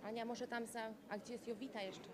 Ania, może tam za... A gdzie jest Jowita jeszcze?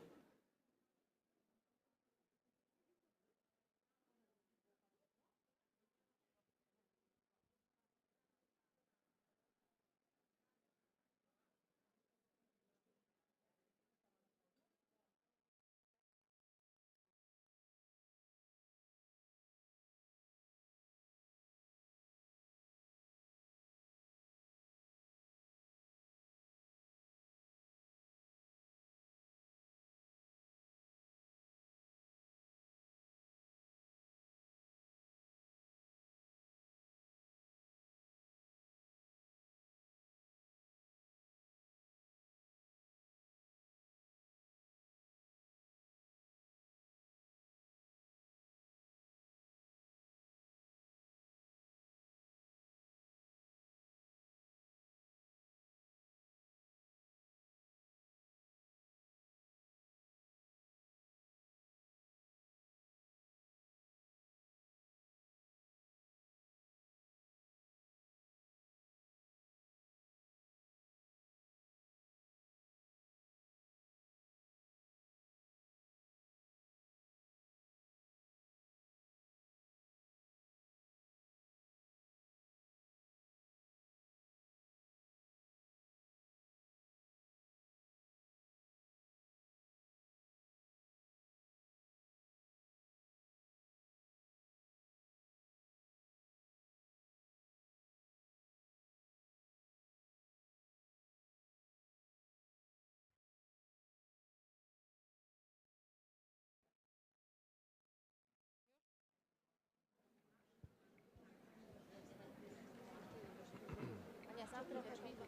Ania, zamknij drzwi.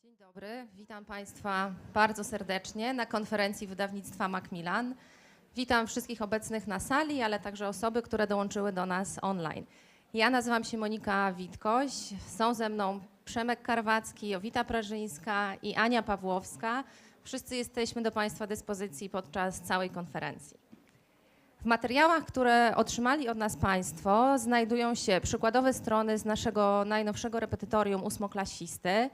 Dzień dobry, witam Państwa bardzo serdecznie na konferencji wydawnictwa Macmillan. Witam wszystkich obecnych na sali, ale także osoby, które dołączyły do nas online. Ja nazywam się Monika Witkoś, są ze mną Przemek Karwacki, Jowita Prażyńska i Ania Pawłowska. Wszyscy jesteśmy do Państwa dyspozycji podczas całej konferencji. W materiałach, które otrzymali od nas Państwo, znajdują się przykładowe strony z naszego najnowszego repetytorium ósmoklasisty,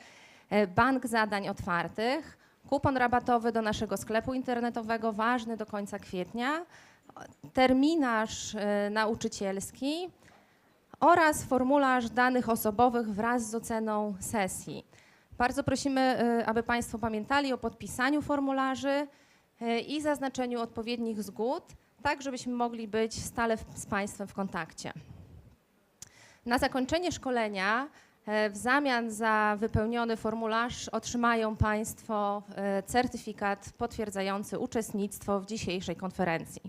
bank zadań otwartych, kupon rabatowy do naszego sklepu internetowego, ważny do końca kwietnia, terminarz nauczycielski oraz formularz danych osobowych wraz z oceną sesji. Bardzo prosimy, aby Państwo pamiętali o podpisaniu formularzy i zaznaczeniu odpowiednich zgód, tak żebyśmy mogli być stale z Państwem w kontakcie. Na zakończenie szkolenia w zamian za wypełniony formularz otrzymają Państwo certyfikat potwierdzający uczestnictwo w dzisiejszej konferencji.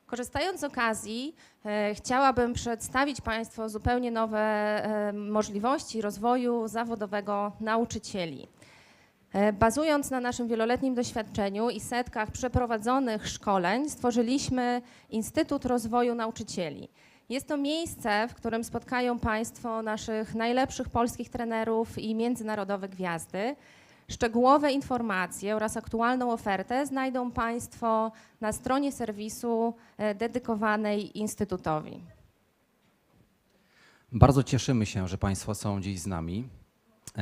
Korzystając z okazji, chciałabym przedstawić Państwu zupełnie nowe możliwości rozwoju zawodowego nauczycieli. Bazując na naszym wieloletnim doświadczeniu i setkach przeprowadzonych szkoleń, stworzyliśmy Instytut Rozwoju Nauczycieli. Jest to miejsce, w którym spotkają Państwo naszych najlepszych polskich trenerów i międzynarodowe gwiazdy. Szczegółowe informacje oraz aktualną ofertę znajdą Państwo na stronie serwisu dedykowanej Instytutowi. Bardzo cieszymy się, że Państwo są dziś z nami,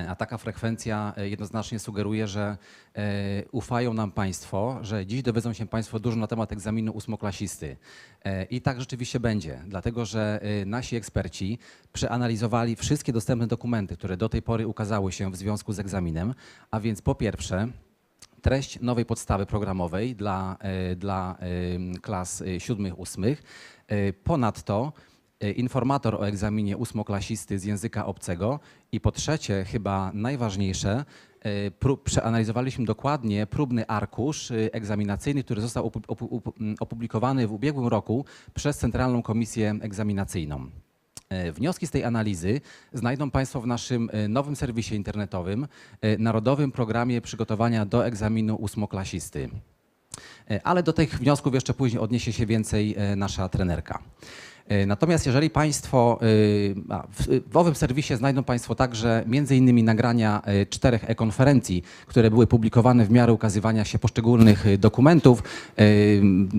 a taka frekwencja jednoznacznie sugeruje, że ufają nam Państwo, że dziś dowiedzą się Państwo dużo na temat egzaminu ósmoklasisty. I tak rzeczywiście będzie, dlatego że nasi eksperci przeanalizowali wszystkie dostępne dokumenty, które do tej pory ukazały się w związku z egzaminem, a więc po pierwsze treść nowej podstawy programowej dla klas 7-8. Ponadto informator o egzaminie ósmoklasisty z języka obcego i po trzecie, chyba najważniejsze, przeanalizowaliśmy dokładnie próbny arkusz egzaminacyjny, który został opublikowany w ubiegłym roku przez Centralną Komisję Egzaminacyjną. Wnioski z tej analizy znajdą Państwo w naszym nowym serwisie internetowym, Narodowym Programie Przygotowania do egzaminu ósmoklasisty. Ale do tych wniosków jeszcze później odniesie się więcej nasza trenerka. Natomiast jeżeli Państwo, w owym serwisie znajdą Państwo także m.in. nagrania 4 e-konferencji, które były publikowane w miarę ukazywania się poszczególnych dokumentów,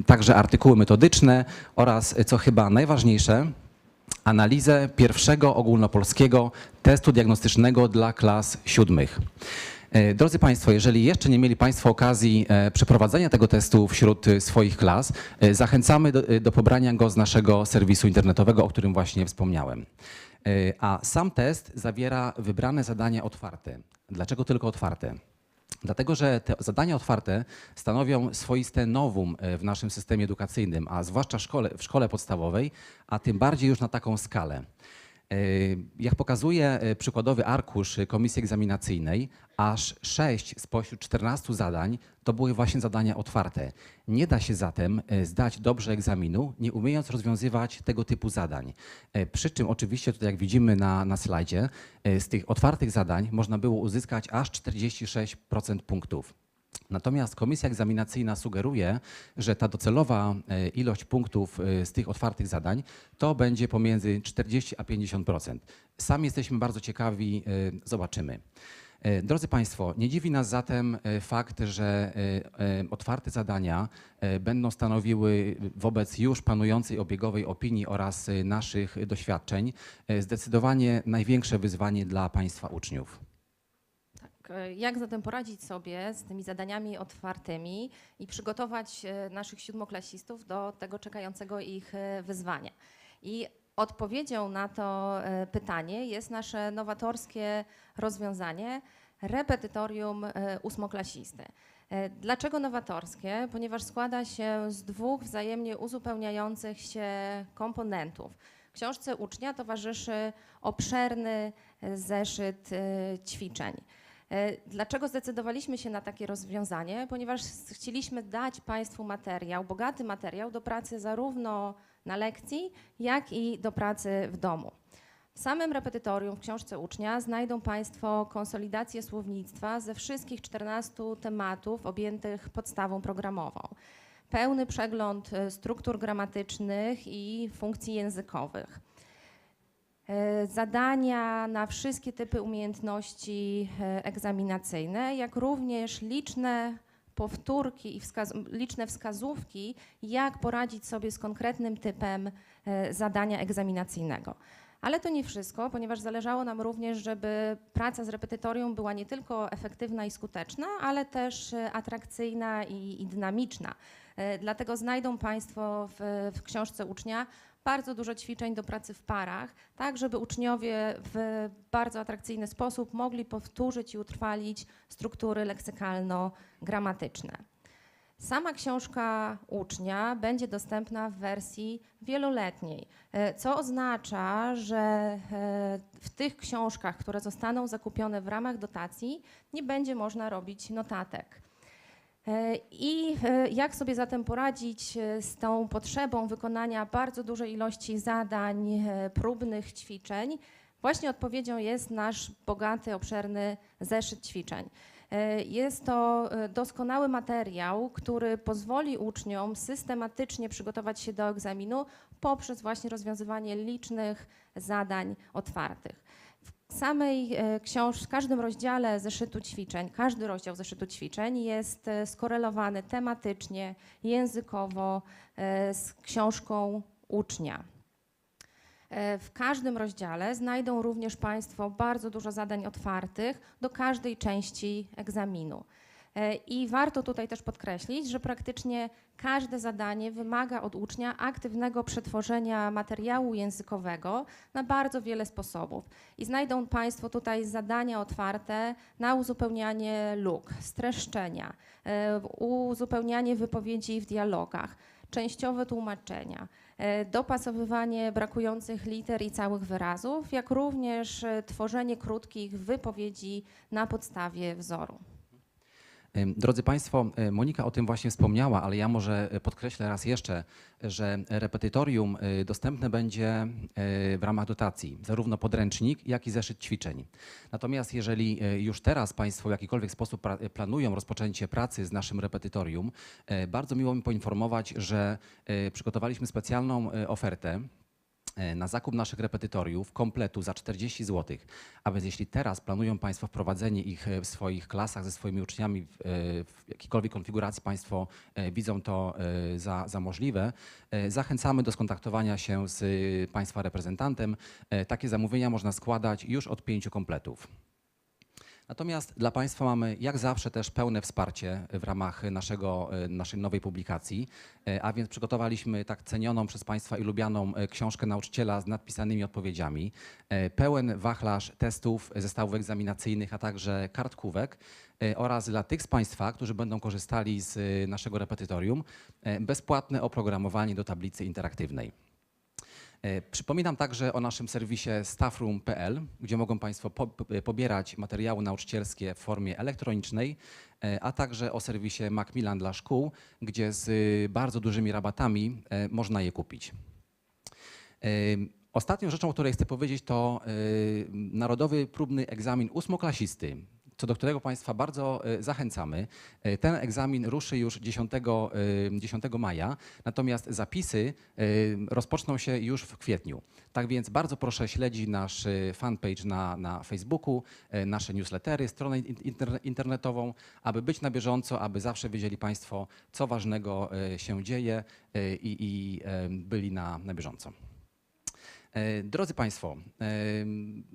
także artykuły metodyczne oraz, co chyba najważniejsze, analizę pierwszego ogólnopolskiego testu diagnostycznego dla klas 7. Drodzy Państwo, jeżeli jeszcze nie mieli Państwo okazji przeprowadzenia tego testu wśród swoich klas, zachęcamy do pobrania go z naszego serwisu internetowego, o którym właśnie wspomniałem. A sam test zawiera wybrane zadania otwarte. Dlaczego tylko otwarte? Dlatego, że te zadania otwarte stanowią swoiste nowum w naszym systemie edukacyjnym, a zwłaszcza w szkole podstawowej, a tym bardziej już na taką skalę. Jak pokazuje przykładowy arkusz komisji egzaminacyjnej, aż 6 spośród 14 zadań to były właśnie zadania otwarte. Nie da się zatem zdać dobrze egzaminu, nie umiejąc rozwiązywać tego typu zadań. Przy czym oczywiście tutaj, jak widzimy na slajdzie, z tych otwartych zadań można było uzyskać aż 46% punktów. Natomiast komisja egzaminacyjna sugeruje, że ta docelowa ilość punktów z tych otwartych zadań to będzie pomiędzy 40 a 50%. Sami jesteśmy bardzo ciekawi, zobaczymy. Drodzy Państwo, nie dziwi nas zatem fakt, że otwarte zadania będą stanowiły wobec już panującej obiegowej opinii oraz naszych doświadczeń zdecydowanie największe wyzwanie dla Państwa uczniów. Jak zatem poradzić sobie z tymi zadaniami otwartymi i przygotować naszych siódmoklasistów do tego czekającego ich wyzwania? I odpowiedzią na to pytanie jest nasze nowatorskie rozwiązanie repetytorium ósmoklasisty. Dlaczego nowatorskie? Ponieważ składa się z 2 wzajemnie uzupełniających się komponentów. Książce ucznia towarzyszy obszerny zeszyt ćwiczeń. Dlaczego zdecydowaliśmy się na takie rozwiązanie? Ponieważ chcieliśmy dać Państwu materiał, bogaty materiał do pracy zarówno na lekcji, jak i do pracy w domu. W samym repetytorium w książce ucznia znajdą Państwo konsolidację słownictwa ze wszystkich 14 tematów objętych podstawą programową. Pełny przegląd struktur gramatycznych i funkcji językowych. Zadania na wszystkie typy umiejętności egzaminacyjne, jak również liczne powtórki i liczne wskazówki, jak poradzić sobie z konkretnym typem zadania egzaminacyjnego. Ale to nie wszystko, ponieważ zależało nam również, żeby praca z repetytorium była nie tylko efektywna i skuteczna, ale też atrakcyjna i dynamiczna. Dlatego znajdą Państwo w książce ucznia bardzo dużo ćwiczeń do pracy w parach, tak żeby uczniowie w bardzo atrakcyjny sposób mogli powtórzyć i utrwalić struktury leksykalno-gramatyczne. Sama książka ucznia będzie dostępna w wersji wieloletniej, co oznacza, że w tych książkach, które zostaną zakupione w ramach dotacji, nie będzie można robić notatek. I jak sobie zatem poradzić z tą potrzebą wykonania bardzo dużej ilości zadań, próbnych ćwiczeń? Właśnie odpowiedzią jest nasz bogaty, obszerny zeszyt ćwiczeń. Jest to doskonały materiał, który pozwoli uczniom systematycznie przygotować się do egzaminu poprzez właśnie rozwiązywanie licznych zadań otwartych. W każdym rozdziale zeszytu ćwiczeń, każdy rozdział zeszytu ćwiczeń jest skorelowany tematycznie, językowo z książką ucznia. W każdym rozdziale znajdą również Państwo bardzo dużo zadań otwartych do każdej części egzaminu. I warto tutaj też podkreślić, że praktycznie każde zadanie wymaga od ucznia aktywnego przetworzenia materiału językowego na bardzo wiele sposobów. I znajdą Państwo tutaj zadania otwarte na uzupełnianie luk, streszczenia, uzupełnianie wypowiedzi w dialogach, częściowe tłumaczenia, dopasowywanie brakujących liter i całych wyrazów, jak również tworzenie krótkich wypowiedzi na podstawie wzoru. Drodzy Państwo, Monika o tym właśnie wspomniała, ale ja może podkreślę raz jeszcze, że repetytorium dostępne będzie w ramach dotacji, zarówno podręcznik, jak i zeszyt ćwiczeń. Natomiast jeżeli już teraz Państwo w jakikolwiek sposób planują rozpoczęcie pracy z naszym repetytorium, bardzo miło mi poinformować, że przygotowaliśmy specjalną ofertę na zakup naszych repetytoriów kompletu za 40 zł. A więc jeśli teraz planują Państwo wprowadzenie ich w swoich klasach ze swoimi uczniami w jakiejkolwiek konfiguracji Państwo widzą to za możliwe, zachęcamy do skontaktowania się z Państwa reprezentantem. Takie zamówienia można składać już od 5 kompletów. Natomiast dla Państwa mamy jak zawsze też pełne wsparcie w ramach naszej nowej publikacji, a więc przygotowaliśmy tak cenioną przez Państwa i lubianą książkę nauczyciela z nadpisanymi odpowiedziami, pełen wachlarz testów, zestawów egzaminacyjnych, a także kartkówek oraz dla tych z Państwa, którzy będą korzystali z naszego repetytorium, bezpłatne oprogramowanie do tablicy interaktywnej. Przypominam także o naszym serwisie staffroom.pl, gdzie mogą Państwo pobierać materiały nauczycielskie w formie elektronicznej, a także o serwisie Macmillan dla szkół, gdzie z bardzo dużymi rabatami można je kupić. Ostatnią rzeczą, o której chcę powiedzieć, to narodowy próbny egzamin ósmoklasisty, co do którego Państwa bardzo zachęcamy. Ten egzamin ruszy już 10 maja, natomiast zapisy rozpoczną się już w kwietniu. Tak więc bardzo proszę śledzić nasz fanpage na Facebooku, nasze newslettery, stronę internetową, aby być na bieżąco, aby zawsze wiedzieli Państwo, co ważnego się dzieje i byli na bieżąco. Drodzy Państwo,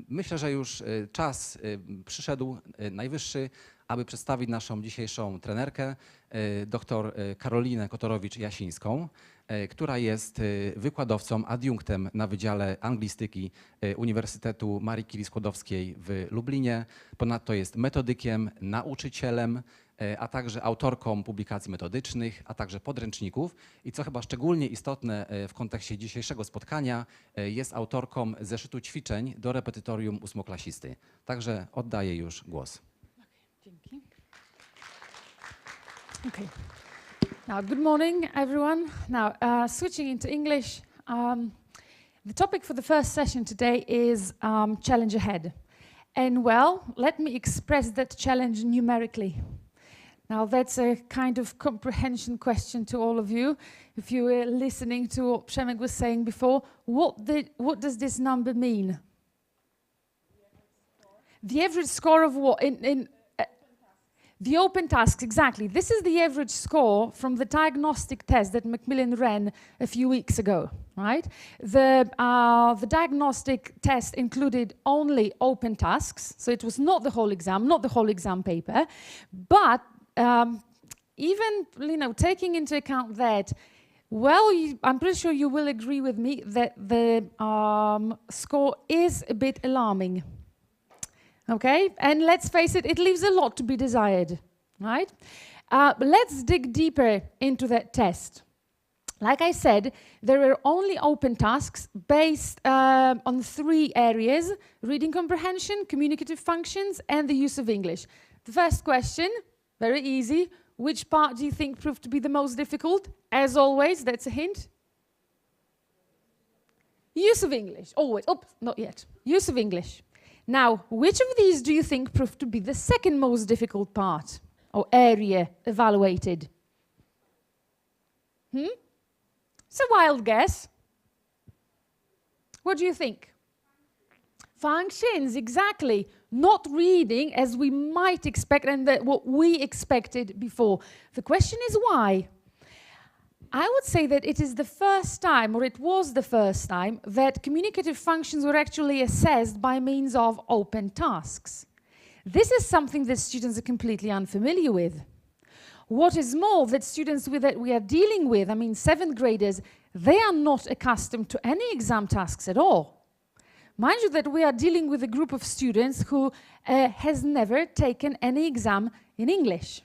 myślę, że już czas przyszedł najwyższy, aby przedstawić naszą dzisiejszą trenerkę, dr Karolinę Kotorowicz-Jasińską, która jest wykładowcą, adiunktem na Wydziale Anglistyki Uniwersytetu Marii Curie-Skłodowskiej w Lublinie. Ponadto jest metodykiem, nauczycielem, a także autorką publikacji metodycznych, a także podręczników i co chyba szczególnie istotne w kontekście dzisiejszego spotkania, jest autorką zeszytu ćwiczeń do repetytorium ósmoklasisty. Także oddaję już głos. Dzięki. Okay. Now, good morning, everyone. Now, switching into English, the topic for the first session today is challenge ahead. And well, let me express that challenge numerically. Now, that's a kind of comprehension question to all of you. If you were listening to what Przemek was saying before, what does this number mean? The average score of what? The open tasks, exactly. This is the average score from the diagnostic test that Macmillan ran a few weeks ago, right? The diagnostic test included only open tasks, so it was not the whole exam paper, but even, taking into account that, well, I'm pretty sure you will agree with me that the score is a bit alarming. Okay, and let's face it, it leaves a lot to be desired, right? Let's dig deeper into that test. Like I said, there are only open tasks based on 3 areas: reading comprehension, communicative functions, and the use of English. The first question, very easy. Which part do you think proved to be the most difficult? As always, that's a hint. Use of English, always. Oops, not yet. Use of English. Now, which of these do you think proved to be the second most difficult part or area evaluated? It's a wild guess. What do you think? Functions, exactly. Not reading as we might expect and what we expected before. The question is why? I would say that it is the first time, or it was the first time, that communicative functions were actually assessed by means of open tasks. This is something that students are completely unfamiliar with. What is more, that students that we are dealing with, 7th graders, they are not accustomed to any exam tasks at all. Mind you that we are dealing with a group of students who has never taken any exam in English.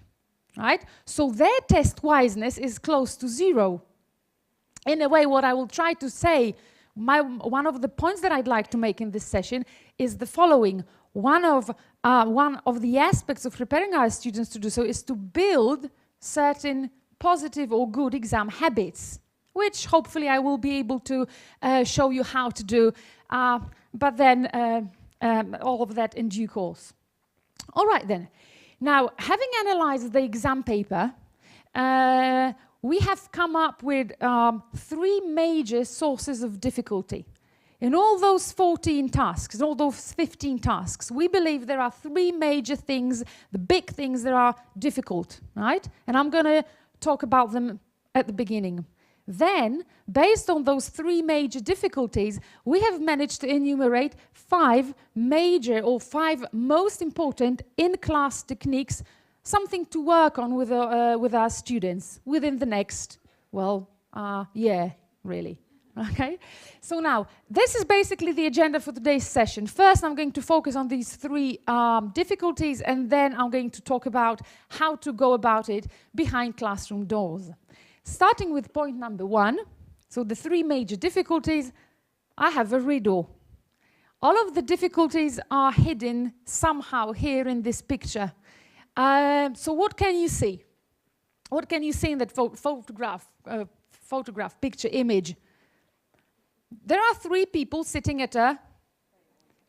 Right? So their test wiseness is close to 0. In a way, what I will try to say, one of the points that I'd like to make in this session is the following. One of the aspects of preparing our students to do so is to build certain positive or good exam habits, which hopefully I will be able to show you how to do, but then all of that in due course. All right then. Now, having analyzed the exam paper, we have come up with 3 major sources of difficulty. in all those 14 tasks, in all those 15 tasks, we believe there are 3 major things, the big things that are difficult, right? And I'm going to talk about them at the beginning. Then, based on those 3 major difficulties, we have managed to enumerate 5 major or 5 most important in-class techniques, something to work on with our students within the next, year, really. Okay? So now, this is basically the agenda for today's session. First, I'm going to focus on these 3 difficulties, and then I'm going to talk about how to go about it behind classroom doors. Starting with point number 1, so the 3 major difficulties, I have a riddle. All of the difficulties are hidden somehow here in this picture. So what can you see? What can you see in that photograph, picture, image? There are 3 people sitting at a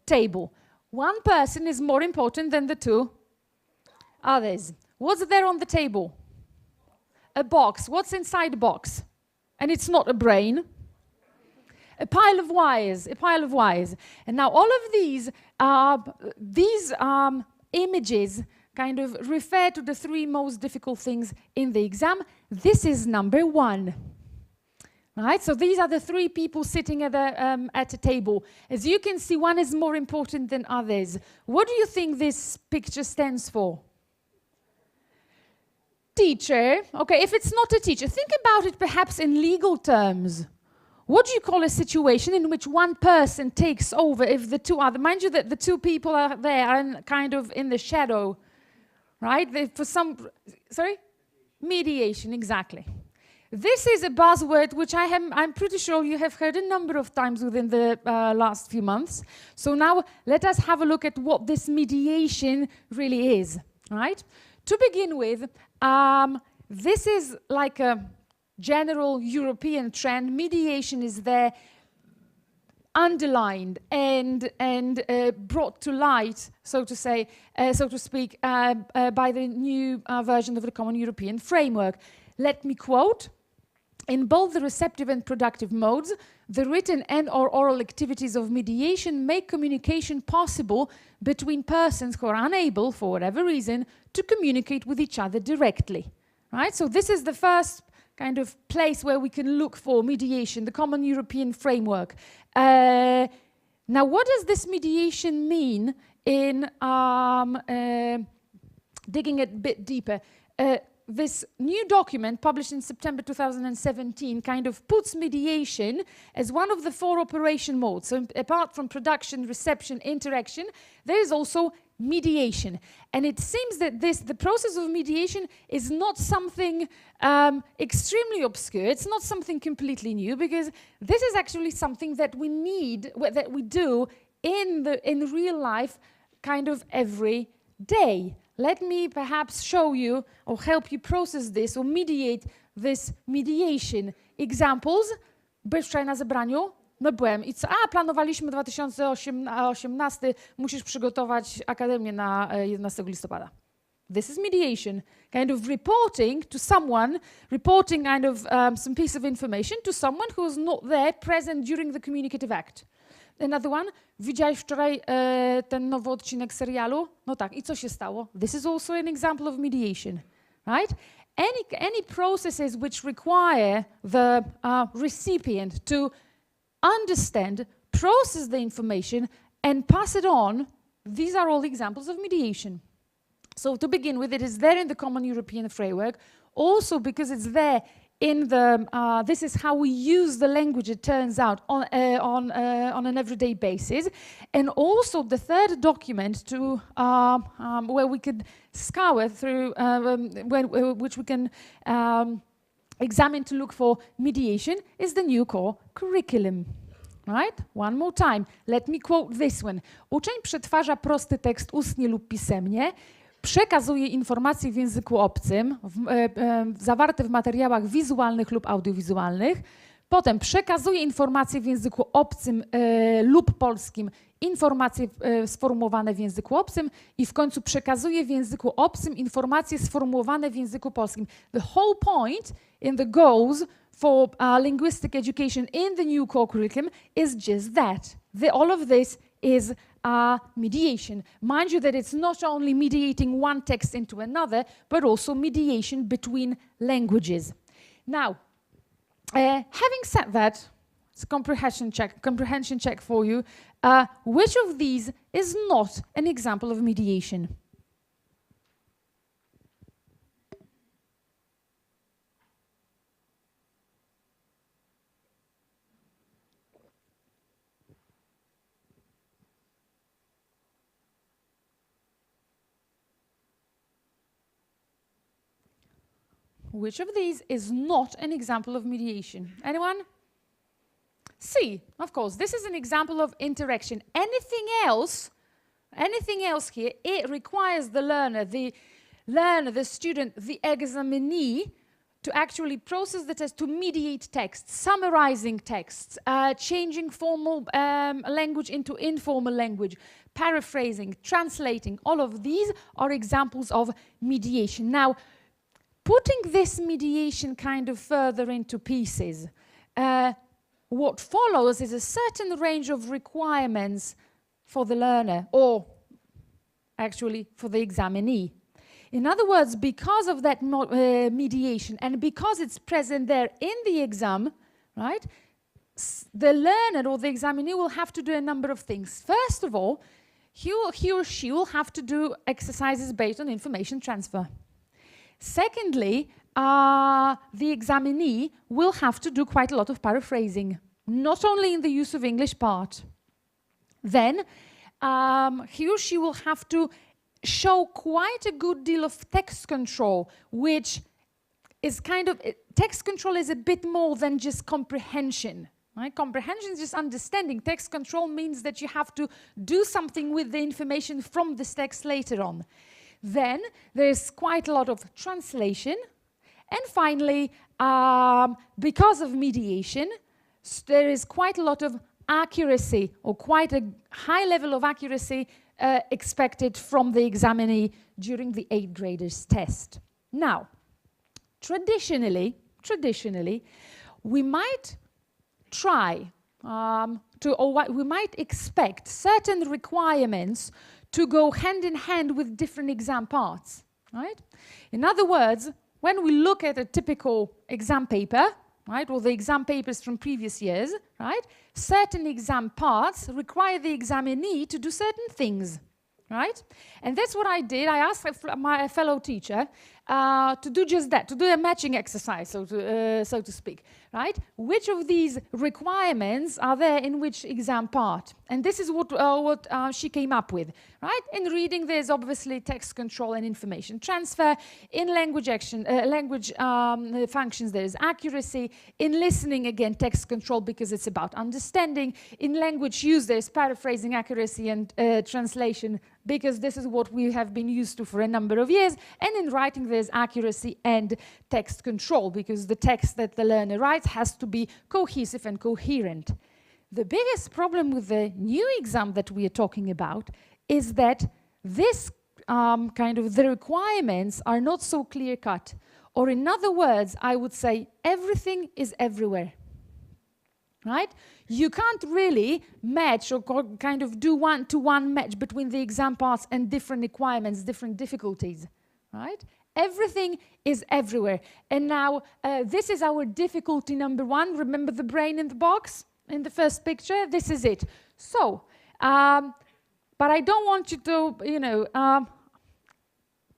table. One person is more important than the 2 others. What's there on the table? A box. What's inside the box? And it's not a brain. A pile of wires. A pile of wires. And now all of these images kind of refer to the 3 most difficult things in the exam. This is number 1. Right? So these are the 3 people sitting at a table. As you can see, one is more important than others. What do you think this picture stands for? Teacher. Okay, if it's not a teacher, think about it perhaps in legal terms. What do you call a situation in which one person takes over if the 2 other, mind you that the 2 people are there and kind of in the shadow, right? Mediation, exactly. This is a buzzword which I'm pretty sure you have heard a number of times within the last few months. So now let us have a look at what this mediation really is, right? To begin with, this is like a general European trend. Mediation is there underlined and brought to light, so to speak, by the new version of the Common European Framework. Let me quote: in both the receptive and productive modes, the written and/or oral activities of mediation make communication possible between persons who are unable, for whatever reason, to communicate with each other directly. Right? So this is the first kind of place where we can look for mediation, the Common European Framework. Now, what does this mediation mean in digging a bit deeper? This new document, published in September 2017, kind of puts mediation as one of the 4 operation modes. So apart from production, reception, interaction, there is also mediation. And it seems that the process of mediation is not something extremely obscure. It's not something completely new, because this is actually something that we need, that we do in real life kind of every day. Let me perhaps show you or help you process this or mediate this mediation. Examples. Byłeś wczoraj na zebraniu? No byłem. I co? Planowaliśmy 2018, musisz przygotować akademię na 11 listopada. This is mediation. Kind of reporting to someone, reporting kind of some piece of information to someone who is not there, present during the communicative act. Another one. Widziałeś wczoraj ten nowy odcinek serialu? No tak. I co się stało? This is also an example of mediation, right? Any processes which require the recipient to understand, process the information, and pass it on, these are all examples of mediation. So to begin with, it is there in the Common European Framework, also because it's there in the, this is how we use the language, it turns out, on an everyday basis. And also the third document to, where we could scour through, which we can examine to look for mediation, is the new core curriculum. Right? One more time. Let me quote this one. Uczeń przetwarza prosty tekst ustnie lub pisemnie, przekazuje informacje w języku obcym, zawarte w materiałach wizualnych lub audiowizualnych, potem przekazuje informacje w języku obcym lub polskim, informacje sformułowane w języku obcym i w końcu przekazuje w języku obcym informacje sformułowane w języku polskim. The whole point in the goals for linguistic education in the new core curriculum is just that. All of this is mediation. Mind you that it's not only mediating one text into another, but also mediation between languages. Now, having said that, it's a comprehension check for you. Which of these is not an example of mediation? Which of these is not an example of mediation? Anyone? C, of course. This is an example of interaction. Anything else here, it requires the learner, the student, the examinee to actually process the test, to mediate text, summarizing texts, changing formal language into informal language, paraphrasing, translating. All of these are examples of mediation. Now, putting this mediation kind of further into pieces, what follows is a certain range of requirements for the learner, or actually for the examinee. In other words, because of that mediation and because it's present there in the exam, right, the learner or the examinee will have to do a number of things. First of all, he or she will have to do exercises based on information transfer. Secondly, the examinee will have to do quite a lot of paraphrasing, not only in the use of English part. Then he or she will have to show quite a good deal of text control, which is text control is a bit more than just comprehension. Right? Comprehension is just understanding. Text control means that you have to do something with the information from this text later on. Then there's quite a lot of translation. And finally, because of mediation, there is quite a lot of accuracy, or quite a high level of accuracy expected from the examinee during the 8th graders test. Now, traditionally, we might try we might expect certain requirements to go hand in hand with different exam parts, right? In other words, when we look at a typical exam paper, right, or the exam papers from previous years, right, certain exam parts require the examinee to do certain things, right? And that's what I did. I asked my fellow teacher to do just that, to do a matching exercise, so to speak, right? Which of these requirements are there in which exam part? And this is what she came up with, right? In reading, there's obviously text control and information transfer. In language functions, there's accuracy. In listening, again, text control because it's about understanding. In language use, there's paraphrasing, accuracy, and translation, because this is what we have been used to for a number of years. And in writing, there's accuracy and text control, because the text that the learner writes has to be cohesive and coherent. The biggest problem with the new exam that we are talking about is that this the requirements are not so clear-cut. Or in other words, I would say everything is everywhere. Right? You can't really match or kind of do one-to-one match between the exam parts and different requirements, different difficulties, right? Everything is everywhere. And now this is our difficulty number one. Remember the brain in the box in the first picture? This is it. So, but I don't want you to,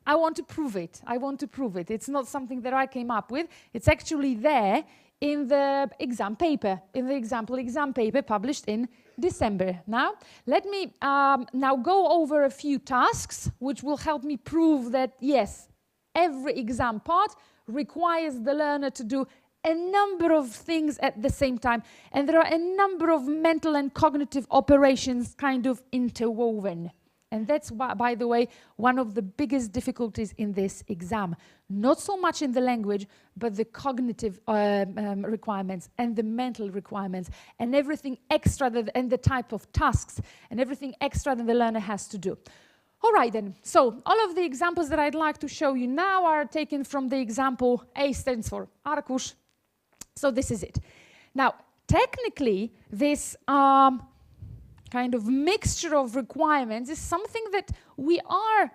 I want to prove it. I want to prove it. It's not something that I came up with. It's actually there in the exam paper, in the example exam paper published in December. Now, let me now go over a few tasks which will help me prove that, yes, every exam part requires the learner to do a number of things at the same time. And there are a number of mental and cognitive operations kind of interwoven. And that's, by the way, one of the biggest difficulties in this exam. Not so much in the language, but the cognitive requirements and the mental requirements and everything extra and the type of tasks and everything extra that the learner has to do. All right, then. So all of the examples that I'd like to show you now are taken from the example. A stands for arkusz, So this is it. Now, technically, this kind of mixture of requirements is something that we are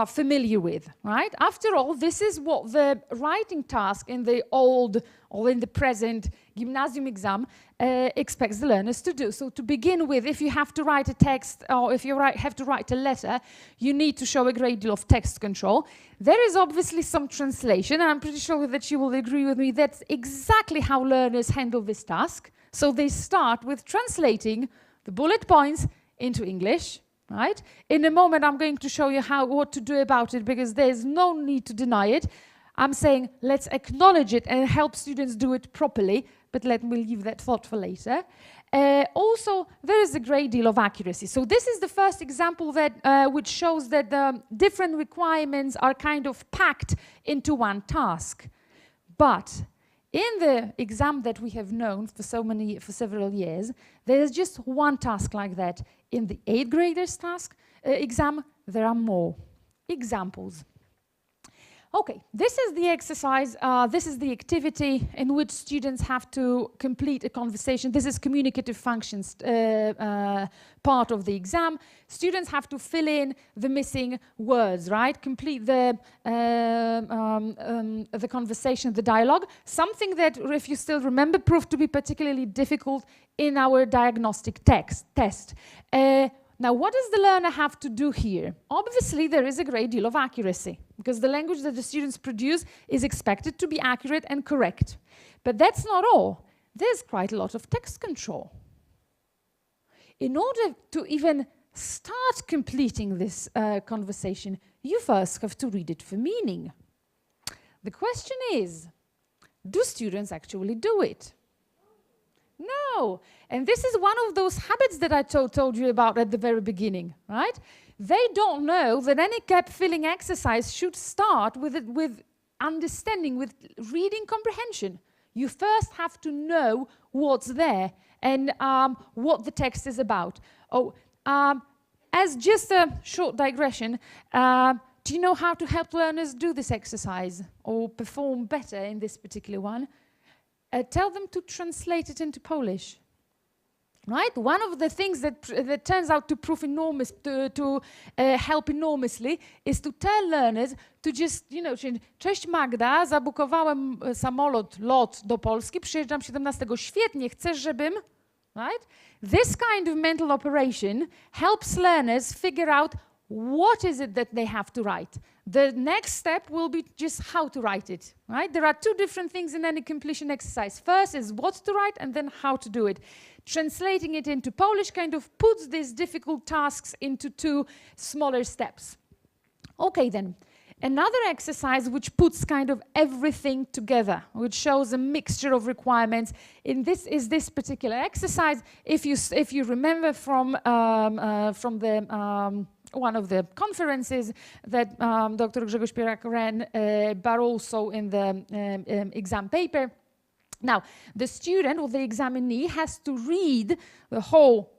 familiar with, right? After all, this is what the writing task in the old or in the present gymnasium exam expects the learners to do. So to begin with, if you have to write a text or if you have to write a letter, you need to show a great deal of text control. There is obviously some translation, and I'm pretty sure that you will agree with me that's exactly how learners handle this task. So they start with translating the bullet points into English, right? In a moment, I'm going to show you what to do about it, because there's no need to deny it. I'm saying let's acknowledge it and help students do it properly, but let me leave that thought for later. Also, there is a great deal of accuracy. So this is the first example that which shows that the different requirements are kind of packed into one task. But in the exam that we have known for several years, there is just one task like that. In the 8th graders task exam, there are more examples. Okay, this is the exercise, this is the activity in which students have to complete a conversation. This is communicative functions part of the exam. Students have to fill in the missing words, right? Complete the conversation, the dialogue. Something that, if you still remember, proved to be particularly difficult in our diagnostic test. Now, what does the learner have to do here? Obviously, there is a great deal of accuracy, because the language that the students produce is expected to be accurate and correct. But that's not all. There's quite a lot of text control. In order to even start completing this conversation, you first have to read it for meaning. The question is, do students actually do it? No. And this is one of those habits that I told you about at the very beginning, right? They don't know that any gap-filling exercise should start with understanding, with reading comprehension. You first have to know what's there and what the text is about. As just a short digression, do you know how to help learners do this exercise or perform better in this particular one? Tell them to translate it into Polish, right? One of the things that turns out to prove enormous, to help enormously, is to tell learners to just, you know, cześć Magda, zabukowałem lot do Polski, przyjeżdżam 17, świetnie, chcesz, żebym, right? This kind of mental operation helps learners figure out what is it that they have to write. The next step will be just how to write it, right? There are two different things in any completion exercise. First is what to write and then how to do it. Translating it into Polish kind of puts these difficult tasks into two smaller steps. Okay then, another exercise which puts kind of everything together, which shows a mixture of requirements. In this is this particular exercise. If you remember from the one of the conferences that Dr. Grzegorz Pierak ran, but also in the exam paper. Now, the student or the examinee has to read the whole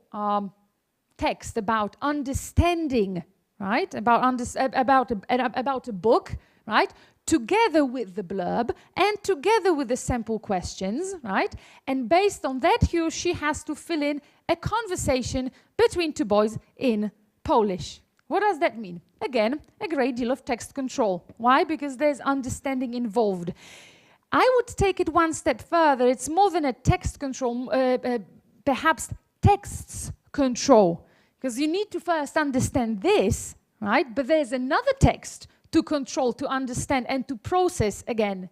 text about understanding, right? About a book, right? Together with the blurb and together with the sample questions, right? And based on that, he or she has to fill in a conversation between two boys in Polish. What does that mean? Again, a great deal of text control. Why? Because there's understanding involved. I would take it one step further. It's more than a text control, perhaps texts control. Because you need to first understand this, right? But there's another text to control, to understand, and to process again.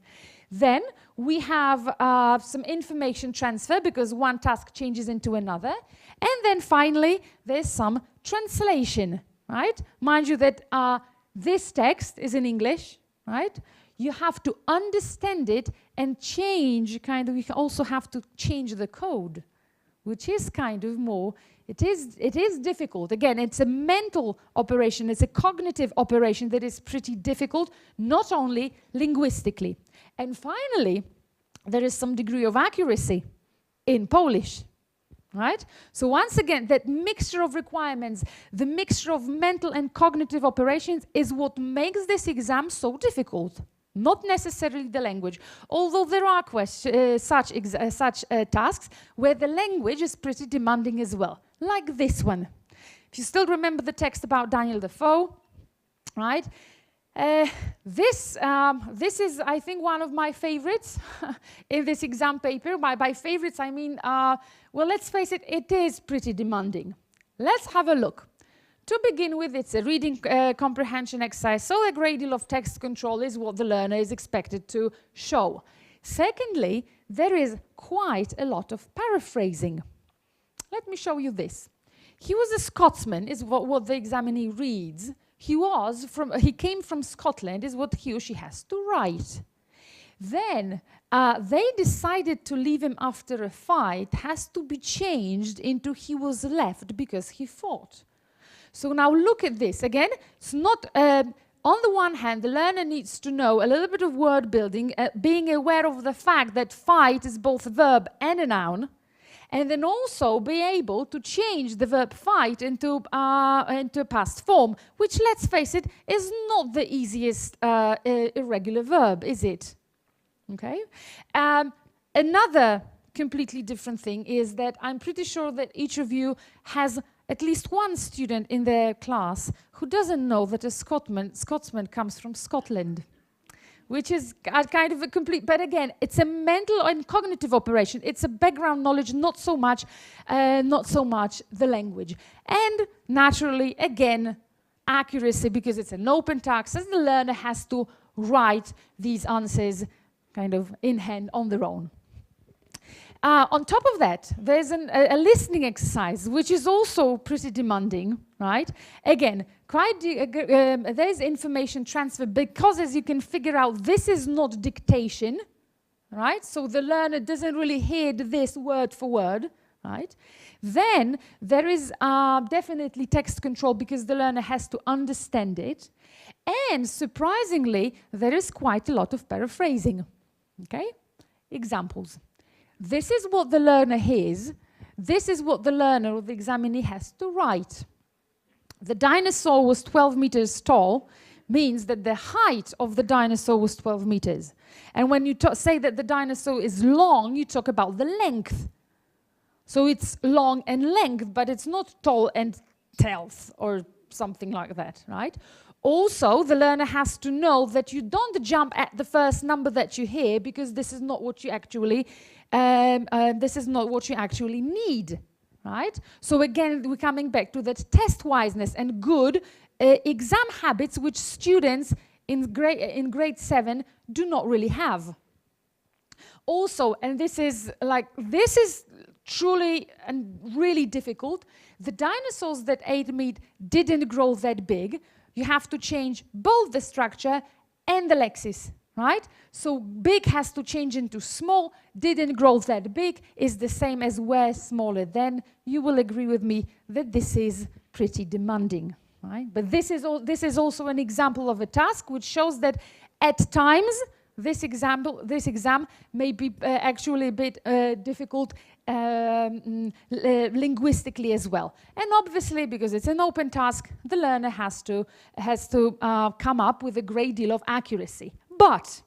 Then we have some information transfer, because one task changes into another. And then finally, there's some translation, right? Mind you that this text is in English, right? You have to understand it and change, kind of, you also have to change the code, which is kind of more, it is difficult. Again, it's a mental operation, it's a cognitive operation that is pretty difficult, not only linguistically. And finally, there is some degree of accuracy in Polish, right? So once again, that mixture of requirements, the mixture of mental and cognitive operations is what makes this exam so difficult. not necessarily the language. Although there are such tasks where the language is pretty demanding as well, like this one. If you still remember the text about Daniel Defoe, right? This is, I think, one of my favorites in this exam paper. By favorites, I mean, well, let's face it, it is pretty demanding. Let's have a look. To begin with, it's a reading comprehension exercise, so a great deal of text control is what the learner is expected to show. Secondly, there is quite a lot of paraphrasing. Let me show you this. He was a Scotsman, is what the examinee reads. He came from Scotland, is what he or she has to write. Then they decided to leave him after a fight, has to be changed into he was left because he fought. So now look at this. Again, it's not, on the one hand, the learner needs to know a little bit of word building, being aware of the fact that fight is both a verb and a noun, and then also be able to change the verb fight into a past form, which, let's face it, is not the easiest irregular verb, is it? Okay. Another completely different thing is that I'm pretty sure that each of you has at least one student in their class who doesn't know that a Scotsman comes from Scotland, which is kind of a complete, but again, it's a mental and cognitive operation. It's a background knowledge, not so much the language. And naturally, again, accuracy, because it's an open task, as the learner has to write these answers kind of in hand on their own. On top of that, there's a listening exercise, which is also pretty demanding, right? Again, there's information transfer, because as you can figure out, this is not dictation, right? So the learner doesn't really hear this word for word, right? Then there is definitely text control, because the learner has to understand it. And surprisingly, there is quite a lot of paraphrasing, okay? Examples. This is what the learner hears. This is what the learner or the examinee has to write. The dinosaur was 12 meters tall means that the height of the dinosaur was 12 meters. And when you say that the dinosaur is long, you talk about the length. So it's long and length, but it's not tall and tells or something like that, right? Also, the learner has to know that you don't jump at the first number that you hear, because this is not what you actually need, right? So again, we're coming back to that test wiseness and good exam habits, which students in grade 7 do not really have. Also, and this is truly and really difficult, the dinosaurs that ate meat didn't grow that big. You have to change both the structure and the lexis, right? So big has to change into small, didn't grow that big is the same as were smaller than. You will agree with me that this is pretty demanding, right? But this is also an example of a task which shows that at times this exam may be actually a bit difficult linguistically as well. And obviously, because it's an open task, the learner has to come up with a great deal of accuracy. But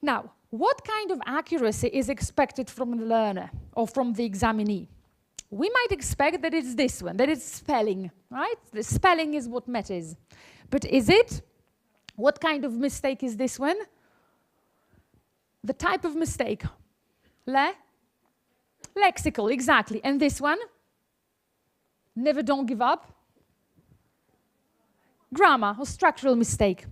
now, what kind of accuracy is expected from the learner or from the examinee? We might expect that it's this one, that it's spelling, right? The spelling is what matters. But is it? What kind of mistake is this one? The type of mistake. Lexical, exactly. And this one? Never, don't give up. Grammar or structural mistake.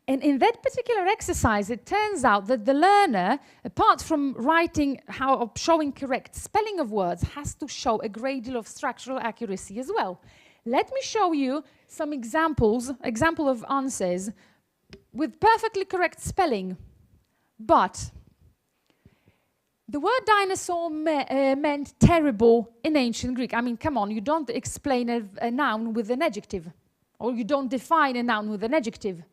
And in that particular exercise, it turns out that the learner, apart from writing or showing correct spelling of words, has to show a great deal of structural accuracy as well. Let me show you some example of answers with perfectly correct spelling. But the word dinosaur meant terrible in ancient Greek. I mean, come on, you don't explain a noun with an adjective, or you don't define a noun with an adjective.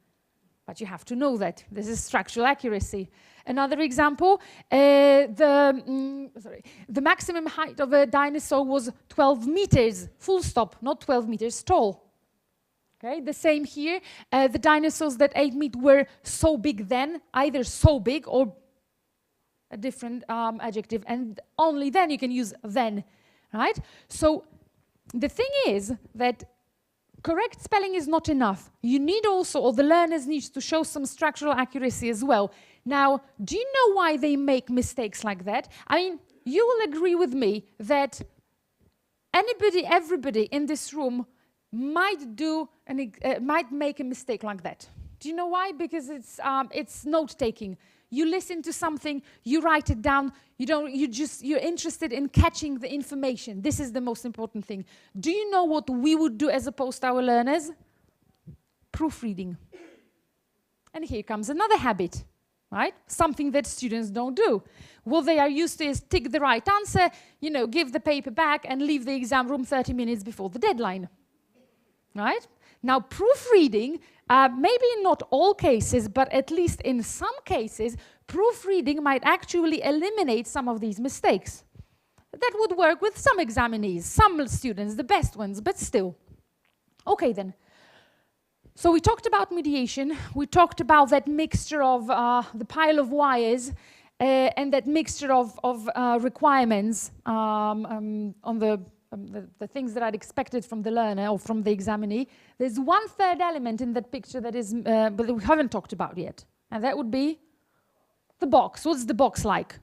But you have to know that. This is structural accuracy. Another example, the maximum height of a dinosaur was 12 meters, full stop, not 12 meters tall. Okay, the same here. The dinosaurs that ate meat were so big then, either so big or a different adjective, and only then you can use then, right? So the thing is that correct spelling is not enough. You need also, or the learners need to show some structural accuracy as well. Now, do you know why they make mistakes like that? I mean, you will agree with me that everybody in this room might make a mistake like that. Do you know why? Because it's note-taking. You listen to something, you write it down, you're interested in catching the information. This is the most important thing. Do you know what we would do as opposed to our learners? Proofreading. And here comes another habit, right? Something that students don't do. What they are used to is tick the right answer, give the paper back and leave the exam room 30 minutes before the deadline, right? Now, proofreading, maybe in not all cases, but at least in some cases, proofreading might actually eliminate some of these mistakes. That would work with some examinees, some students, the best ones, but still. Okay, then. So we talked about mediation. We talked about that mixture of the pile of wires and that mixture of requirements on the things that I'd expected from the learner or from the examinee. There's one third element in that picture that is, but that we haven't talked about yet, and that would be the box. What's the box like?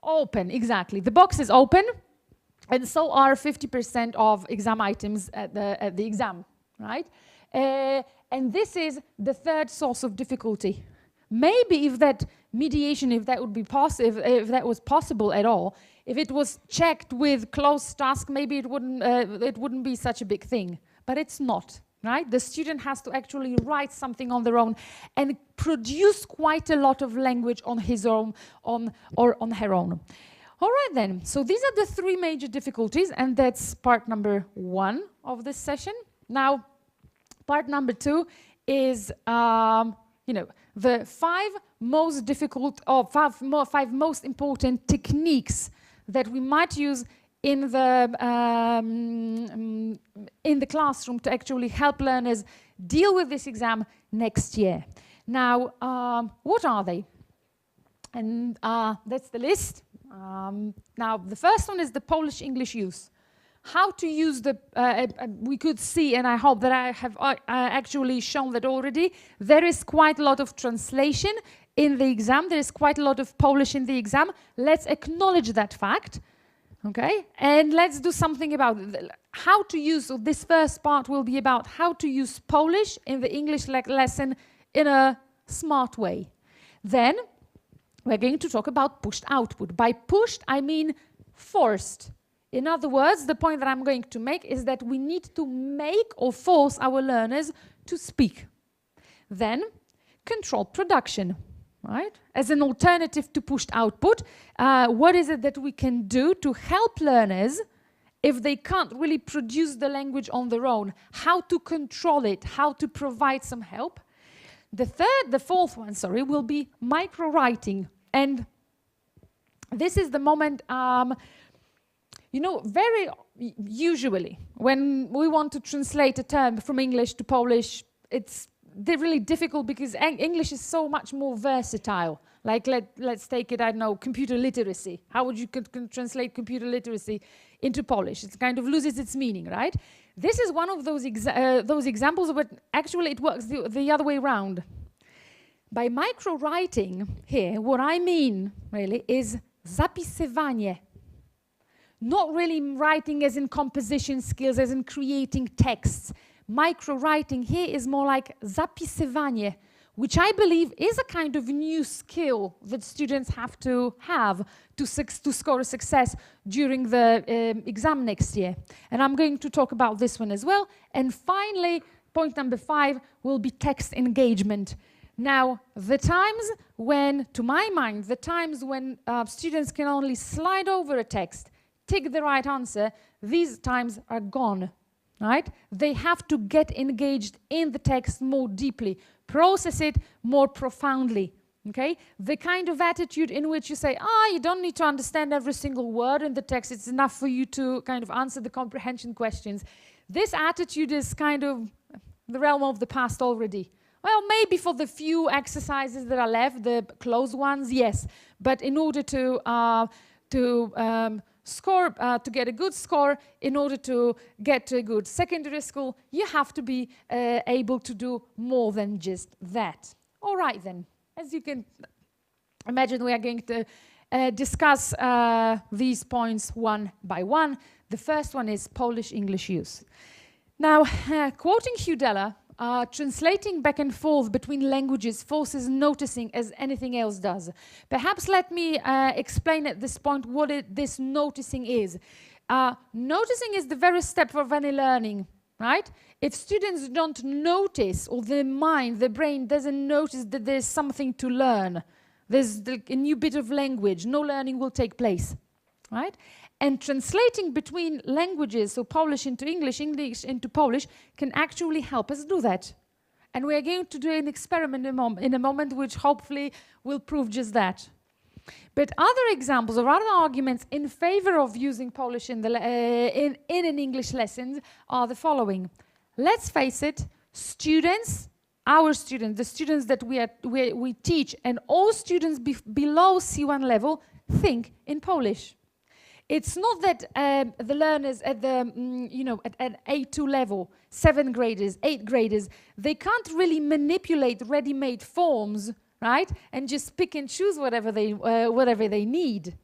Open, exactly. The box is open, and so are 50% of exam items at the exam, right? And this is the third source of difficulty. Maybe if that mediation, if that would be possible, if that was possible at all, if it was checked with closed task, maybe it wouldn't be such a big thing. But it's not, right? The student has to actually write something on their own and produce quite a lot of language on his own, or on her own. All right then, so these are the three major difficulties, and that's part number 1 of this session. Now, part number 2 is, the 5 most difficult, or 5 most important techniques that we might use in the classroom to actually help learners deal with this exam next year. Now, what are they? And that's the list. Now, the first one is the Polish-English use. How to use the, we could see, and I hope that I have actually shown that already, there is quite a lot of translation in the exam. There is quite a lot of Polish in the exam. Let's acknowledge that fact, okay? And let's do something about it. How to use, so this first part will be about how to use Polish in the English lesson in a smart way. Then we're going to talk about pushed output. By pushed, I mean forced. In other words, the point that I'm going to make is that we need to make or force our learners to speak. Then, controlled production, right? As an alternative to pushed output, what is it that we can do to help learners if they can't really produce the language on their own? How to control it, how to provide some help. The fourth one, will be micro-writing. And this is the moment, very usually when we want to translate a term from English to Polish, it's really difficult because English is so much more versatile. Like let's take it, I don't know, computer literacy. How would you translate computer literacy into Polish? It kind of loses its meaning, right? This is one of those examples, but actually it works the other way around. By micro-writing here, what I mean really is zapisywanie. Not really writing as in composition skills, as in creating texts. Micro-writing here is more like zapisywanie, which I believe is a kind of new skill that students have to score a success during the exam next year. And I'm going to talk about this one as well. And finally, point number 5 will be text engagement. Now, the times when, to my mind, students can only slide over a text, tick the right answer, these times are gone, right? They have to get engaged in the text more deeply, process it more profoundly, okay? The kind of attitude in which you say, you don't need to understand every single word in the text, it's enough for you to kind of answer the comprehension questions. This attitude is kind of the realm of the past already. Well, maybe for the few exercises that are left, the close ones, yes. But in order to get a good score, in order to get to a good secondary school, you have to be able to do more than just that. All right then, as you can imagine, we are going to discuss these points one by one. The first one is Polish-English use. Now, quoting Hudela, translating back and forth between languages forces noticing as anything else does. Perhaps let me explain at this point what this noticing is. Noticing is the very step of any learning, right? If students don't notice, or their mind, their brain doesn't notice that there's something to learn, there's a new bit of language, no learning will take place, right? And translating between languages, so Polish into English, English into Polish, can actually help us do that. And we are going to do an experiment in a moment which hopefully will prove just that. But other examples or other arguments in favor of using Polish in an English lesson are the following. Let's face it, students, our students, the students that we teach, and all students below C1 level think in Polish. It's not that the learners at the, at A2 level, 7th graders, 8th graders, they can't really manipulate ready-made forms, right? And just pick and choose whatever they need.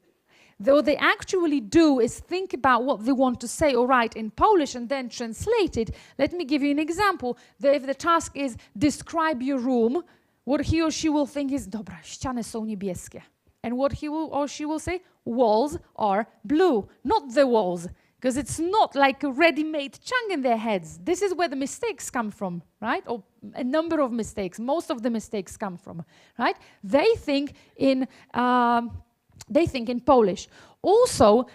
What they actually do is think about what they want to say or write in Polish and then translate it. Let me give you an example. If the task is describe your room, what he or she will think is, dobra, ściany są niebieskie. And what he or she will say, walls are blue, not the walls, because it's not like a ready-made chunk in their heads. This is where the mistakes come from, right? Or a number of mistakes, most of the mistakes come from, right? They think in Polish. Also,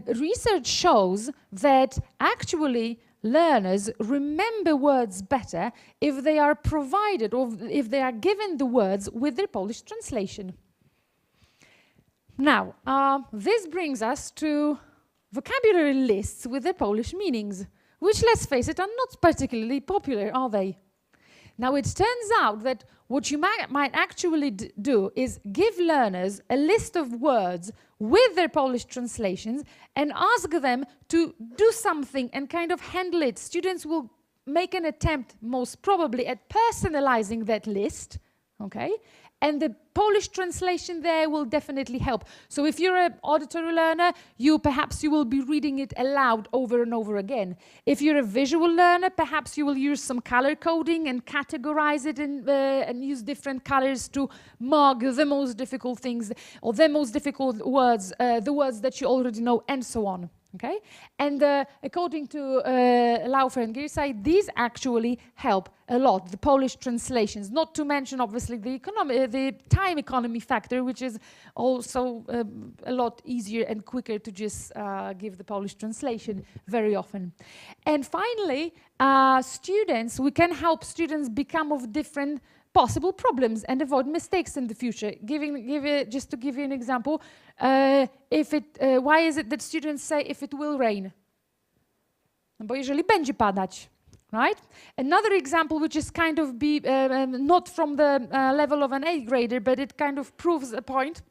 research shows that actually learners remember words better if they are provided or if they are given the words with their Polish translation. Now, this brings us to vocabulary lists with their Polish meanings, which, let's face it, are not particularly popular, are they? Now, it turns out that what you might actually do is give learners a list of words with their Polish translations and ask them to do something and kind of handle it. Students will make an attempt, most probably, at personalizing that list, okay? And the Polish translation there will definitely help. So if you're an auditory learner, perhaps you will be reading it aloud over and over again. If you're a visual learner, perhaps you will use some color coding and categorize it and use different colors to mark the most difficult things or the most difficult words, the words that you already know, and so on. Okay, and according to Laufer and Girsay, these actually help a lot, the Polish translations, not to mention obviously the time economy factor, which is also a lot easier and quicker to just give the Polish translation very often. And finally, we can help students become of different possible problems and avoid mistakes in the future. Just to give you an example, why is it that students say if it will rain? No bo jeżeli będzie padać, right? Another example, which is kind of not from the level of an 8th grader, but it kind of proves a point.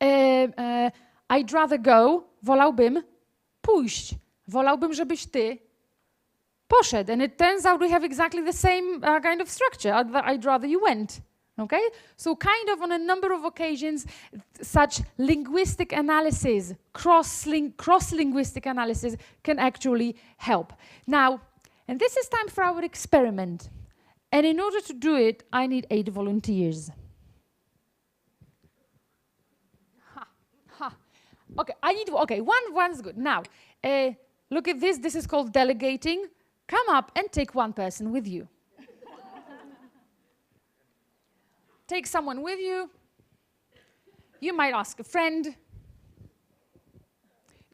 I'd rather go, wolałbym pójść, wolałbym, żebyś ty poszedł. And it turns out we have exactly the same kind of structure. I'd rather you went. Okay? So kind of on a number of occasions, such linguistic analysis, cross-linguistic analysis can actually help. Now, and this is time for our experiment. And in order to do it, I need 8 volunteers. Okay, one's good. Now, look at this. This is called delegating. Come up and take one person with you. Take someone with you. You might ask a friend.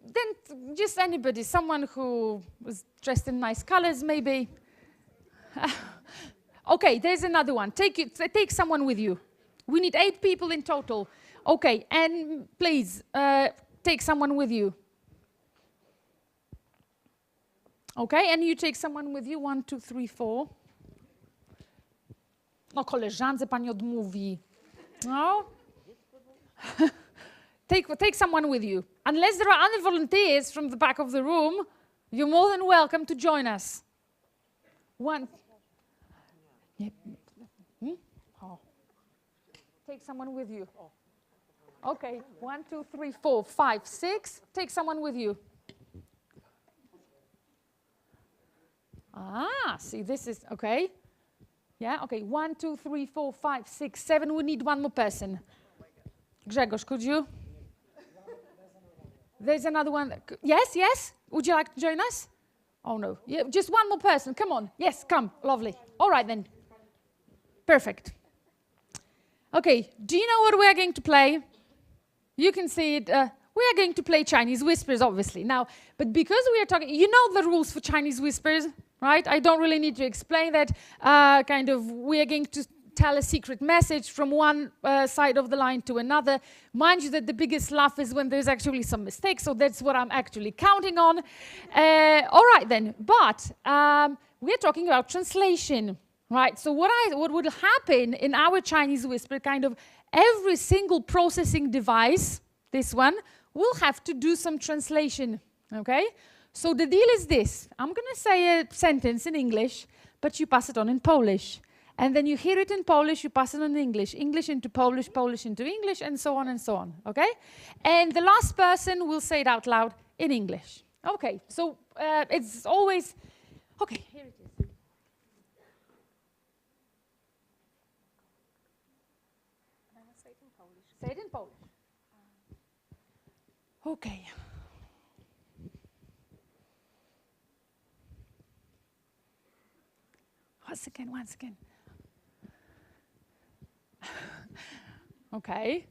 Then just anybody, someone who was dressed in nice colors, maybe. Okay, there's another one. Take someone with you. We need 8 people in total. Okay, and please take someone with you. Okay, and you take someone with you. 1, 2, 3, 4. No, koleżance pani odmówi. No. Take someone with you. Unless there are other volunteers from the back of the room, you're more than welcome to join us. 1. Yeah. Oh. Take someone with you. Okay, 1, 2, 3, 4, 5, 6. Take someone with you. Ah, see, this is, okay. Yeah, okay, 1, 2, 3, 4, 5, 6, 7. We need one more person. Grzegorz, could you? There's another one. Yes, yes. Would you like to join us? Oh, no. Yeah, just one more person. Come on. Yes, come. Lovely. All right, then. Perfect. Okay, do you know what we are going to play? You can see it. We are going to play Chinese whispers, obviously. Now, but because we are talking, you know the rules for Chinese whispers, right? I don't really need to explain that. We are going to tell a secret message from one side of the line to another. Mind you that the biggest laugh is when there's actually some mistakes, so that's what I'm actually counting on. All right, then. But we're talking about translation, right? So what would happen in our Chinese whisper, kind of every single processing device, this one, will have to do some translation, okay? So the deal is this. I'm going to say a sentence in English, but you pass it on in Polish. And then you hear it in Polish, you pass it on in English, English into Polish, Polish into English, and so on, okay? And the last person will say it out loud in English. Okay, so it's always, okay, here it is. Say it in Polish. Say it in Polish. Okay. Once again. Okay.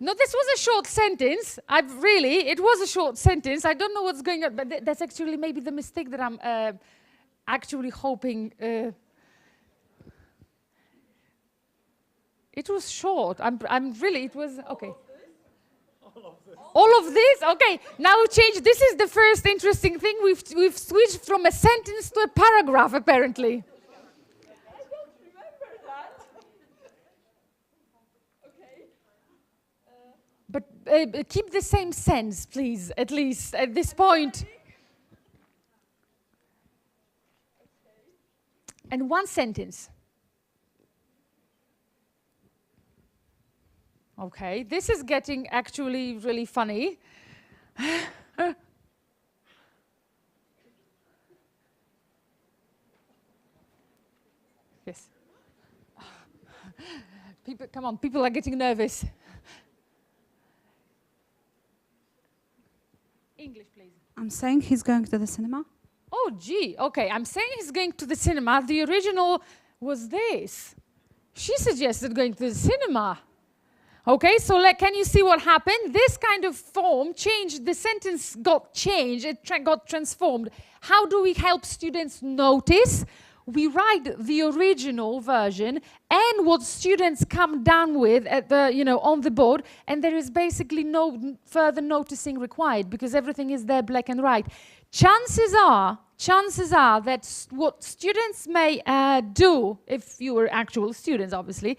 No, this was a short sentence. It was a short sentence. I don't know what's going on, but that's actually maybe the mistake that I'm actually hoping. It was short. It was, okay. All of this? Okay, now we change. This is the first interesting thing. We've switched from a sentence to a paragraph, apparently. I don't remember that. Okay. But keep the same sense, please, at least at this point. And one sentence. Okay, this is getting actually really funny. Yes. People, come on, people are getting nervous. English, please. I'm saying he's going to the cinema. Oh, gee, okay, I'm saying he's going to the cinema. The original was this. She suggested going to the cinema. Okay, so can you see what happened? This kind of form changed, the sentence got changed, it got transformed. How do we help students notice? We write the original version and what students come down with at the, on the board, and there is basically no further noticing required because everything is there black and white. Chances are that what students may do, if you were actual students, obviously,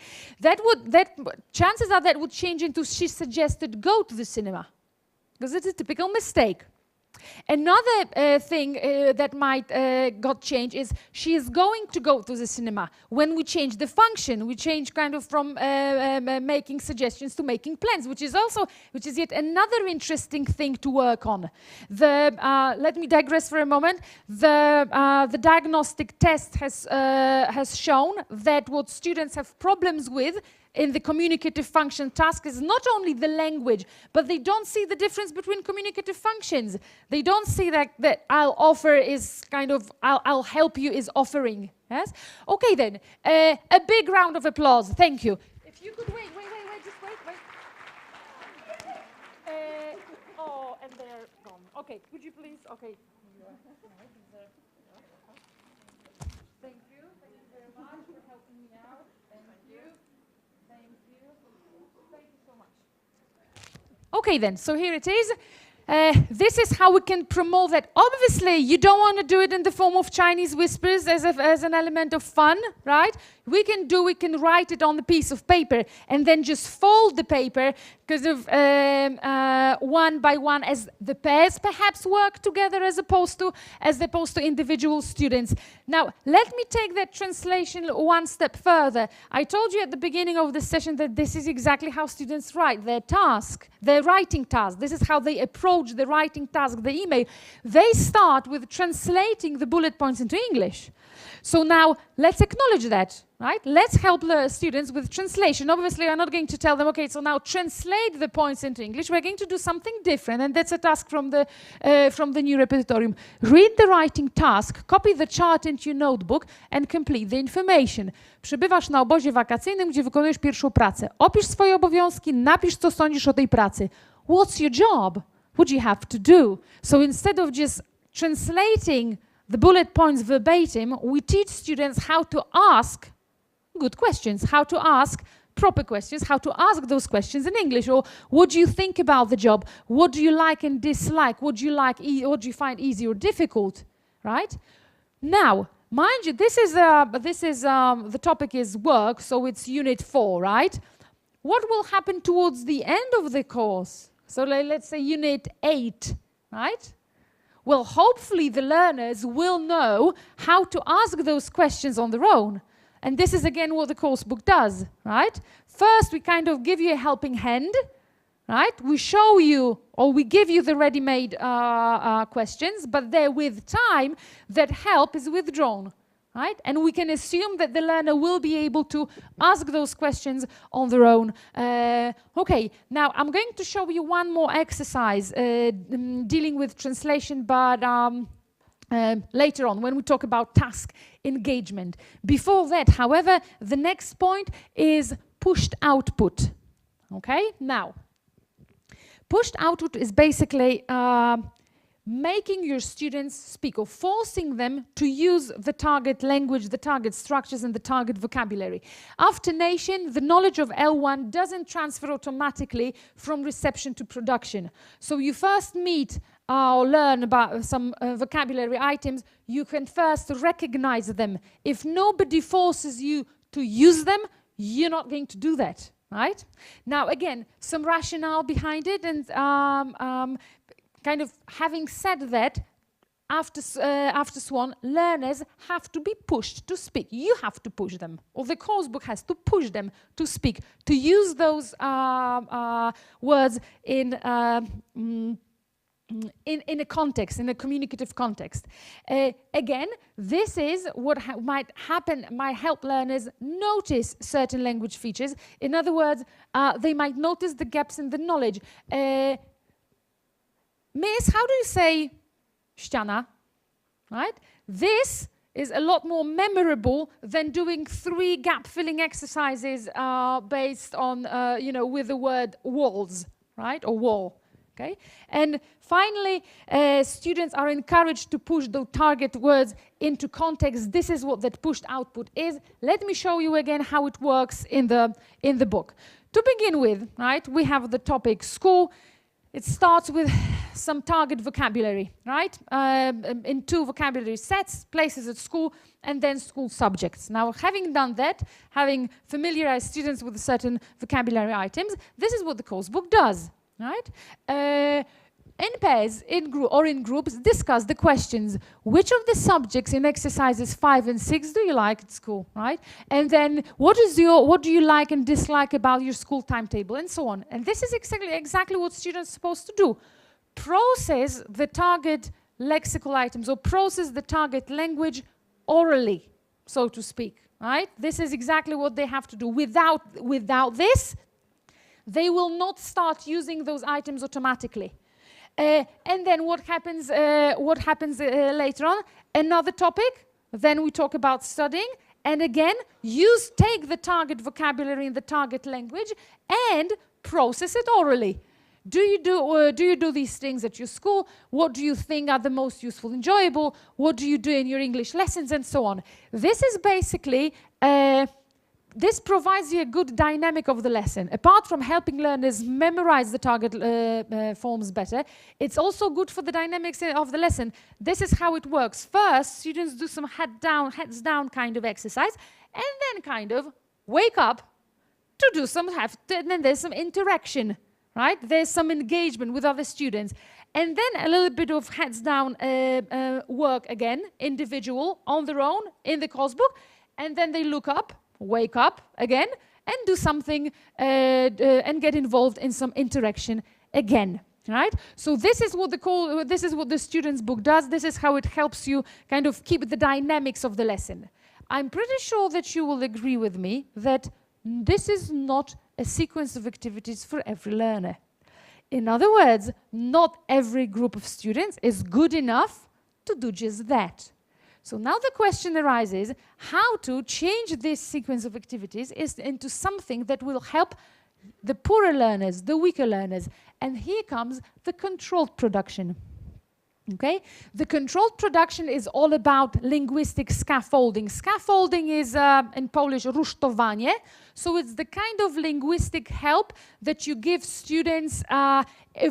chances are that would change into she suggested go to the cinema, because it's a typical mistake. Another thing that might got changed is she is going to go to the cinema. When we change the function, we change kind of from making suggestions to making plans, which is yet another interesting thing to work on. Let me digress for a moment. The diagnostic test has shown that what students have problems with in the communicative function task is not only the language, but they don't see the difference between communicative functions. They don't see that I'll offer is kind of, I'll help you is offering. Yes? Okay then, a big round of applause. Thank you. If you could wait, just wait. Oh, and they're gone. Okay, could you please, okay. Thank you very much for helping me out. Thank you. Thank you so much. Okay then, so here it is. This is how we can promote that. Obviously, you don't want to do it in the form of Chinese whispers as an element of fun, right? We can write it on the piece of paper and then just fold the paper because of one by one as the pairs perhaps work together as opposed to individual students. Now, let me take that translation one step further. I told you at the beginning of the session that this is exactly how students write their writing task. This is how they approach the writing task, the email. They start with translating the bullet points into English. So now, let's acknowledge that, right? Let's help the students with translation. Obviously, I'm not going to tell them, okay, so now translate the points into English. We're going to do something different, and that's a task from the new repertorium. Read the writing task, copy the chart into your notebook, and complete the information. Przebywasz na obozie wakacyjnym, gdzie wykonujesz pierwszą pracę. Opisz swoje obowiązki, napisz, co sądzisz o tej pracy. What's your job? What do you have to do? So instead of just translating the bullet points verbatim, we teach students how to ask good questions, how to ask proper questions, how to ask those questions in English. Or what do you think about the job? What do you like and dislike? What do you like? What do you find easy or difficult? Right? Now, mind you, the topic is work, so it's unit 4, right? What will happen towards the end of the course? So let's say unit 8, right? Well, hopefully the learners will know how to ask those questions on their own. And this is again what the course book does, right? First, we kind of give you a helping hand, right? We show you, or we give you the ready-made questions, but there with time, that help is withdrawn, right? And we can assume that the learner will be able to ask those questions on their own. Okay, now I'm going to show you one more exercise dealing with translation, but later on when we talk about task engagement. Before that, however, the next point is pushed output. Okay, now, pushed output is basically making your students speak or forcing them to use the target language, the target structures, and the target vocabulary. After nation, the knowledge of L1 doesn't transfer automatically from reception to production. So you first meet or learn about some vocabulary items, you can first recognize them. If nobody forces you to use them, you're not going to do that, right? Now, again, some rationale behind it, and kind of having said that, after SWAN, learners have to be pushed to speak. You have to push them, or the course book has to push them to speak, to use those words in a context, in a communicative context. Again, this is what might help learners notice certain language features. In other words, they might notice the gaps in the knowledge. Miss, how do you say ściana? Right? This is a lot more memorable than doing 3 gap-filling exercises based on, with the word walls, right? Or wall, okay? And finally, students are encouraged to push the target words into context. This is what that pushed output is. Let me show you again how it works in the book. To begin with, right, we have the topic school. It starts with some target vocabulary, right? In 2 vocabulary sets, places at school, and then school subjects. Now, having done that, having familiarized students with certain vocabulary items, this is what the course book does, right? In pairs, in groups, discuss the questions. Which of the subjects in exercises 5 and 6 do you like at school, right? And then what do you like and dislike about your school timetable, and so on. And this is exactly what students are supposed to do. Process the target lexical items, or process the target language orally, so to speak, right? This is exactly what they have to do. Without this, they will not start using those items automatically. And then what happens later on? Another topic. Then we talk about studying. And again, take the target vocabulary and the target language and process it orally. Do you do these things at your school? What do you think are the most useful, enjoyable? What do you do in your English lessons, and so on? This is basically this provides you a good dynamic of the lesson. Apart from helping learners memorize the target forms better, it's also good for the dynamics of the lesson. This is how it works. First, students do some heads down kind of exercise, and then kind of wake up to do some, and then there's some interaction, right? There's some engagement with other students. And then a little bit of heads down work again, individual, on their own, in the course book. And then they look up, wake up again, and do something and get involved in some interaction again, right? So this is what the student's book does. This is how it helps you kind of keep the dynamics of the lesson. I'm pretty sure that you will agree with me that this is not a sequence of activities for every learner. In other words, not every group of students is good enough to do just that. So now the question arises, how to change this sequence of activities into something that will help the poorer learners, the weaker learners. And here comes the controlled production. Okay? The controlled production is all about linguistic scaffolding. Scaffolding is, in Polish, rusztowanie. So it's the kind of linguistic help that you give students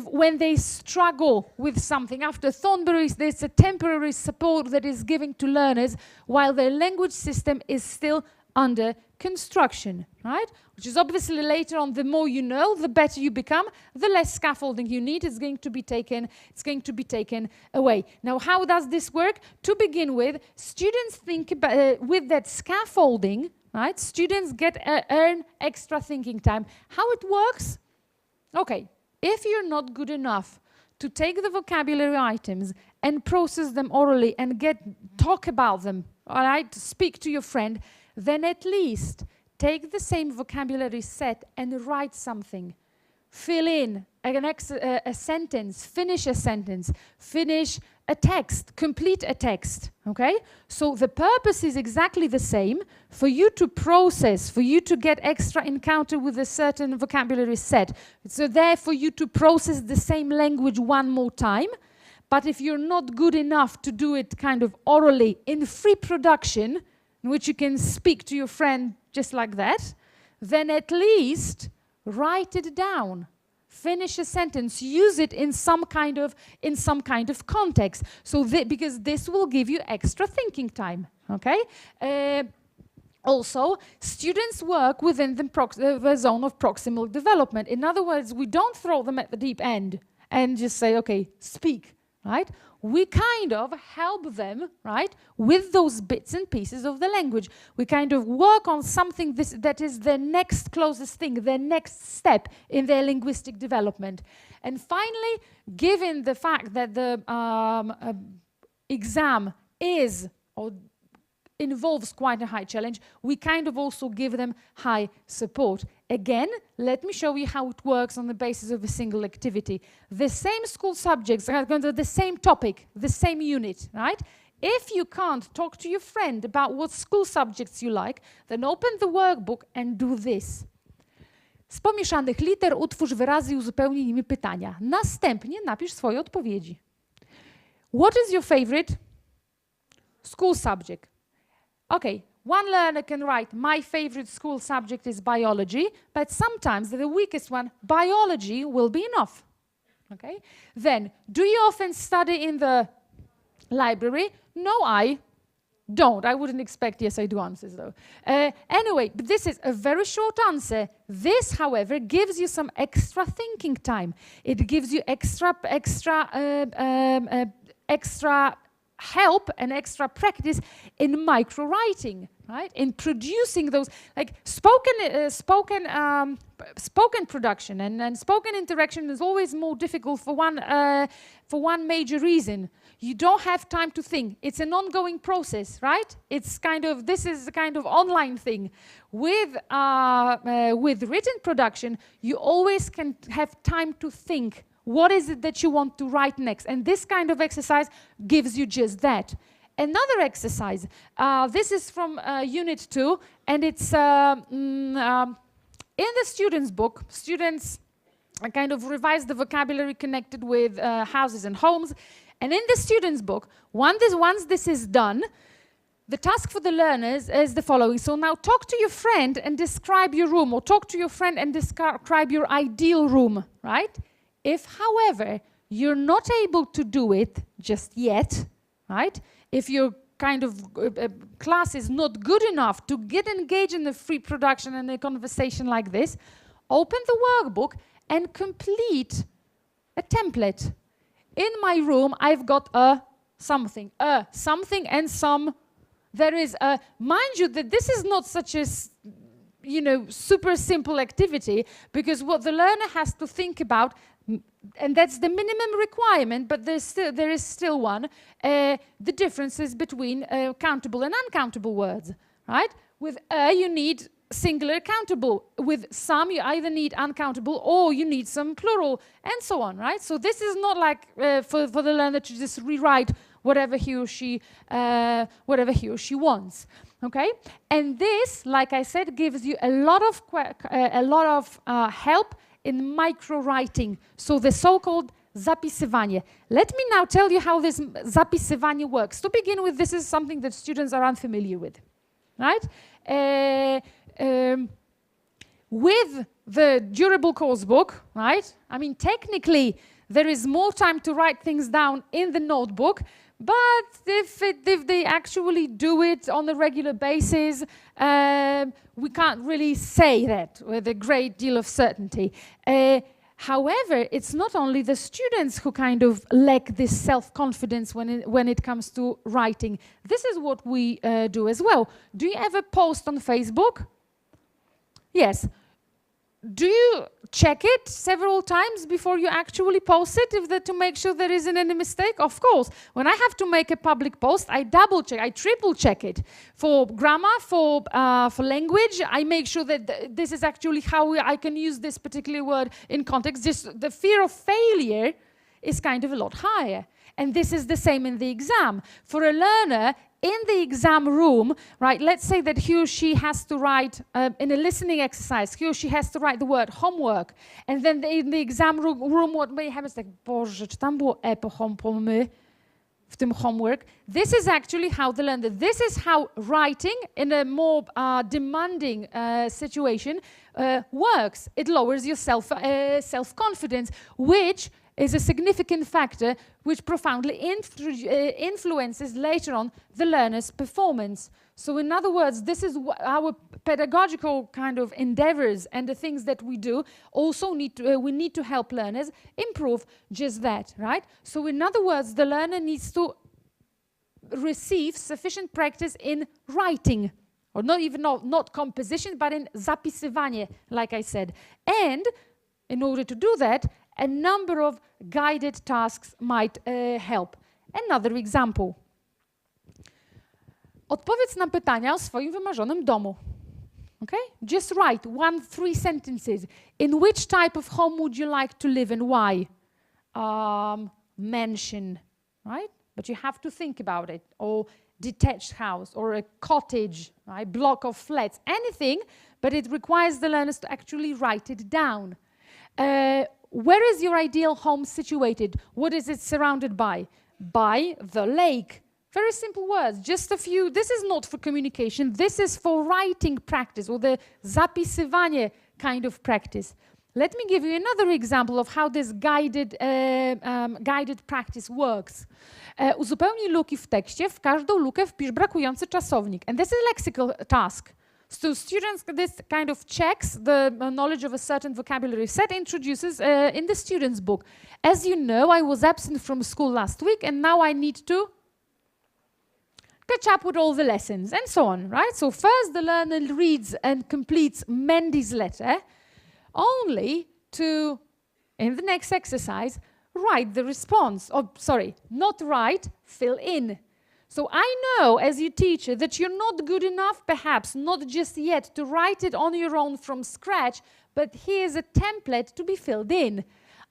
when they struggle with something. After Thornberry's, there's a temporary support that is given to learners while their language system is still under construction, right? Which is obviously later on, the more you know, the better you become, the less scaffolding you need is going to be taken, it's going to be taken away. Now, how does this work? To begin with, students think about, with that scaffolding, right? Students earn extra thinking time. How it works? Okay, if you're not good enough to take the vocabulary items and process them orally and talk about them, all right, speak to your friend, then at least take the same vocabulary set and write something. Fill in a sentence, finish a text, complete a text, okay? So the purpose is exactly the same, for you to process, for you to get extra encounter with a certain vocabulary set. So there for you to process the same language one more time. But if you're not good enough to do it kind of orally in free production, in which you can speak to your friend just like that, then at least write it down. Finish a sentence, use it in some kind of context. So because this will give you extra thinking time, okay? Also, students work within the zone of proximal development. In other words, we don't throw them at the deep end and just say, okay, speak, right? We kind of help them, right, with those bits and pieces of the language. We kind of work on something that is the next closest thing, the next step in their linguistic development. And finally, given the fact that the exam involves quite a high challenge, we kind of also give them high support. Again, let me show you how it works on the basis of a single activity. The same school subjects are going to the same topic, the same unit, right? If you can't talk to your friend about what school subjects you like, then open the workbook and do this. Z pomieszanych liter utwórz wyrazy i uzupełnij nimi pytania. Następnie napisz swoje odpowiedzi. What is your favorite school subject? Okay, one learner can write, my favorite school subject is biology, but sometimes the weakest one, biology, will be enough. Okay? Then, do you often study in the library? No, I don't. I wouldn't expect yes, I do answers though. Anyway, but this is a very short answer. This, however, gives you some extra thinking time. It gives you extra help and extra practice in micro-writing, right? In producing those, like spoken production and spoken interaction is always more difficult for one major reason. You don't have time to think. It's an ongoing process, right? It's kind of, this is a kind of online thing. With written production, you always can have time to think. What is it that you want to write next? And this kind of exercise gives you just that. Another exercise, this is from Unit 2, and it's in the students' book. Students kind of revise the vocabulary connected with houses and homes. And in the students' book, once this is done, the task for the learners is the following. So now talk to your friend and describe your room, or talk to your friend and describe your ideal room, right? If, however, you're not able to do it just yet, right? If your kind of class is not good enough to get engaged in a free production and a conversation like this, open the workbook and complete a template. In my room, I've got a something and some. There is a, mind you that this is not such a, super simple activity, because what the learner has to think about, and that's the minimum requirement, but there is still one, the differences between countable and uncountable words, right? With you need singular countable. With some, you either need uncountable or you need some plural, and so on, right? So this is not like for the learner to just rewrite whatever he or she wants, okay? And this, like I said, gives you a lot of help in micro-writing, so the so-called zapisywanie. Let me now tell you how this zapisywanie works. To begin with, this is something that students are unfamiliar with, right? With the durable course book, right? I mean, technically, there is more time to write things down in the notebook, but if they actually do it on a regular basis, we can't really say that with a great deal of certainty. However, it's not only the students who kind of lack this self-confidence when it comes to writing. This is what we do as well. Do you ever post on Facebook? Yes. Do you check it several times before you actually post it to make sure there isn't any mistake? Of course. When I have to make a public post, I double check, I triple check it. For grammar, for language, I make sure that this is actually how I can use this particular word in context. Just the fear of failure is kind of a lot higher. And this is the same in the exam. For a learner, in the exam room, right, let's say that he or she has to write, in a listening exercise, he or she has to write the word homework. And then in the exam room, what may happen is like, Boże, czy tam było po homepomy w tym homework? This is actually how the learner, this is how writing in a more demanding situation works. It lowers your self-confidence, which is a significant factor which profoundly influences later on the learner's performance. So in other words, this is our pedagogical kind of endeavors and the things that we do also we need to help learners improve just that, right? So in other words, the learner needs to receive sufficient practice in writing, or not composition, but in zapisywanie, like I said. And in order to do that, a number of guided tasks might help. Another example. Odpowiedz na pytania o swoim wymarzonym domu. Okay? Just write 1-3 sentences. In which type of home would you like to live and why? Mansion, right? But you have to think about it. Or detached house, or a cottage, right? Block of flats, anything, but it requires the learners to actually write it down. Where is your ideal home situated? What is it surrounded by? By the lake. Very simple words, just a few. This is not for communication. This is for writing practice, or the zapisywanie kind of practice. Let me give you another example of how this guided practice works. Uzupełnij luki w tekście, w każdą lukę wpisz brakujący czasownik. And this is a lexical task. So students, this kind of checks the knowledge of a certain vocabulary set, introduces in the student's book. As you know, I was absent from school last week and now I need to catch up with all the lessons, and so on, right? So first the learner reads and completes Mandy's letter, only to, in the next exercise, write the response. Oh, sorry, not write, fill in. So I know, as your teacher, that you're not good enough, perhaps, not just yet, to write it on your own from scratch, but here's a template to be filled in.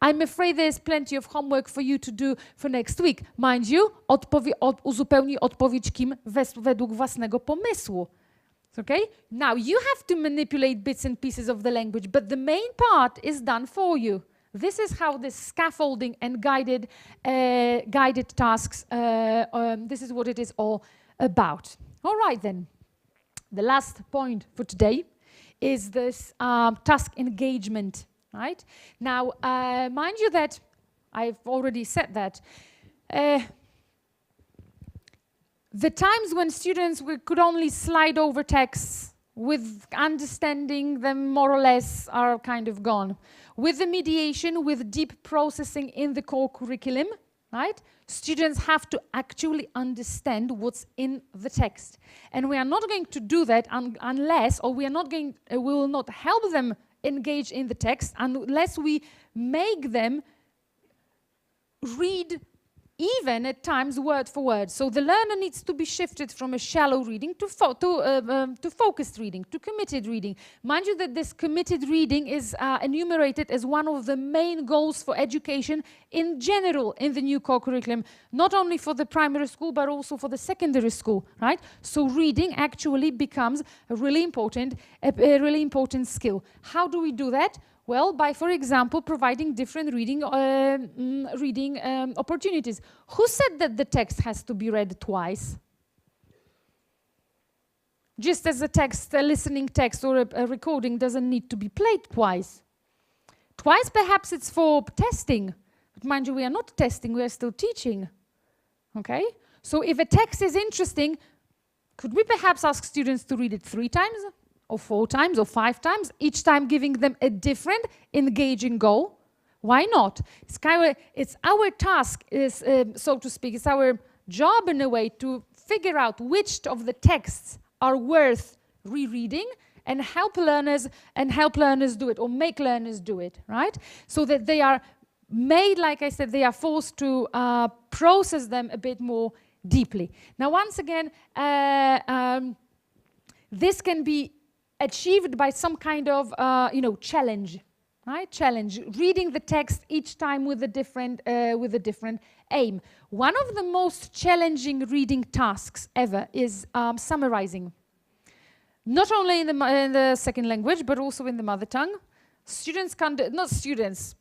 I'm afraid there's plenty of homework for you to do for next week. Mind you, uzupełnij odpowiedź kim według własnego pomysłu. Okay? Now, you have to manipulate bits and pieces of the language, but the main part is done for you. This is how this scaffolding and guided tasks, this is what it is all about. All right then. The last point for today is this task engagement, right? Now, mind you that I've already said that the times when students could only slide over texts with understanding them more or less are kind of gone. With the mediation, with deep processing in the core curriculum, right? Students have to actually understand what's in the text. And we are not going to do that unless, or we will not help them engage in the text unless we make them read even at times word for word. So the learner needs to be shifted from a shallow reading to focused reading, to committed reading. Mind you that this committed reading is enumerated as one of the main goals for education in general in the new core curriculum, not only for the primary school but also for the secondary school, right? So reading actually becomes a really important skill. How do we do that? Well, by, for example, providing different reading opportunities. Who said that the text has to be read twice? Just as a listening text or a recording doesn't need to be played twice. Twice, perhaps it's for testing. But mind you, we are not testing, we are still teaching. Okay? So if a text is interesting, could we perhaps ask students to read it 3 times? Or 4 times or 5 times, each time giving them a different engaging goal? Why not? It's our task, so to speak, it's our job in a way to figure out which of the texts are worth rereading and help learners do it, or make learners do it, right? So that they are made, like I said, they are forced to process them a bit more deeply. Now, once again, this can be achieved by some kind of, challenge, right? Challenge, reading the text each time with a different aim. One of the most challenging reading tasks ever is summarizing. Not only in the second language, but also in the mother tongue.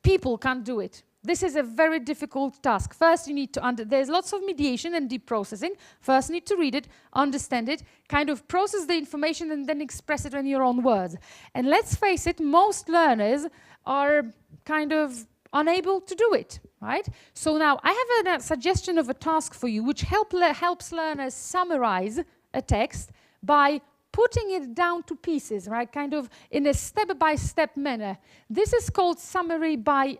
People can't do it. This is a very difficult task. First, you need to there's lots of mediation and deep processing. First, you need to read it, understand it, kind of process the information, and then express it in your own words. And let's face it, most learners are kind of unable to do it, right? So now, I have a suggestion of a task for you, which helps learners summarize a text by putting it down to pieces, right? Kind of in a step-by-step manner. This is called summary by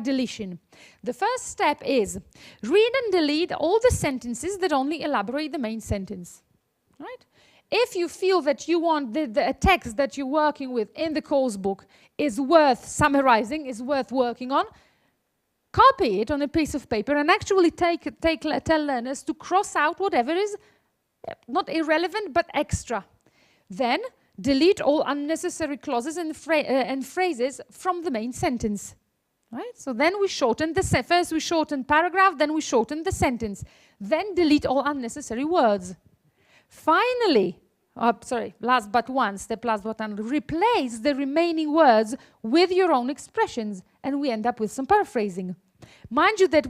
deletion. The first step is read and delete all the sentences that only elaborate the main sentence, right? If you feel that you want the text that you're working with in the course book is worth summarizing, is worth working on, copy it on a piece of paper and actually tell learners to cross out whatever is not irrelevant, but extra. Then delete all unnecessary clauses and phrases from the main sentence. Right? So then we shorten first we shorten paragraph, then we shorten the sentence. Then delete all unnecessary words. Finally, last but one, replace the remaining words with your own expressions, and we end up with some paraphrasing. Mind you that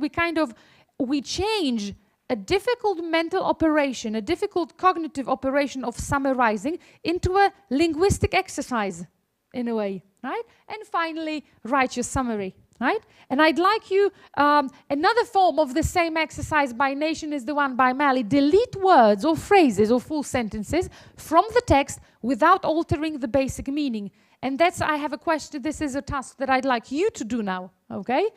we change a difficult mental operation, a difficult cognitive operation of summarizing into a linguistic exercise, in a way, right? And finally, write your summary, right? And I'd like you, another form of the same exercise by nation is the one by Mali. Delete words or phrases or full sentences from the text without altering the basic meaning. And I have a question, this is a task that I'd like you to do now, okay?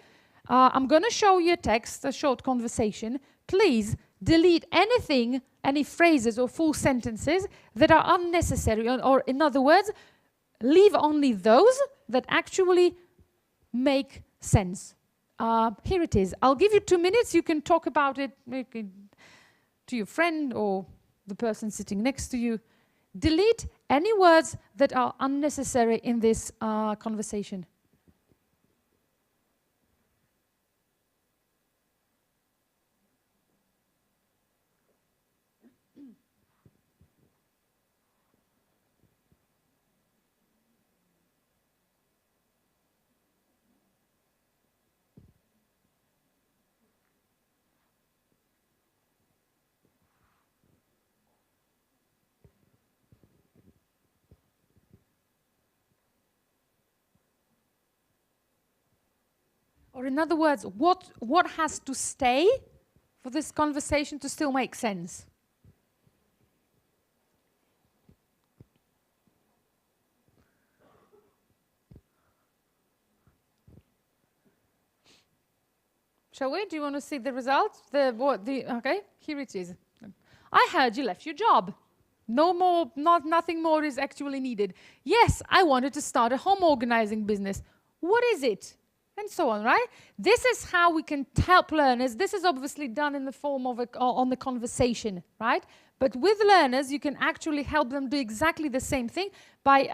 I'm gonna show you a text, a short conversation. Please delete anything, any phrases or full sentences that are unnecessary, or in other words, leave only those that actually make sense. Here it is. I'll give you 2 minutes. You can talk about it to your friend or the person sitting next to you. Delete any words that are unnecessary in this conversation. Or in other words, what has to stay for this conversation to still make sense? Shall we? Do you want to see the results? Okay, here it is. I heard you left your job. No more, nothing more is actually needed. Yes, I wanted to start a home organizing business. What is it? And so on, right? This is how we can help learners. This is obviously done in the form of on the conversation, right? But with learners, you can actually help them do exactly the same thing by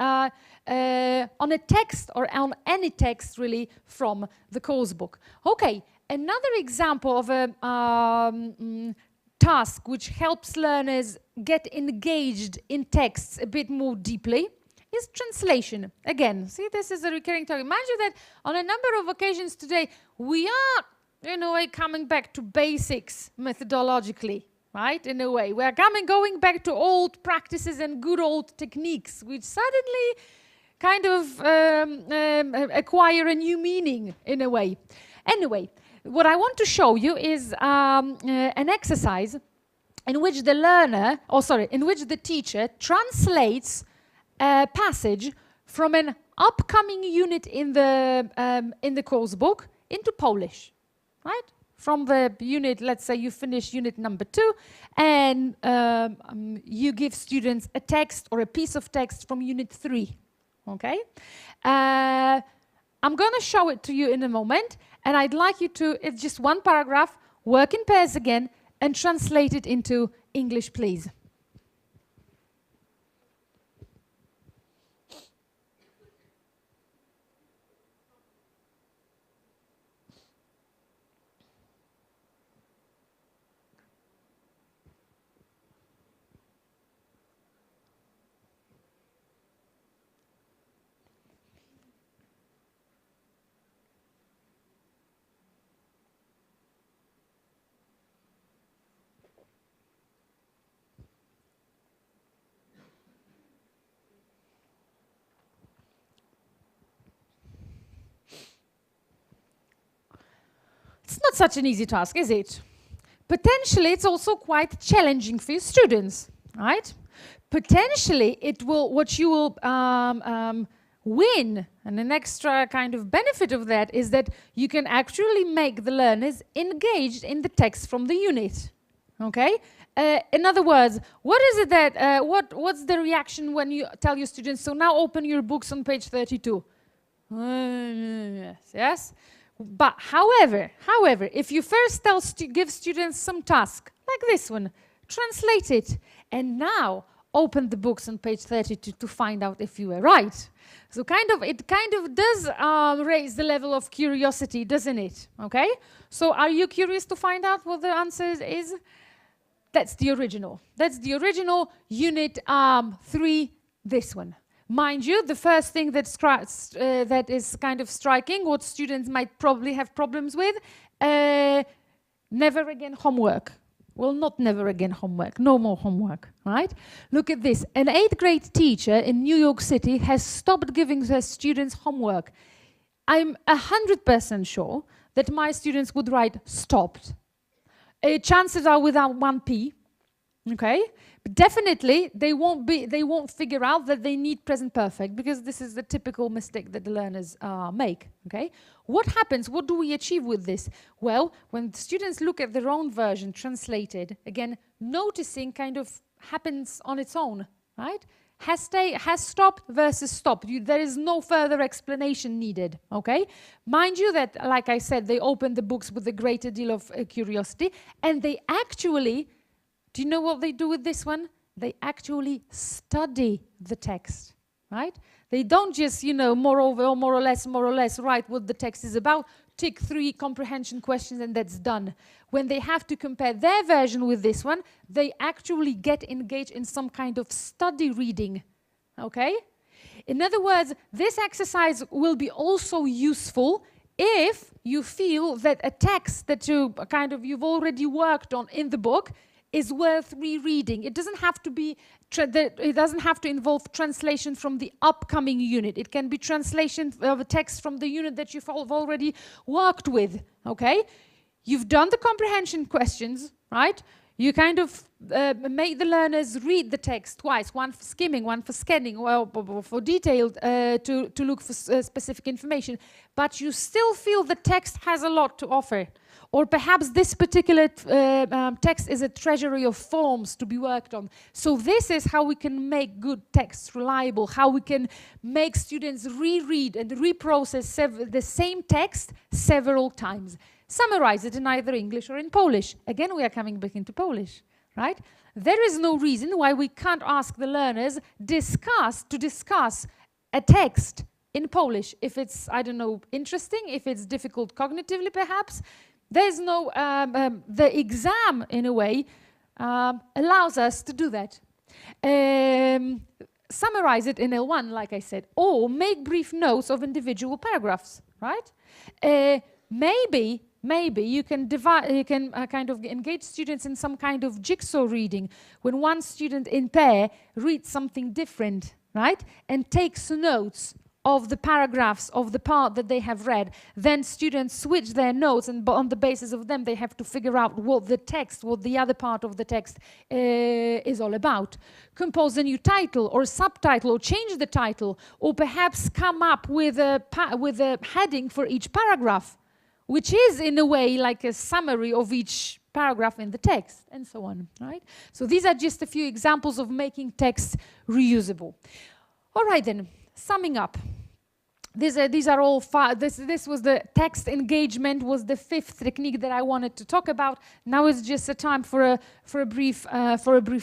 on a text or on any text really from the course book. Okay, another example of a task which helps learners get engaged in texts a bit more deeply is translation. Again, see, this is a recurring topic. Mind you that on a number of occasions today, we are, in a way, coming back to basics methodologically, right? In a way, we are going back to old practices and good old techniques, which suddenly kind of acquire a new meaning, in a way. Anyway, what I want to show you is an exercise in which the learner, in which the teacher translates a passage from an upcoming unit in the course book into Polish, right? From the unit, let's say you finish unit number 2, and you give students a text or a piece of text from unit 3, okay? I'm going to show it to you in a moment, and I'd like you to, it's just one paragraph, work in pairs again, and translate it into English, please. It's not such an easy task, is it? Potentially, it's also quite challenging for your students, right? Potentially, what you will win, and an extra kind of benefit of that is that you can actually make the learners engaged in the text from the unit, okay? In other words, what is it that, what's the reaction when you tell your students, so now open your books on page 32? Yes? But however, if you first give students some task, like this one, translate it, and now open the books on page 32 to find out if you were right. So it kind of does raise the level of curiosity, doesn't it? Okay? So are you curious to find out what the answer is? That's the original. That's the original unit 3, this one. Mind you, the first thing that is kind of striking, what students might probably have problems with, never again homework. Well, not never again homework, no more homework, right? Look at this. An 8th grade teacher in New York City has stopped giving her students homework. I'm 100% sure that my students would write stopped. Chances are without 1 P, okay? But definitely, they won't figure out that they need present perfect, because this is the typical mistake that the learners make, okay? What happens, what do we achieve with this? Well, when students look at their own version translated, again, noticing kind of happens on its own, right? Has stopped versus stopped. There is no further explanation needed, okay? Mind you that, like I said, they open the books with a greater deal of curiosity, and they actually, do you know what they do with this one? They actually study the text, right? They don't just, more or less write what the text is about, tick 3 comprehension questions, and that's done. When they have to compare their version with this one, they actually get engaged in some kind of study reading, okay? In other words, this exercise will be also useful if you feel that a text that you've already worked on in the book is worth rereading. It doesn't have to be, it doesn't have to involve translation from the upcoming unit. It can be translation of a text from the unit that you've already worked with, okay? You've done the comprehension questions, right? You kind of make the learners read the text twice, one for skimming, one for scanning, well, for detailed, to look for specific information. But you still feel the text has a lot to offer. Or perhaps this particular text is a treasury of forms to be worked on. So this is how we can make good texts reliable, how we can make students reread and reprocess the same text several times. Summarize it in either English or in Polish. Again, we are coming back into Polish, right? There is no reason why we can't ask the learners to discuss a text in Polish. If it's, I don't know, interesting, if it's difficult cognitively perhaps, there's no, the exam in a way allows us to do that. Summarize it in L1, like I said, or make brief notes of individual paragraphs, right? Maybe you can kind of engage students in some kind of jigsaw reading when one student in pair reads something different, right? And takes notes of the paragraphs of the part that they have read. Then students switch their notes, and on the basis of them they have to figure out what the other part of the text is all about. Compose a new title or subtitle, or change the title, or perhaps come up with a heading for each paragraph, which is in a way like a summary of each paragraph in the text, and so on, right? So these are just a few examples of making text reusable. All right then, summing up. These are all this was the text engagement, was the fifth technique that I wanted to talk about. Now it's just a time for a brief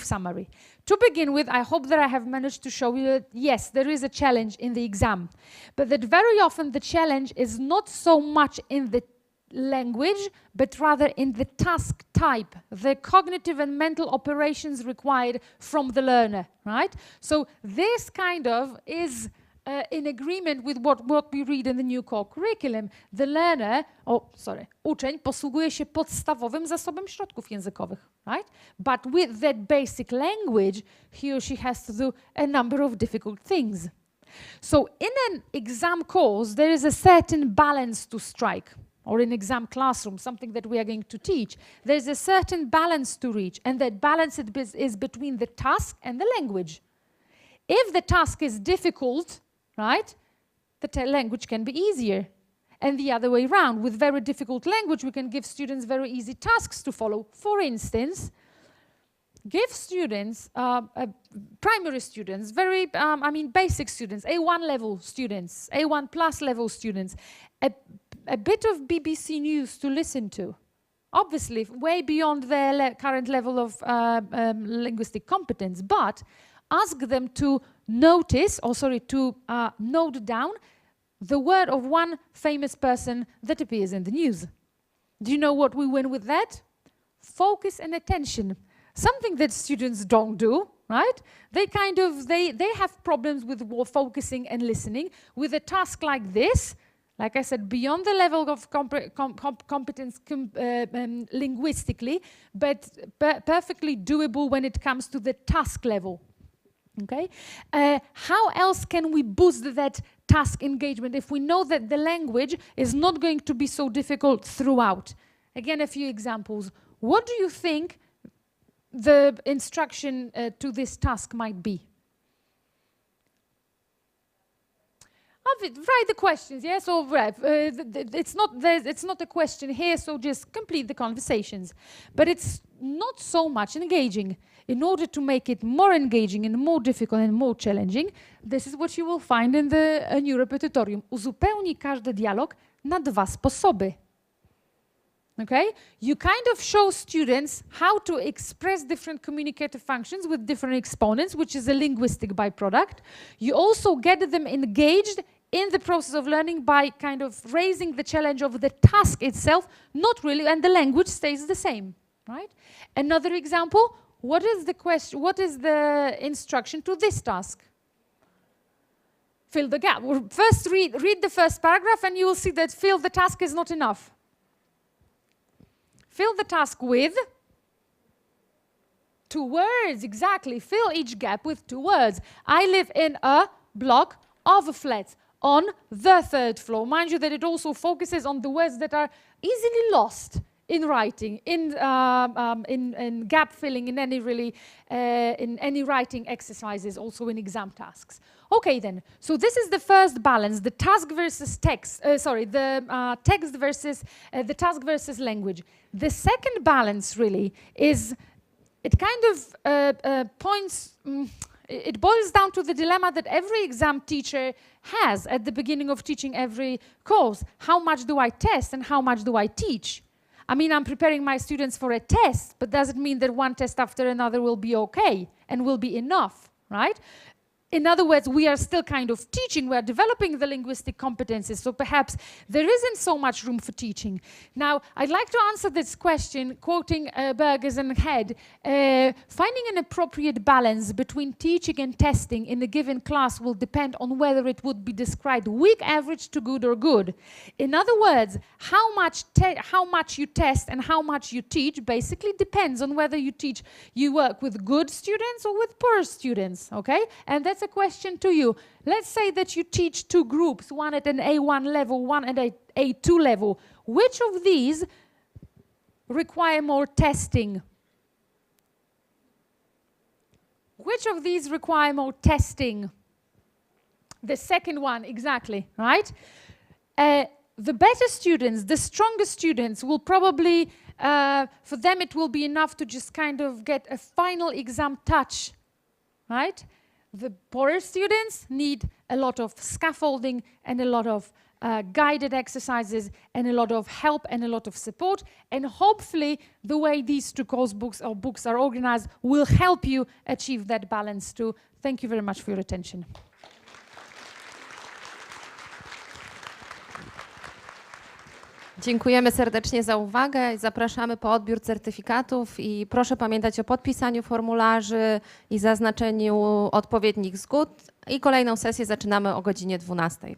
summary. To begin with, I hope that I have managed to show you that yes, there is a challenge in the exam, but that very often the challenge is not so much in the language, but rather in the task type, the cognitive and mental operations required from the learner, right? So this kind of is in agreement with what we read in the new core curriculum. The learner, uczeń posługuje się podstawowym zasobem środków językowych, right? But with that basic language, he or she has to do a number of difficult things. So in an exam course, there is a certain balance to strike, or in exam classroom, something that we are going to teach. There's a certain balance to reach, and that balance is between the task and the language. If the task is difficult, right, the language can be easier. And the other way around, with very difficult language, we can give students very easy tasks to follow. For instance, give students, primary students, very, basic students, A1 level students, A1 plus level students, a bit of BBC News to listen to. Obviously, way beyond their current level of linguistic competence, but ask them to note down the word of one famous person that appears in the news. Do you know what we win with that? Focus and attention. Something that students don't do, right? They have problems with focusing and listening. With a task like this, like I said, beyond the level of competence linguistically, but perfectly doable when it comes to the task level. Okay, how else can we boost that task engagement if we know that the language is not going to be so difficult throughout? Again, a few examples. What do you think the instruction to this task might be? Write the questions, yes, or it's not a question here, so just complete the conversations. But it's not so much engaging. In order to make it more engaging and more difficult and more challenging, this is what you will find in the new repertorium. Uzupełnij każdy dialog na 2 sposoby. Okay? You kind of show students how to express different communicative functions with different exponents, which is a linguistic byproduct. You also get them engaged in the process of learning by kind of raising the challenge of the task itself, not really, and the language stays the same, right? Another example, what is the question? What is the instruction to this task? Fill the gap. Well, first read the first paragraph and you will see that fill the task is not enough. Fill the task with 2 words, exactly. Fill each gap with 2 words. I live in a block of flats on the 3rd floor. Mind you that it also focuses on the words that are easily lost in writing, in gap filling, in any writing exercises, also in exam tasks. Okay then, so this is the first balance, the task versus text, text versus the task versus language. The second balance really is, it kind of it boils down to the dilemma that every exam teacher has at the beginning of teaching every course. How much do I test and how much do I teach? I mean, I'm preparing my students for a test, but does it mean that one test after another will be okay and will be enough, right? In other words, we are still kind of teaching, we are developing the linguistic competencies, so perhaps there isn't so much room for teaching. Now, I'd like to answer this question, quoting Burgers and Head, finding an appropriate balance between teaching and testing in a given class will depend on whether it would be described weak average to good or good. In other words, how much you test and how much you teach basically depends on whether you work with good students or with poor students, okay? And that's a question to you. Let's say that you teach 2 groups, one at an A1 level, one at an A2 level. Which of these require more testing? Which of these require more testing? The second one, exactly, right? The better students, the stronger students will probably, for them it will be enough to just kind of get a final exam touch, right? The poorer students need a lot of scaffolding and a lot of guided exercises and a lot of help and a lot of support. And hopefully the way these 2 course books or books are organized will help you achieve that balance too. Thank you very much for your attention. Dziękujemy serdecznie za uwagę. Zapraszamy po odbiór certyfikatów i proszę pamiętać o podpisaniu formularzy i zaznaczeniu odpowiednich zgód. I kolejną sesję zaczynamy o godzinie 12:00.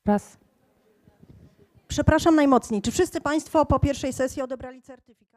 Raz. Przepraszam najmocniej. Czy wszyscy Państwo po pierwszej sesji odebrali certyfikat?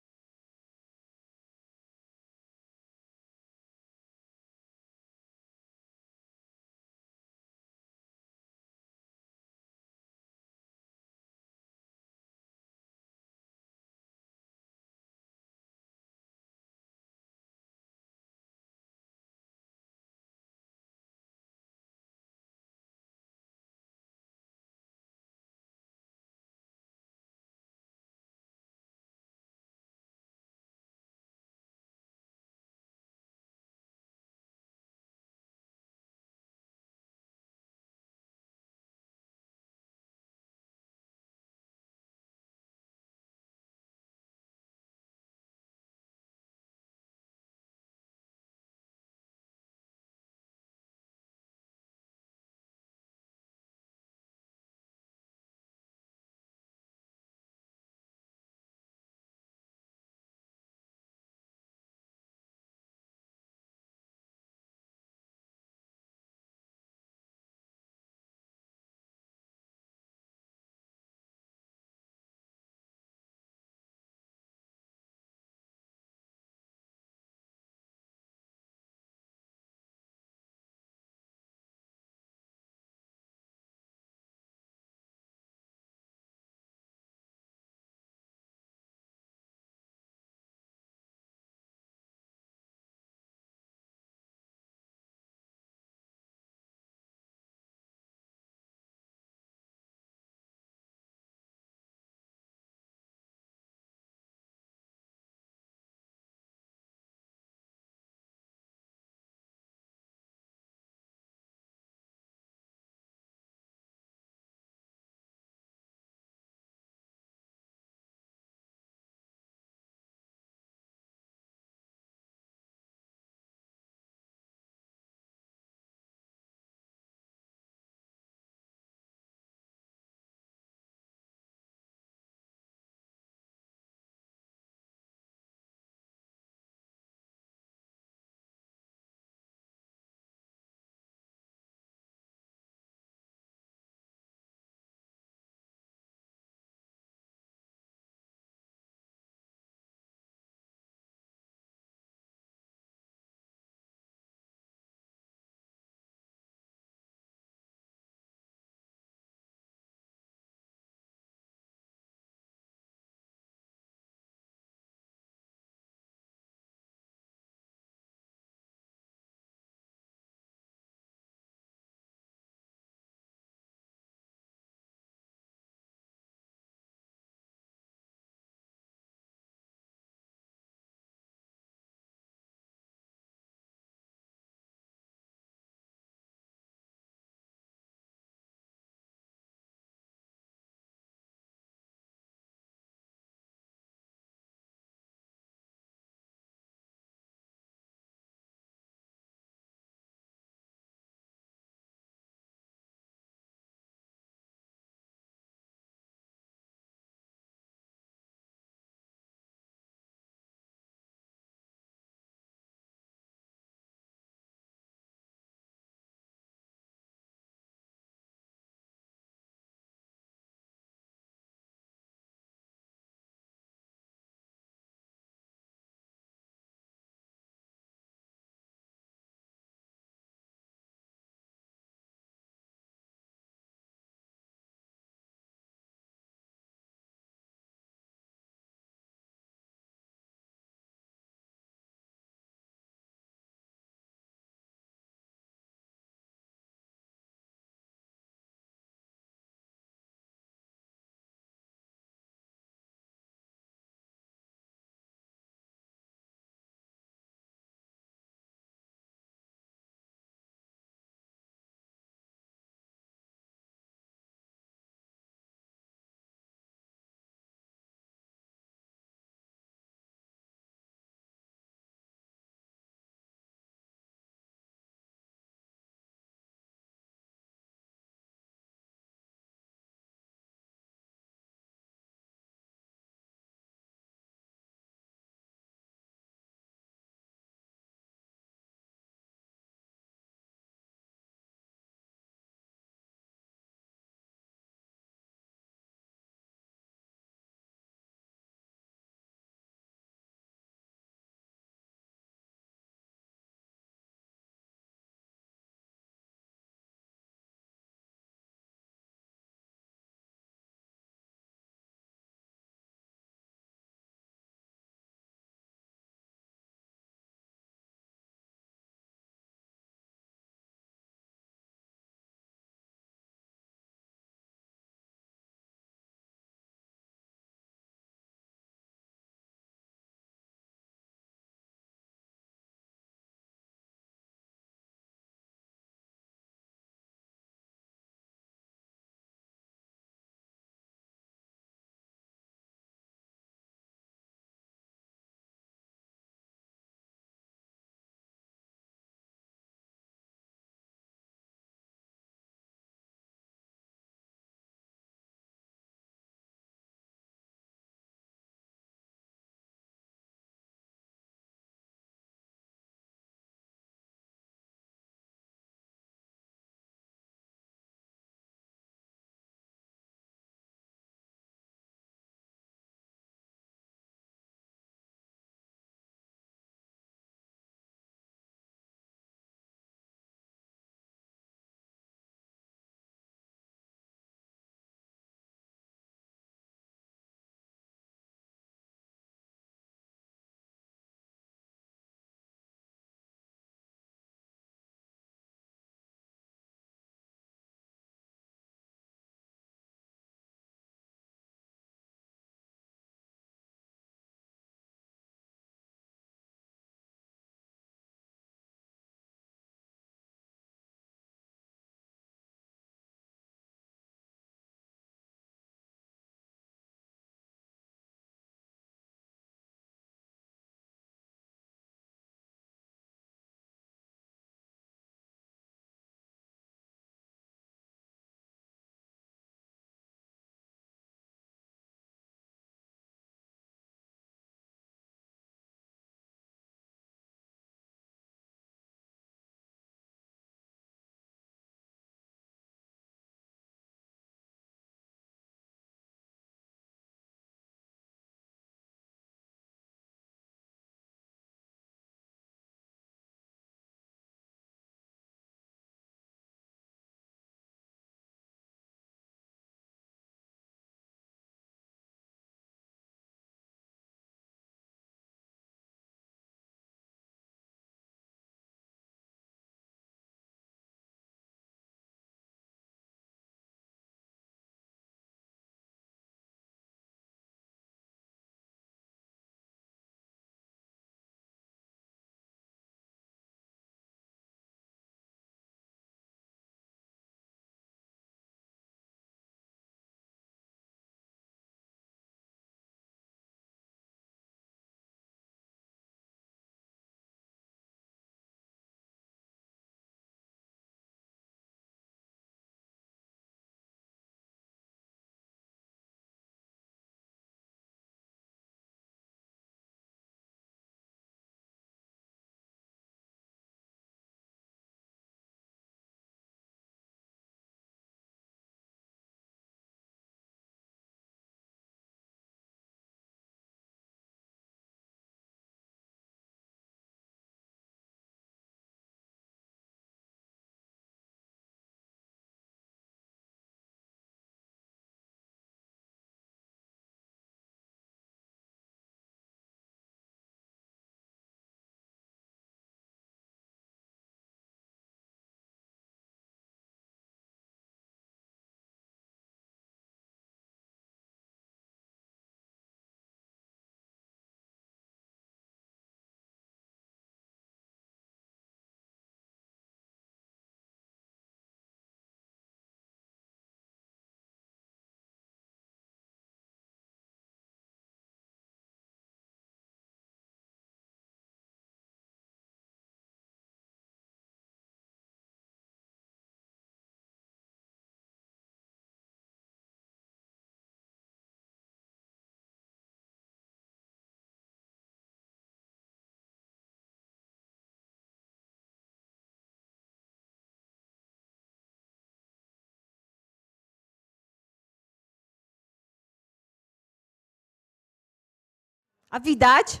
A widać?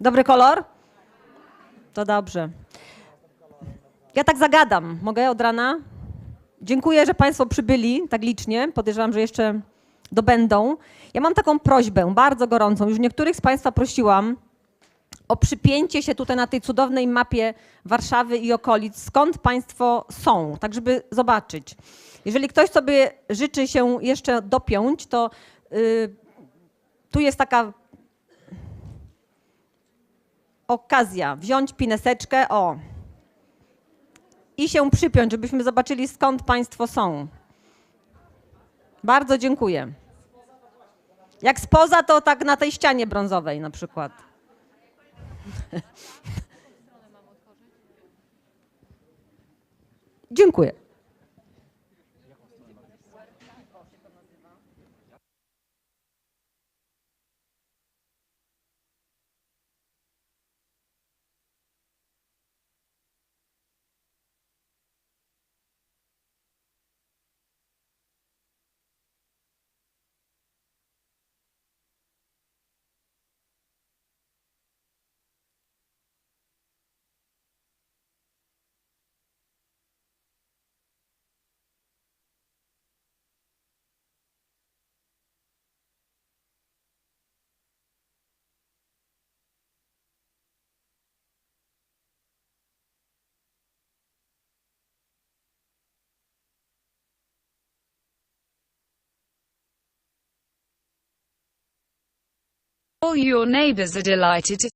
Dobry kolor? To dobrze. Ja tak zagadam. Mogę od rana? Dziękuję, że Państwo przybyli tak licznie. Podejrzewam, że jeszcze dobędą. Ja mam taką prośbę, bardzo gorącą. Już niektórych z Państwa prosiłam o przypięcie się tutaj na tej cudownej mapie Warszawy i okolic, skąd Państwo są, tak żeby zobaczyć. Jeżeli ktoś sobie życzy się jeszcze dopiąć, to tu jest taka okazja wziąć pineseczkę, i się przypiąć, żebyśmy zobaczyli, skąd Państwo są. Bardzo dziękuję. Jak spoza, to tak na tej ścianie brązowej na przykład. Dziękuję. All your neighbors are delighted to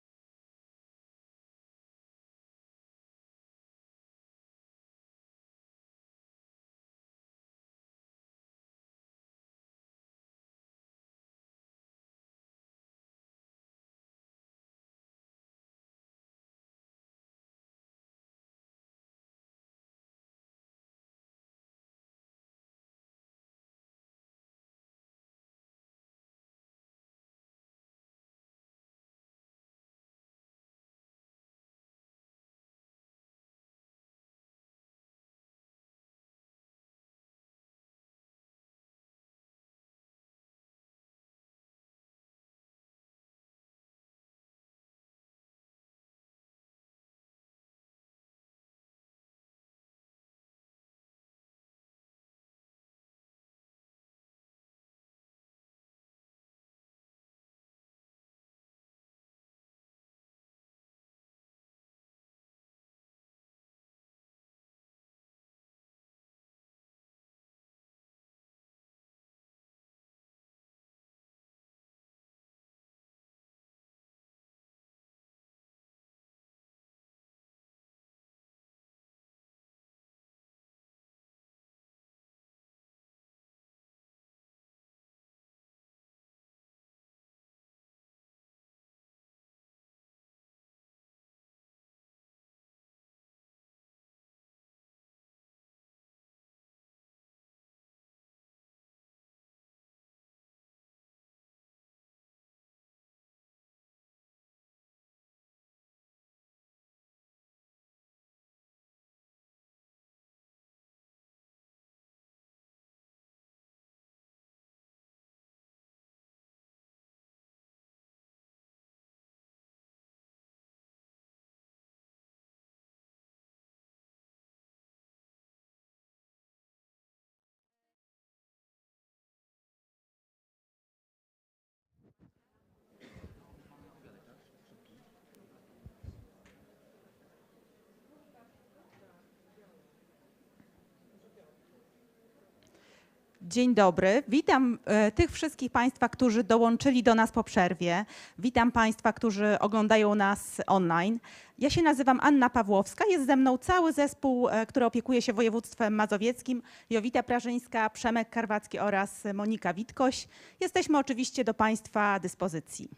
Dzień dobry. Witam tych wszystkich Państwa, którzy dołączyli do nas po przerwie. Witam Państwa, którzy oglądają nas online. Ja się nazywam Anna Pawłowska. Jest ze mną cały zespół, który opiekuje się województwem mazowieckim. Jowita Prażyńska, Przemek Karwacki oraz Monika Witkoś. Jesteśmy oczywiście do Państwa dyspozycji.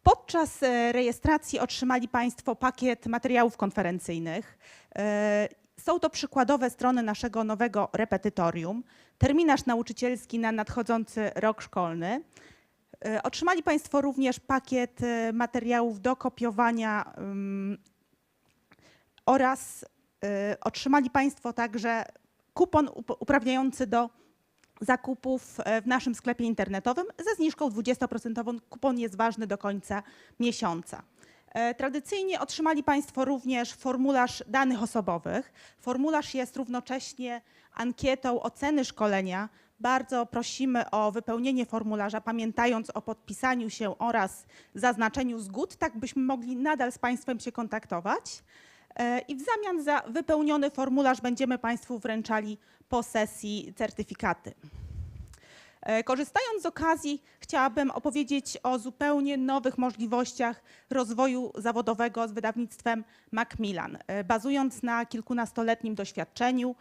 Podczas rejestracji otrzymali Państwo pakiet materiałów konferencyjnych. Są to przykładowe strony naszego nowego repetytorium, terminarz nauczycielski na nadchodzący rok szkolny. Otrzymali Państwo również pakiet materiałów do kopiowania oraz otrzymali Państwo także kupon uprawniający do zakupów w naszym sklepie internetowym ze zniżką 20%. Kupon jest ważny do końca miesiąca. Tradycyjnie otrzymali Państwo również formularz danych osobowych. Formularz jest równocześnie ankietą oceny szkolenia. Bardzo prosimy o wypełnienie formularza, pamiętając o podpisaniu się oraz zaznaczeniu zgód, tak byśmy mogli nadal z Państwem się kontaktować. I w zamian za wypełniony formularz będziemy Państwu wręczali po sesji certyfikaty. Korzystając z okazji, chciałabym opowiedzieć o zupełnie nowych możliwościach rozwoju zawodowego z wydawnictwem Macmillan. Bazując na kilkunastoletnim doświadczeniu,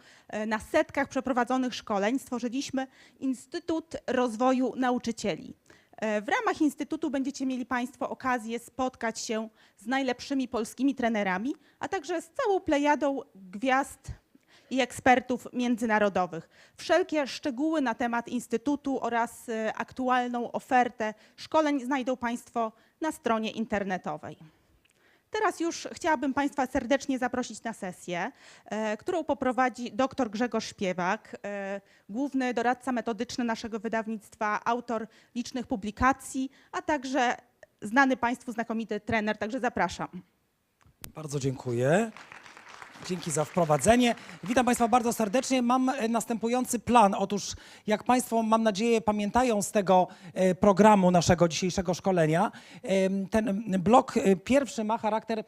na setkach przeprowadzonych szkoleń, stworzyliśmy Instytut Rozwoju Nauczycieli. W ramach Instytutu będziecie mieli Państwo okazję spotkać się z najlepszymi polskimi trenerami, a także z całą plejadą gwiazd i ekspertów międzynarodowych. Wszelkie szczegóły na temat Instytutu oraz aktualną ofertę szkoleń znajdą Państwo na stronie internetowej. Teraz już chciałabym Państwa serdecznie zaprosić na sesję, którą poprowadzi dr Grzegorz Śpiewak, główny doradca metodyczny naszego wydawnictwa, autor licznych publikacji, a także znany Państwu znakomity trener, także zapraszam. Bardzo dziękuję. Dzięki za wprowadzenie. Witam Państwa bardzo serdecznie. Mam następujący plan. Otóż, jak Państwo, mam nadzieję, pamiętają z tego programu naszego dzisiejszego szkolenia, ten blok pierwszy ma charakter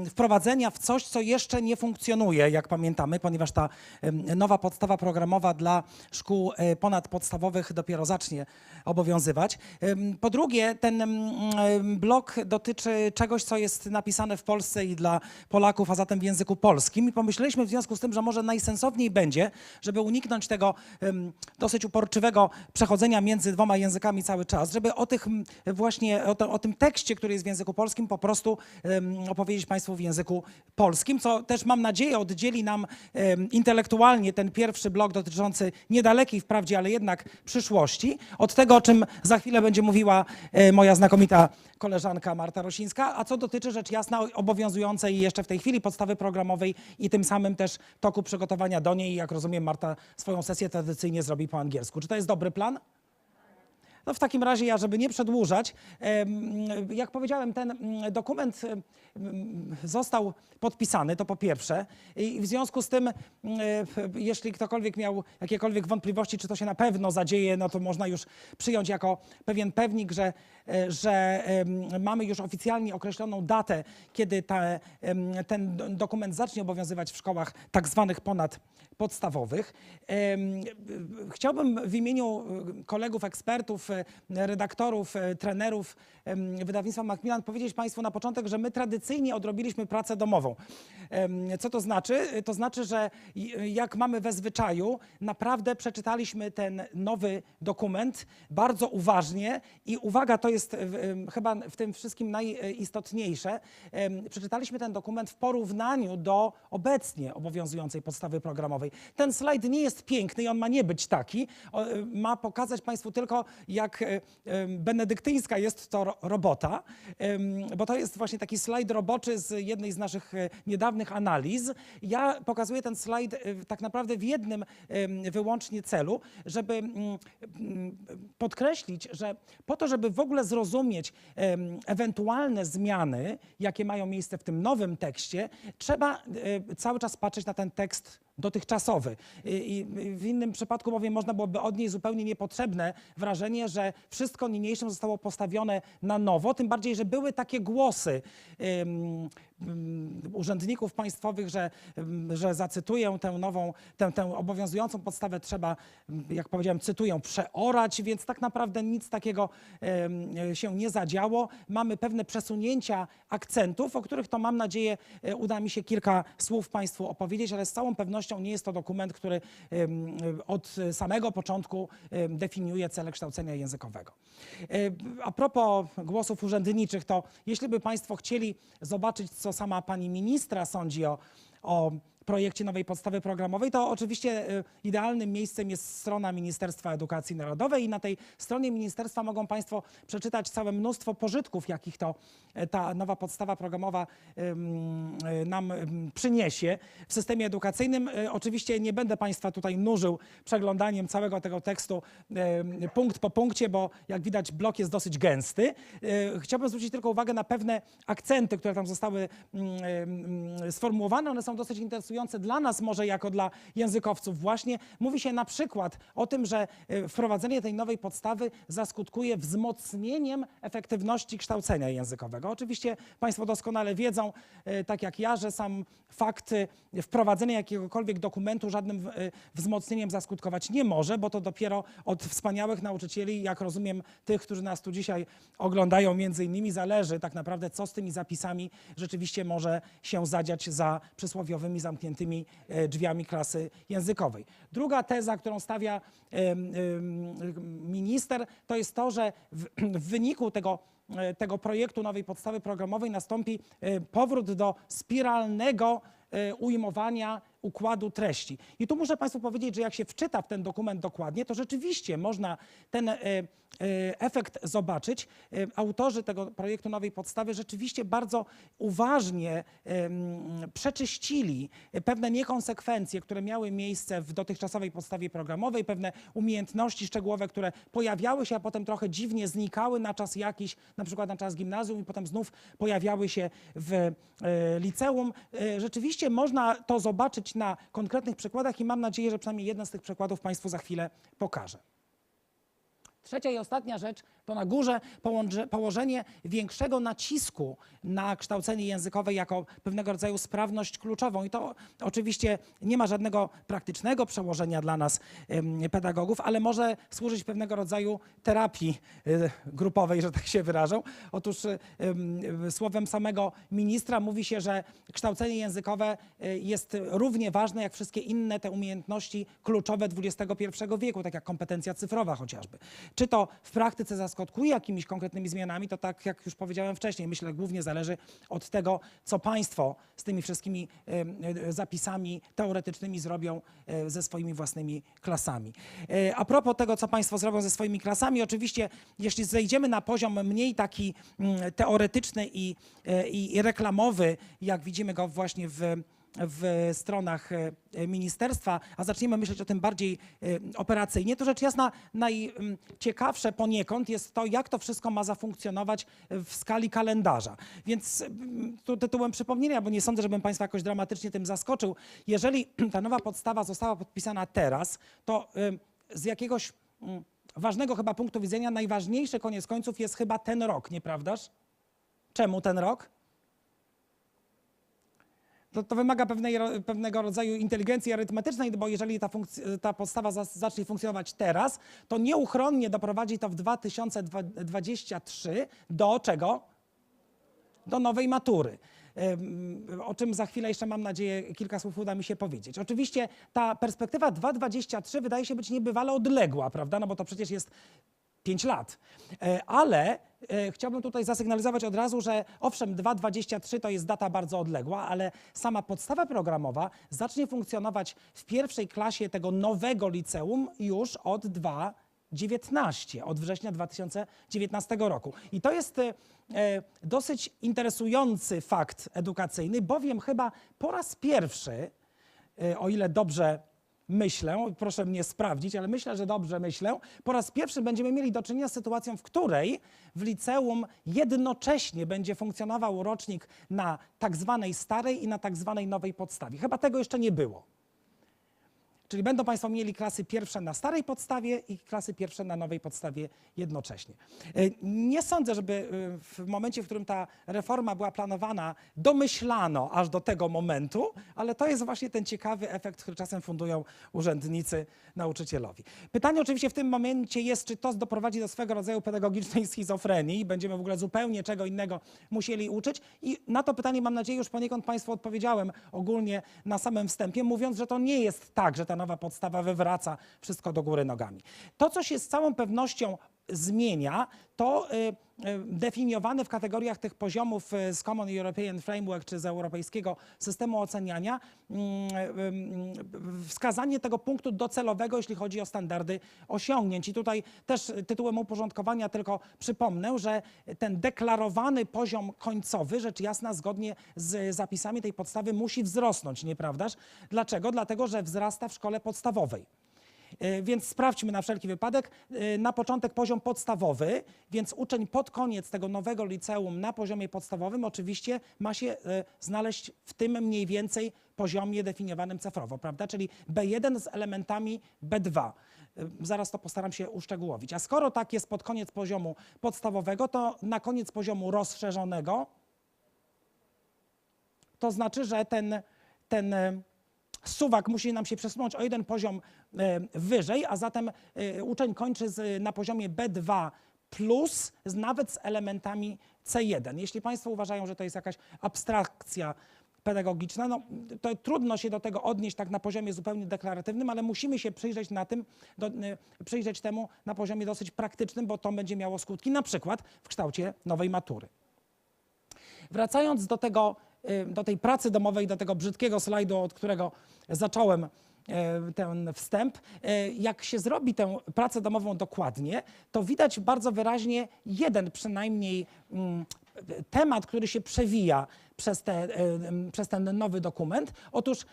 wprowadzenia w coś, co jeszcze nie funkcjonuje, jak pamiętamy, ponieważ ta nowa podstawa programowa dla szkół ponadpodstawowych dopiero zacznie obowiązywać. Po drugie, ten blok dotyczy czegoś, co jest napisane w Polsce i dla Polaków, a zatem w języku polskim. I pomyśleliśmy w związku z tym, że może najsensowniej będzie, żeby uniknąć tego dosyć uporczywego przechodzenia między dwoma językami cały czas, żeby o tych właśnie, o tym tekście, który jest w języku polskim, po prostu opowiedzieć Państwu w języku polskim, co też mam nadzieję oddzieli nam intelektualnie ten pierwszy blok dotyczący niedalekiej wprawdzie, ale jednak przyszłości, od tego, o czym za chwilę będzie mówiła moja znakomita koleżanka Marta Rosińska, a co dotyczy rzecz jasna obowiązującej jeszcze w tej chwili podstawy programowej i tym samym też toku przygotowania do niej. Jak rozumiem, Marta swoją sesję tradycyjnie zrobi po angielsku. Czy to jest dobry plan? No w takim razie ja, żeby nie przedłużać, jak powiedziałem, ten dokument został podpisany, to po pierwsze. I w związku z tym, jeśli ktokolwiek miał jakiekolwiek wątpliwości, czy to się na pewno zadzieje, no to można już przyjąć jako pewien pewnik, że mamy już oficjalnie określoną datę, kiedy ten dokument zacznie obowiązywać w szkołach tak zwanych ponadpodstawowych. Chciałbym w imieniu kolegów, ekspertów, redaktorów, trenerów wydawnictwa Macmillan powiedzieć Państwu na początek, że my tradycyjnie odrobiliśmy pracę domową. Co to znaczy? To znaczy, że jak mamy we zwyczaju, naprawdę przeczytaliśmy ten nowy dokument bardzo uważnie i uwaga, to jest chyba w tym wszystkim najistotniejsze. Przeczytaliśmy ten dokument w porównaniu do obecnie obowiązującej podstawy programowej. Ten slajd nie jest piękny i on ma nie być taki. Ma pokazać Państwu tylko, jak benedyktyńska jest to robota, bo to jest właśnie taki slajd roboczy z jednej z naszych niedawnych analiz. Ja pokazuję ten slajd tak naprawdę w jednym wyłącznie celu, żeby podkreślić, że po to, żeby w ogóle zrozumieć ewentualne zmiany, jakie mają miejsce w tym nowym tekście, trzeba cały czas patrzeć na ten tekst dotychczasowy. I w innym przypadku bowiem można byłoby odnieść zupełnie niepotrzebne wrażenie, że wszystko niniejszym zostało postawione na nowo, tym bardziej, że były takie głosy urzędników państwowych, że zacytuję tę obowiązującą podstawę trzeba, jak powiedziałem, cytuję, przeorać, więc tak naprawdę nic takiego się nie zadziało. Mamy pewne przesunięcia akcentów, o których to mam nadzieję uda mi się kilka słów Państwu opowiedzieć, ale z całą pewnością nie jest to dokument, który od samego początku definiuje cele kształcenia językowego. A propos głosów urzędniczych, to jeśli by Państwo chcieli zobaczyć, co sama pani ministra sądzi o projekcie nowej podstawy programowej, to oczywiście idealnym miejscem jest strona Ministerstwa Edukacji Narodowej i na tej stronie ministerstwa mogą Państwo przeczytać całe mnóstwo pożytków, jakich to ta nowa podstawa programowa nam przyniesie w systemie edukacyjnym. Oczywiście nie będę Państwa tutaj nużył przeglądaniem całego tego tekstu punkt po punkcie, bo jak widać blok jest dosyć gęsty. Chciałbym zwrócić tylko uwagę na pewne akcenty, które tam zostały sformułowane. One są dosyć interesujące dla nas, może jako dla językowców właśnie. Mówi się na przykład o tym, że wprowadzenie tej nowej podstawy zaskutkuje wzmocnieniem efektywności kształcenia językowego. Oczywiście Państwo doskonale wiedzą, tak jak ja, że sam fakt wprowadzenia jakiegokolwiek dokumentu żadnym wzmocnieniem zaskutkować nie może, bo to dopiero od wspaniałych nauczycieli, jak rozumiem tych, którzy nas tu dzisiaj oglądają między innymi, zależy tak naprawdę, co z tymi zapisami rzeczywiście może się zadziać za przysłowiowymi zamkniętymi drzwiami klasy językowej. Druga teza, którą stawia minister, to jest to, że w wyniku tego projektu nowej podstawy programowej nastąpi powrót do spiralnego ujmowania układu treści. I tu muszę Państwu powiedzieć, że jak się wczyta w ten dokument dokładnie, to rzeczywiście można ten efekt zobaczyć. Autorzy tego projektu nowej podstawy rzeczywiście bardzo uważnie przeczyścili pewne niekonsekwencje, które miały miejsce w dotychczasowej podstawie programowej, pewne umiejętności szczegółowe, które pojawiały się, a potem trochę dziwnie znikały na czas jakiś, na przykład na czas gimnazjum i potem znów pojawiały się w liceum. Rzeczywiście można to zobaczyć na konkretnych przykładach i mam nadzieję, że przynajmniej jeden z tych przykładów Państwu za chwilę pokażę. Trzecia i ostatnia rzecz to na górze położenie większego nacisku na kształcenie językowe jako pewnego rodzaju sprawność kluczową. I to oczywiście nie ma żadnego praktycznego przełożenia dla nas pedagogów, ale może służyć pewnego rodzaju terapii grupowej, że tak się wyrażę. Otóż słowem samego ministra mówi się, że kształcenie językowe jest równie ważne jak wszystkie inne te umiejętności kluczowe XXI wieku, tak jak kompetencja cyfrowa chociażby. Czy to w praktyce zaskutkuję jakimiś konkretnymi zmianami, to tak jak już powiedziałem wcześniej, myślę, głównie zależy od tego, co Państwo z tymi wszystkimi zapisami teoretycznymi zrobią ze swoimi własnymi klasami. A propos tego, co Państwo zrobią ze swoimi klasami, oczywiście jeśli zejdziemy na poziom mniej taki teoretyczny i reklamowy, jak widzimy go właśnie w stronach ministerstwa, a zaczniemy myśleć o tym bardziej operacyjnie, to rzecz jasna najciekawsze poniekąd jest to, jak to wszystko ma zafunkcjonować w skali kalendarza. Więc tu tytułem przypomnienia, bo nie sądzę, żebym Państwa jakoś dramatycznie tym zaskoczył, jeżeli ta nowa podstawa została podpisana teraz, to z jakiegoś ważnego chyba punktu widzenia najważniejszy koniec końców jest chyba ten rok, nieprawdaż? Czemu ten rok? To wymaga pewnego rodzaju inteligencji arytmetycznej, bo jeżeli ta podstawa zacznie funkcjonować teraz, to nieuchronnie doprowadzi to w 2023 do czego? Do nowej matury. O czym za chwilę jeszcze, mam nadzieję, kilka słów uda mi się powiedzieć. Oczywiście ta perspektywa 2023 wydaje się być niebywale odległa, prawda? No bo to przecież jest 5 lat. Ale chciałbym tutaj zasygnalizować od razu, że owszem, 2023 to jest data bardzo odległa, ale sama podstawa programowa zacznie funkcjonować w pierwszej klasie tego nowego liceum już od 2019, od września 2019 roku. I to jest dosyć interesujący fakt edukacyjny, bowiem chyba po raz pierwszy, o ile dobrze myślę, proszę mnie sprawdzić, ale myślę, że dobrze myślę, po raz pierwszy będziemy mieli do czynienia z sytuacją, w której w liceum jednocześnie będzie funkcjonował rocznik na tak zwanej starej i na tak zwanej nowej podstawie. Chyba tego jeszcze nie było. Czyli będą Państwo mieli klasy pierwsze na starej podstawie i klasy pierwsze na nowej podstawie jednocześnie. Nie sądzę, żeby w momencie, w którym ta reforma była planowana, domyślano aż do tego momentu, ale to jest właśnie ten ciekawy efekt, który czasem fundują urzędnicy nauczycielowi. Pytanie oczywiście w tym momencie jest, czy to doprowadzi do swego rodzaju pedagogicznej schizofrenii i będziemy w ogóle zupełnie czego innego musieli uczyć. I na to pytanie, mam nadzieję, już poniekąd Państwu odpowiedziałem ogólnie na samym wstępie, mówiąc, że to nie jest tak, że ta nowa podstawa wywraca wszystko do góry nogami. To, co się z całą pewnością zmienia, to definiowane w kategoriach tych poziomów z Common European Framework czy z europejskiego systemu oceniania wskazanie tego punktu docelowego, jeśli chodzi o standardy osiągnięć. I tutaj też tytułem uporządkowania tylko przypomnę, że ten deklarowany poziom końcowy, rzecz jasna, zgodnie z zapisami tej podstawy musi wzrosnąć, nieprawdaż? Dlaczego? Dlatego, że wzrasta w szkole podstawowej. Więc sprawdźmy na wszelki wypadek. Na początek poziom podstawowy, więc uczeń pod koniec tego nowego liceum na poziomie podstawowym oczywiście ma się znaleźć w tym mniej więcej poziomie definiowanym cyfrowo, prawda? Czyli B1 z elementami B2. Zaraz to postaram się uszczegółowić. A skoro tak jest pod koniec poziomu podstawowego, to na koniec poziomu rozszerzonego, to znaczy, że ten suwak musi nam się przesunąć o jeden poziom wyżej, a zatem uczeń kończy na poziomie B2 plus, nawet z elementami C1. Jeśli Państwo uważają, że to jest jakaś abstrakcja pedagogiczna, no to trudno się do tego odnieść tak na poziomie zupełnie deklaratywnym, ale musimy się przyjrzeć temu na poziomie dosyć praktycznym, bo to będzie miało skutki na przykład w kształcie nowej matury. Wracając do tej pracy domowej, do tego brzydkiego slajdu, od którego zacząłem ten wstęp, jak się zrobi tę pracę domową dokładnie, to widać bardzo wyraźnie jeden przynajmniej temat, który się przewija przez ten nowy dokument. Otóż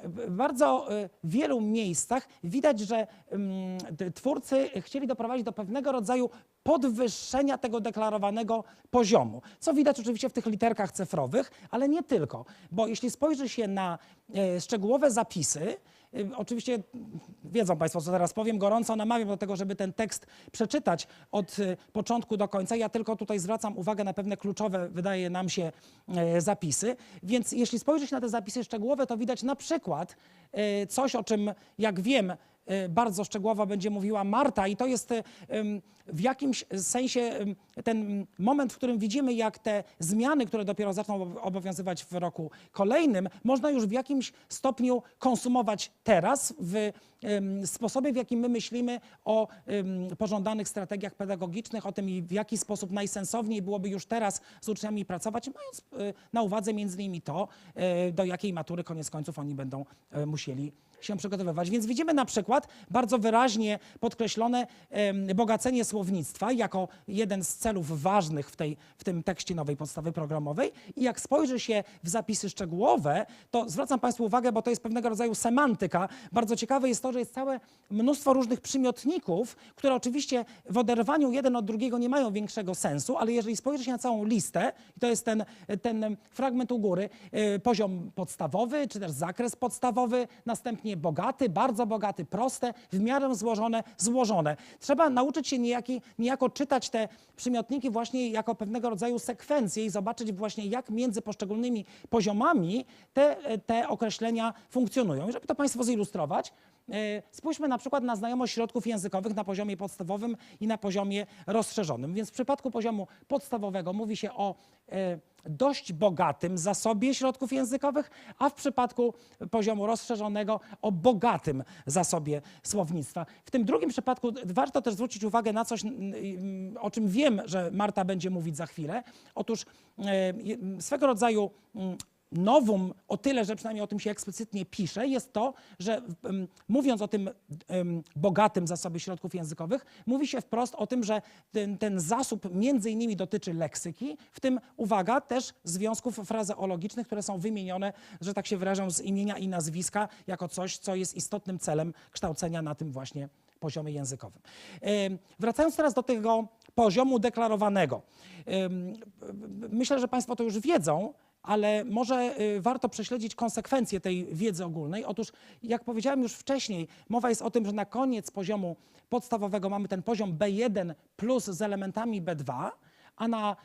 w bardzo wielu miejscach widać, że twórcy chcieli doprowadzić do pewnego rodzaju podwyższenia tego deklarowanego poziomu. Co widać oczywiście w tych literkach cyfrowych, ale nie tylko. Bo jeśli spojrzy się na szczegółowe zapisy, oczywiście wiedzą Państwo, co teraz powiem, gorąco namawiam do tego, żeby ten tekst przeczytać od początku do końca. Ja tylko tutaj zwracam uwagę na pewne kluczowe, wydaje nam się, zapisy. Więc jeśli spojrzy się na te zapisy szczegółowe, to widać na przykład coś, o czym, jak wiem, bardzo szczegółowo będzie mówiła Marta i to jest w jakimś sensie ten moment, w którym widzimy, jak te zmiany, które dopiero zaczną obowiązywać w roku kolejnym, można już w jakimś stopniu konsumować teraz w sposobie, w jakim my myślimy o pożądanych strategiach pedagogicznych, o tym, w jaki sposób najsensowniej byłoby już teraz z uczniami pracować, mając na uwadze między innymi to, do jakiej matury koniec końców oni będą musieli się przygotowywać. Więc widzimy na przykład bardzo wyraźnie podkreślone bogacenie słownictwa jako jeden z celów ważnych w tym tekście nowej podstawy programowej. I jak spojrzy się w zapisy szczegółowe, to zwracam Państwu uwagę, bo to jest pewnego rodzaju semantyka. Bardzo ciekawe jest to, że jest całe mnóstwo różnych przymiotników, które oczywiście w oderwaniu jeden od drugiego nie mają większego sensu, ale jeżeli spojrzy się na całą listę, i to jest ten fragment u góry, poziom podstawowy, czy też zakres podstawowy, następnie bogaty, bardzo bogaty, proste, w miarę złożone. Trzeba nauczyć się niejako czytać te przymiotniki właśnie jako pewnego rodzaju sekwencje i zobaczyć właśnie, jak między poszczególnymi poziomami te określenia funkcjonują. I żeby to Państwu zilustrować, spójrzmy na przykład na znajomość środków językowych na poziomie podstawowym i na poziomie rozszerzonym. Więc w przypadku poziomu podstawowego mówi się o dość bogatym zasobie środków językowych, a w przypadku poziomu rozszerzonego o bogatym zasobie słownictwa. W tym drugim przypadku warto też zwrócić uwagę na coś, o czym wiem, że Marta będzie mówić za chwilę. Otóż swego rodzaju nowum, o tyle, że przynajmniej o tym się eksplcytnie pisze, jest to, że mówiąc o tym bogatym zasobie środków językowych, mówi się wprost o tym, że ten zasób między innymi dotyczy leksyki, w tym, uwaga, też związków frazeologicznych, które są wymienione, że tak się wyrażę, z imienia i nazwiska, jako coś, co jest istotnym celem kształcenia na tym właśnie poziomie językowym. Wracając teraz do tego poziomu deklarowanego. Myślę, że Państwo to już wiedzą, ale może warto prześledzić konsekwencje tej wiedzy ogólnej. Otóż, jak powiedziałem już wcześniej, mowa jest o tym, że na koniec poziomu podstawowego mamy ten poziom B1 plus z elementami B2, a na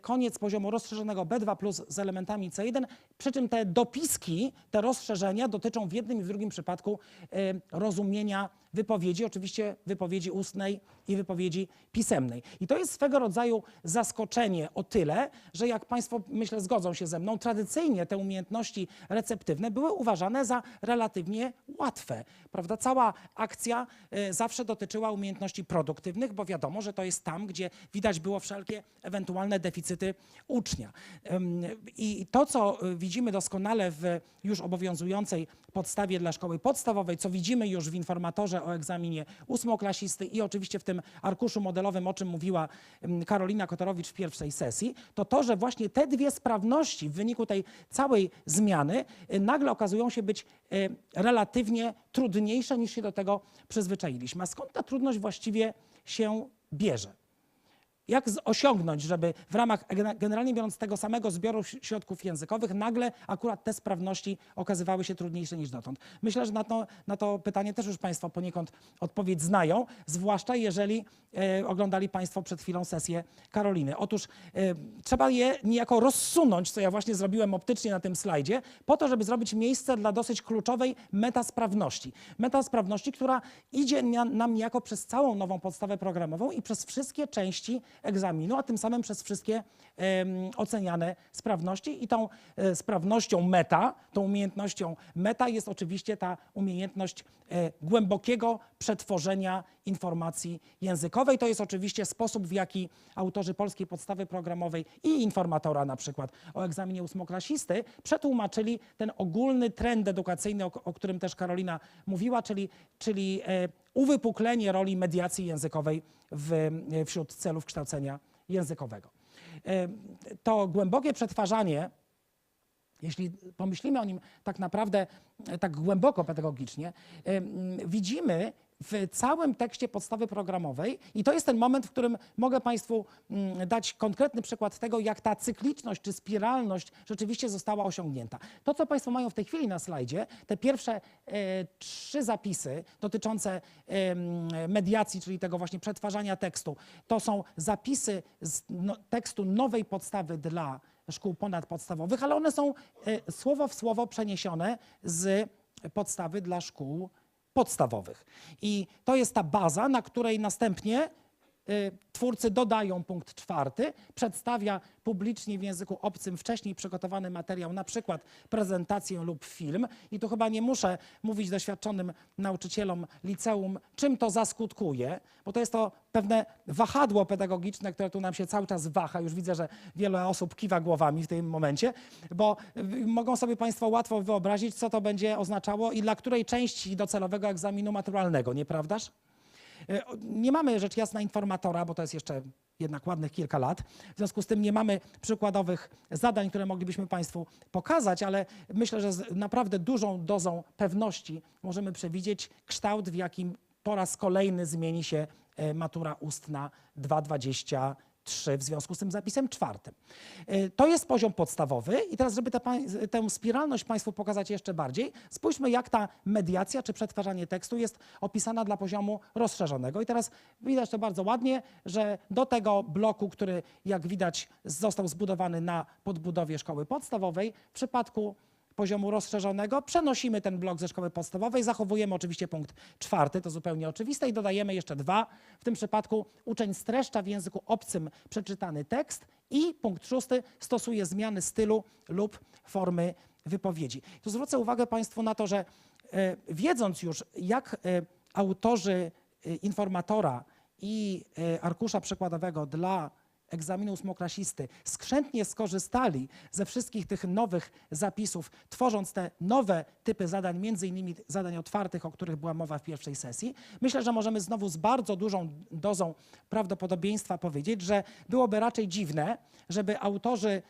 koniec poziomu rozszerzonego B2+ z elementami C1, przy czym te dopiski, te rozszerzenia dotyczą w jednym i w drugim przypadku rozumienia wypowiedzi, oczywiście wypowiedzi ustnej i wypowiedzi pisemnej. I to jest swego rodzaju zaskoczenie o tyle, że jak Państwo, myślę, zgodzą się ze mną, tradycyjnie te umiejętności receptywne były uważane za relatywnie łatwe. Prawda? Cała akcja zawsze dotyczyła umiejętności produktywnych, bo wiadomo, że to jest tam, gdzie widać było wszelkie ewentualne deficyty ucznia. I to, co widzimy doskonale w już obowiązującej podstawie dla szkoły podstawowej, co widzimy już w informatorze o egzaminie ósmoklasisty i oczywiście w tym arkuszu modelowym, o czym mówiła Karolina Kotorowicz w pierwszej sesji, to to, że właśnie te dwie sprawności w wyniku tej całej zmiany nagle okazują się być relatywnie trudniejsze, niż się do tego przyzwyczailiśmy. A skąd ta trudność właściwie się bierze? Jak osiągnąć, żeby w ramach, generalnie biorąc, tego samego zbioru środków językowych, nagle akurat te sprawności okazywały się trudniejsze niż dotąd? Myślę, że na to pytanie też już Państwo poniekąd odpowiedź znają, zwłaszcza jeżeli oglądali Państwo przed chwilą sesję Karoliny. Otóż trzeba je niejako rozsunąć, co ja właśnie zrobiłem optycznie na tym slajdzie, po to, żeby zrobić miejsce dla dosyć kluczowej metasprawności. Metasprawności, która idzie nam niejako przez całą nową podstawę programową i przez wszystkie części egzaminu, a tym samym przez wszystkie oceniane sprawności. I tą sprawnością meta, tą umiejętnością meta jest oczywiście ta umiejętność głębokiego przetworzenia informacji językowej. To jest oczywiście sposób, w jaki autorzy polskiej podstawy programowej i informatora na przykład o egzaminie ósmoklasisty przetłumaczyli ten ogólny trend edukacyjny, o którym też Karolina mówiła, czyli uwypuklenie roli mediacji językowej wśród celów kształcenia językowego. To głębokie przetwarzanie, jeśli pomyślimy o nim tak naprawdę tak głęboko pedagogicznie, widzimy w całym tekście podstawy programowej i to jest ten moment, w którym mogę Państwu dać konkretny przykład tego, jak ta cykliczność czy spiralność rzeczywiście została osiągnięta. To, co Państwo mają w tej chwili na slajdzie, te pierwsze 3 zapisy dotyczące mediacji, czyli tego właśnie przetwarzania tekstu, to są zapisy z tekstu nowej podstawy dla szkół ponadpodstawowych, ale one są słowo w słowo przeniesione z podstawy dla szkół podstawowych. I to jest ta baza, na której następnie twórcy dodają punkt 4, przedstawia publicznie w języku obcym wcześniej przygotowany materiał, na przykład prezentację lub film. I tu chyba nie muszę mówić doświadczonym nauczycielom liceum, czym to zaskutkuje, bo to jest to pewne wahadło pedagogiczne, które tu nam się cały czas waha. Już widzę, że wiele osób kiwa głowami w tym momencie, bo mogą sobie Państwo łatwo wyobrazić, co to będzie oznaczało i dla której części docelowego egzaminu maturalnego, nieprawdaż? Nie mamy rzecz jasna informatora, bo to jest jeszcze jednak ładnych kilka lat. W związku z tym nie mamy przykładowych zadań, które moglibyśmy Państwu pokazać, ale myślę, że z naprawdę dużą dozą pewności możemy przewidzieć kształt, w jakim po raz kolejny zmieni się matura ustna 2.23 w związku z tym zapisem 4. To jest poziom podstawowy i teraz, żeby tę spiralność Państwu pokazać jeszcze bardziej, spójrzmy, jak ta mediacja czy przetwarzanie tekstu jest opisana dla poziomu rozszerzonego. I teraz widać to bardzo ładnie, że do tego bloku, który jak widać został zbudowany na podbudowie szkoły podstawowej, w przypadku poziomu rozszerzonego przenosimy ten blok ze szkoły podstawowej, zachowujemy oczywiście punkt 4, to zupełnie oczywiste, i dodajemy jeszcze 2. W tym przypadku uczeń streszcza w języku obcym przeczytany tekst i punkt 6 stosuje zmiany stylu lub formy wypowiedzi. Tu zwrócę uwagę Państwu na to, że wiedząc już, jak autorzy informatora i arkusza przykładowego dla egzaminu ósmoklasisty skrzętnie skorzystali ze wszystkich tych nowych zapisów, tworząc te nowe typy zadań, między innymi zadań otwartych, o których była mowa w pierwszej sesji. Myślę, że możemy znowu z bardzo dużą dozą prawdopodobieństwa powiedzieć, że byłoby raczej dziwne, żeby autorzy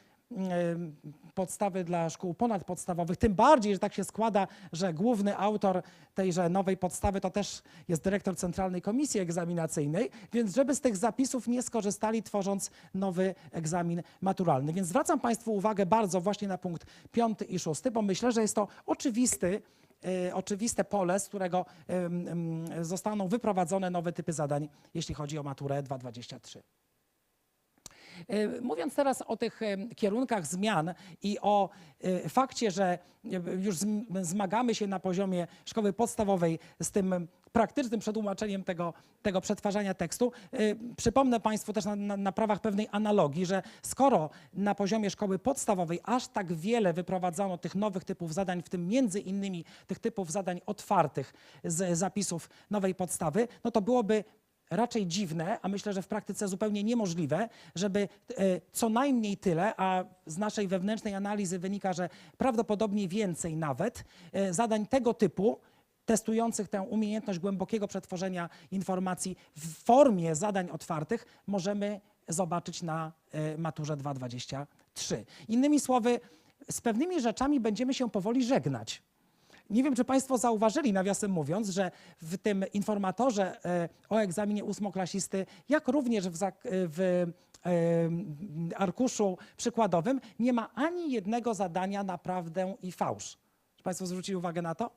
podstawy dla szkół ponadpodstawowych, tym bardziej, że tak się składa, że główny autor tejże nowej podstawy to też jest dyrektor Centralnej Komisji Egzaminacyjnej, więc żeby z tych zapisów nie skorzystali, tworząc nowy egzamin maturalny. Więc zwracam Państwu uwagę bardzo właśnie na punkt 5 i 6, bo myślę, że jest to oczywiste pole, z którego zostaną wyprowadzone nowe typy zadań, jeśli chodzi o maturę 2.23. Mówiąc teraz o tych kierunkach zmian i o fakcie, że już zmagamy się na poziomie szkoły podstawowej z tym praktycznym przetłumaczeniem tego przetwarzania tekstu, przypomnę Państwu też na prawach pewnej analogii, że skoro na poziomie szkoły podstawowej aż tak wiele wyprowadzono tych nowych typów zadań, w tym między innymi tych typów zadań otwartych z zapisów nowej podstawy, no to byłoby raczej dziwne, a myślę, że w praktyce zupełnie niemożliwe, żeby co najmniej tyle, a z naszej wewnętrznej analizy wynika, że prawdopodobnie więcej nawet, zadań tego typu, testujących tę umiejętność głębokiego przetworzenia informacji w formie zadań otwartych, możemy zobaczyć na maturze 2023. Innymi słowy, z pewnymi rzeczami będziemy się powoli żegnać. Nie wiem, czy Państwo zauważyli, nawiasem mówiąc, że w tym informatorze o egzaminie ósmoklasisty, jak również w arkuszu przykładowym, nie ma ani jednego zadania na prawdę i fałsz. Czy Państwo zwrócili uwagę na to?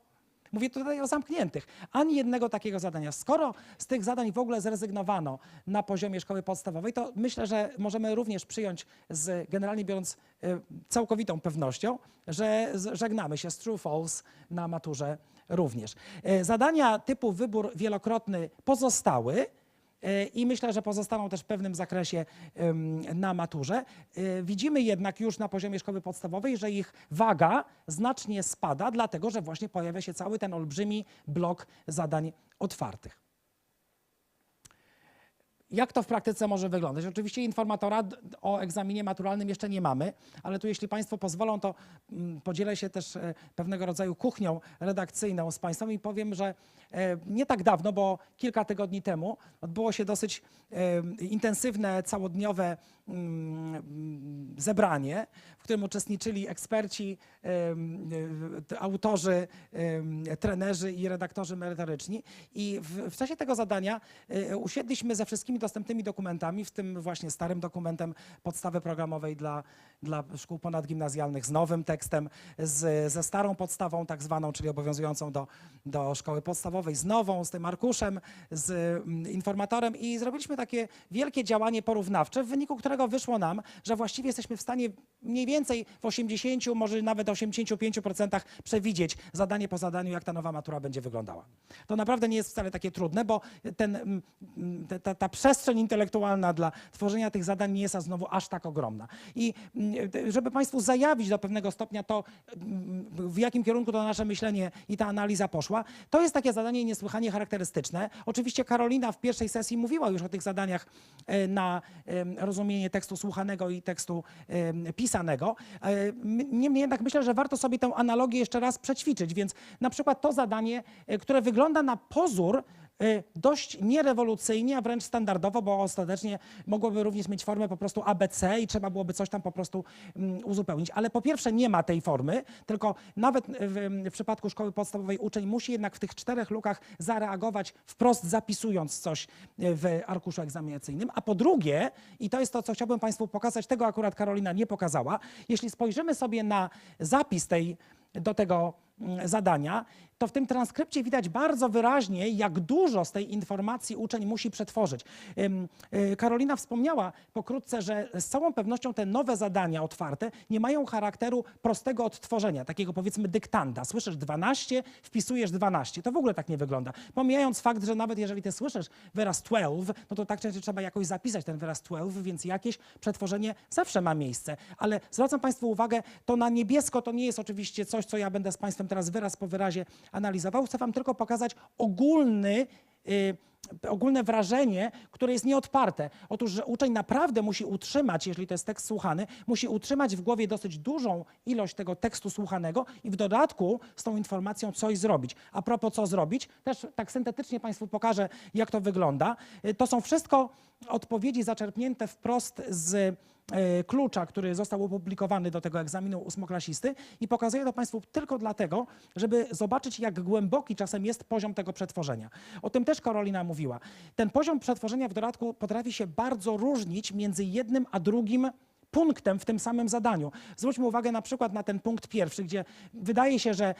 Mówię tutaj o zamkniętych. Ani jednego takiego zadania. Skoro z tych zadań w ogóle zrezygnowano na poziomie szkoły podstawowej, to myślę, że możemy również przyjąć, generalnie biorąc, całkowitą pewnością, że żegnamy się z true, false na maturze również. Zadania typu wybór wielokrotny pozostały. I myślę, że pozostaną też w pewnym zakresie na maturze. Widzimy jednak już na poziomie szkoły podstawowej, że ich waga znacznie spada, dlatego że właśnie pojawia się cały ten olbrzymi blok zadań otwartych. Jak to w praktyce może wyglądać? Oczywiście informatora o egzaminie maturalnym jeszcze nie mamy, ale tu jeśli Państwo pozwolą, to podzielę się też pewnego rodzaju kuchnią redakcyjną z Państwem i powiem, że nie tak dawno, bo kilka tygodni temu odbyło się dosyć intensywne, całodniowe zebranie, w którym uczestniczyli eksperci, autorzy, trenerzy i redaktorzy merytoryczni. I w czasie tego zadania usiedliśmy ze wszystkimi dostępnymi dokumentami, w tym właśnie starym dokumentem podstawy programowej dla szkół ponadgimnazjalnych, z nowym tekstem, ze starą podstawą tak zwaną, czyli obowiązującą do szkoły podstawowej, z nową, z tym arkuszem, z informatorem i zrobiliśmy takie wielkie działanie porównawcze, w wyniku którego wyszło nam, że właściwie jesteśmy w stanie mniej więcej w 80, może nawet 85% przewidzieć zadanie po zadaniu, jak ta nowa matura będzie wyglądała. To naprawdę nie jest wcale takie trudne, bo ta przestrzeń intelektualna dla tworzenia tych zadań nie jest znowu aż tak ogromna. I żeby Państwu zajawić do pewnego stopnia to, w jakim kierunku to nasze myślenie i ta analiza poszła, to jest takie zadanie niesłychanie charakterystyczne. Oczywiście Karolina w pierwszej sesji mówiła już o tych zadaniach na rozumienie tekstu słuchanego i tekstu pisanego. Niemniej jednak myślę, że warto sobie tę analogię jeszcze raz przećwiczyć, więc na przykład to zadanie, które wygląda na pozór dość nierewolucyjnie, a wręcz standardowo, bo ostatecznie mogłoby również mieć formę po prostu ABC i trzeba byłoby coś tam po prostu uzupełnić. Ale po pierwsze nie ma tej formy, tylko nawet w przypadku szkoły podstawowej uczeń musi jednak w tych 4 lukach zareagować wprost, zapisując coś w arkuszu egzaminacyjnym. A po drugie, i to jest to, co chciałbym Państwu pokazać, tego akurat Karolina nie pokazała, jeśli spojrzymy sobie na zapis do tego zadania, to w tym transkrypcie widać bardzo wyraźnie, jak dużo z tej informacji uczeń musi przetworzyć. Karolina wspomniała pokrótce, że z całą pewnością te nowe zadania otwarte nie mają charakteru prostego odtworzenia, takiego powiedzmy dyktanda. Słyszysz 12, wpisujesz 12. To w ogóle tak nie wygląda. Pomijając fakt, że nawet jeżeli ty słyszysz wyraz 12, no to tak często trzeba jakoś zapisać ten wyraz 12, więc jakieś przetworzenie zawsze ma miejsce. Ale zwracam Państwu uwagę, to na niebiesko to nie jest oczywiście coś, co ja będę z Państwem teraz wyraz po wyrazie analizował. Chcę Wam tylko pokazać ogólne wrażenie, które jest nieodparte. Otóż, że uczeń naprawdę musi utrzymać, jeżeli to jest tekst słuchany, musi utrzymać w głowie dosyć dużą ilość tego tekstu słuchanego i w dodatku z tą informacją coś zrobić. A propos co zrobić, też tak syntetycznie Państwu pokażę, jak to wygląda. To są wszystko odpowiedzi zaczerpnięte wprost z klucza, który został opublikowany do tego egzaminu ósmoklasisty i pokazuję to Państwu tylko dlatego, żeby zobaczyć, jak głęboki czasem jest poziom tego przetworzenia. O tym też Karolina mówiła. Ten poziom przetworzenia w dodatku potrafi się bardzo różnić między jednym a drugim punktem w tym samym zadaniu. Zwróćmy uwagę na przykład na ten punkt pierwszy, gdzie wydaje się, że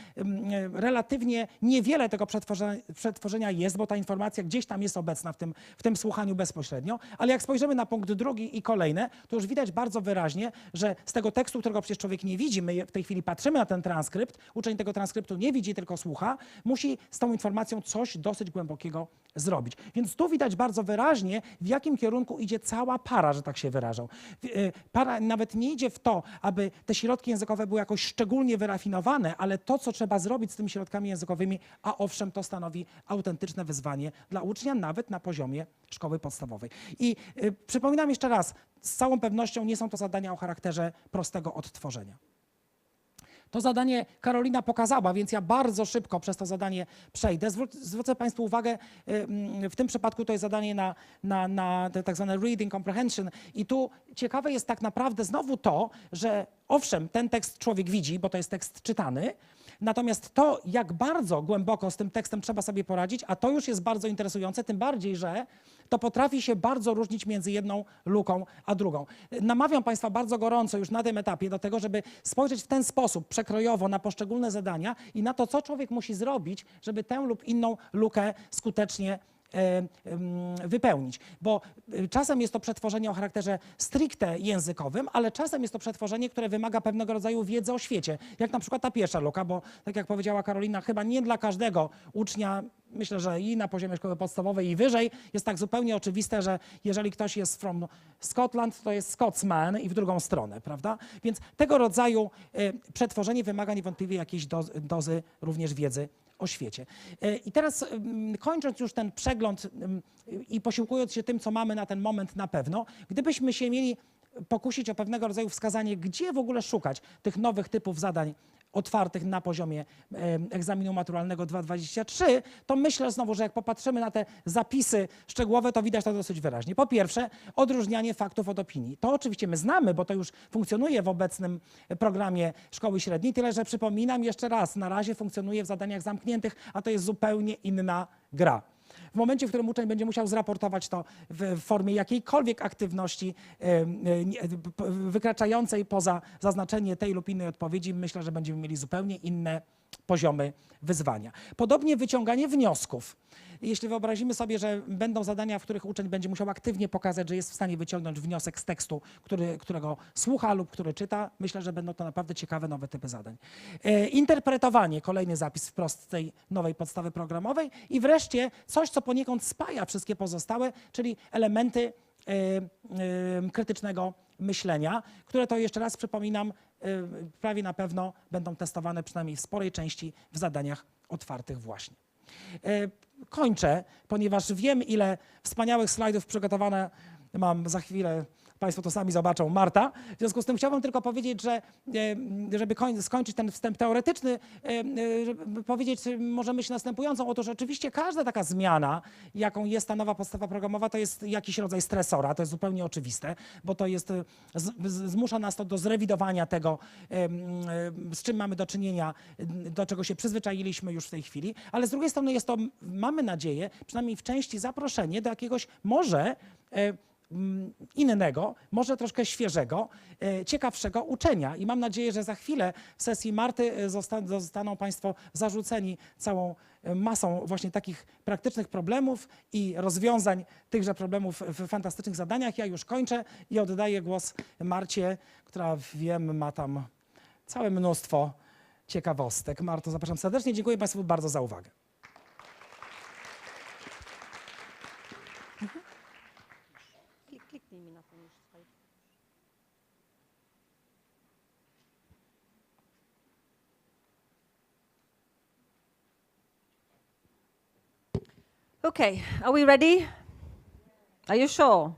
relatywnie niewiele tego przetworzenia jest, bo ta informacja gdzieś tam jest obecna w tym słuchaniu bezpośrednio, ale jak spojrzymy na punkt drugi i kolejne, to już widać bardzo wyraźnie, że z tego tekstu, którego przecież człowiek nie widzi, my w tej chwili patrzymy na ten transkrypt, uczeń tego transkryptu nie widzi, tylko słucha, musi z tą informacją coś dosyć głębokiego zrobić. Więc tu widać bardzo wyraźnie, w jakim kierunku idzie cała para, że tak się wyrażą. Para nawet nie idzie w to, aby te środki językowe były jakoś szczególnie wyrafinowane, ale to, co trzeba zrobić z tymi środkami językowymi, a owszem, to stanowi autentyczne wyzwanie dla ucznia, nawet na poziomie szkoły podstawowej. I przypominam jeszcze raz, z całą pewnością nie są to zadania o charakterze prostego odtworzenia. To zadanie Karolina pokazała, więc ja bardzo szybko przez to zadanie przejdę. Zwrócę Państwu uwagę, w tym przypadku to jest zadanie na tak zwane reading comprehension i tu ciekawe jest tak naprawdę znowu to, że owszem, ten tekst człowiek widzi, bo to jest tekst czytany, natomiast to, jak bardzo głęboko z tym tekstem trzeba sobie poradzić, a to już jest bardzo interesujące, tym bardziej, że to potrafi się bardzo różnić między jedną luką a drugą. Namawiam Państwa bardzo gorąco już na tym etapie do tego, żeby spojrzeć w ten sposób przekrojowo na poszczególne zadania i na to, co człowiek musi zrobić, żeby tę lub inną lukę skutecznie wypełnić. Bo czasem jest to przetworzenie o charakterze stricte językowym, ale czasem jest to przetworzenie, które wymaga pewnego rodzaju wiedzy o świecie. Jak na przykład ta pierwsza luka, bo tak jak powiedziała Karolina, chyba nie dla każdego ucznia, myślę, że i na poziomie szkoły podstawowej i wyżej, jest tak zupełnie oczywiste, że jeżeli ktoś jest from Scotland, to jest Scotsman i w drugą stronę, prawda? Więc tego rodzaju przetworzenie wymaga niewątpliwie jakiejś dozy również wiedzy o świecie. I teraz kończąc już ten przegląd i posiłkując się tym, co mamy na ten moment na pewno, gdybyśmy się mieli pokusić o pewnego rodzaju wskazanie, gdzie w ogóle szukać tych nowych typów zadań otwartych na poziomie egzaminu maturalnego 2.23, to myślę znowu, że jak popatrzymy na te zapisy szczegółowe, to widać to dosyć wyraźnie. Po pierwsze, odróżnianie faktów od opinii. To oczywiście my znamy, bo to już funkcjonuje w obecnym programie szkoły średniej, tyle że przypominam jeszcze raz, na razie funkcjonuje w zadaniach zamkniętych, a to jest zupełnie inna gra. W momencie, w którym uczeń będzie musiał zraportować to w formie jakiejkolwiek aktywności wykraczającej poza zaznaczenie tej lub innej odpowiedzi, myślę, że będziemy mieli zupełnie inne poziomy wyzwania. Podobnie wyciąganie wniosków. Jeśli wyobrazimy sobie, że będą zadania, w których uczeń będzie musiał aktywnie pokazać, że jest w stanie wyciągnąć wniosek z tekstu, którego słucha lub który czyta, myślę, że będą to naprawdę ciekawe nowe typy zadań. Interpretowanie, kolejny zapis wprost tej nowej podstawy programowej i wreszcie coś, co poniekąd spaja wszystkie pozostałe, czyli elementy krytycznego myślenia, które to jeszcze raz przypominam, prawie na pewno będą testowane przynajmniej w sporej części w zadaniach otwartych właśnie. Kończę, ponieważ wiem, ile wspaniałych slajdów przygotowane mam za chwilę. Państwo to sami zobaczą, Marta. W związku z tym chciałbym tylko powiedzieć, że żeby skończyć ten wstęp teoretyczny, żeby powiedzieć może myśl następującą. Otóż oczywiście każda taka zmiana, jaką jest ta nowa podstawa programowa, to jest jakiś rodzaj stresora, to jest zupełnie oczywiste, bo to jest, zmusza nas to do zrewidowania tego, z czym mamy do czynienia, do czego się przyzwyczailiśmy już w tej chwili, ale z drugiej strony jest to, mamy nadzieję, przynajmniej w części zaproszenie do jakiegoś może innego, może troszkę świeżego, ciekawszego uczenia. I mam nadzieję, że za chwilę w sesji Marty zostaną Państwo zarzuceni całą masą właśnie takich praktycznych problemów i rozwiązań tychże problemów w fantastycznych zadaniach. Ja już kończę i oddaję głos Marcie, która wiem ma tam całe mnóstwo ciekawostek. Marto, zapraszam serdecznie. Dziękuję Państwu bardzo za uwagę. Okay, are we ready? Are you sure?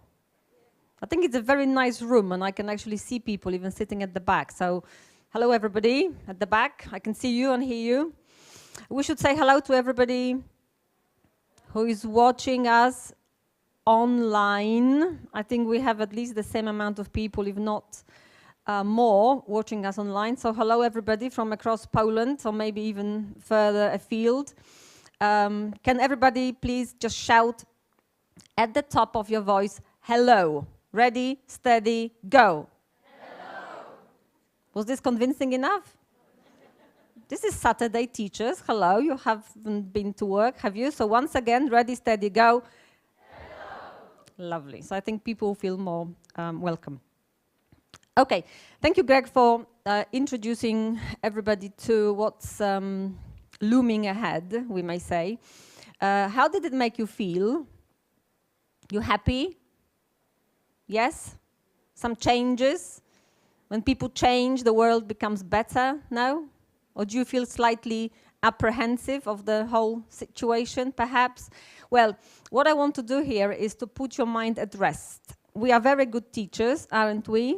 I think it's a very nice room and I can actually see people even sitting at the back. So, hello everybody at the back. I can see you and hear you. We should say hello to everybody who is watching us online. I think we have at least the same amount of people, if not more, watching us online. So hello everybody from across Poland or maybe even further afield. Can everybody please just shout at the top of your voice, hello. Ready, steady, go. Was this convincing enough? This is Saturday, teachers. Hello, you haven't been to work, have you? So once again, ready, steady, go. Hello. Lovely. So I think people feel more welcome. Okay, thank you, Greg, for introducing everybody to what's looming ahead, we may say. How did it make you feel? You happy? Yes? Some changes? When people change, the world becomes better? No? Or do you feel slightly apprehensive of the whole situation, perhaps? Well, what I want to do here is to put your mind at rest. We are very good teachers, aren't we?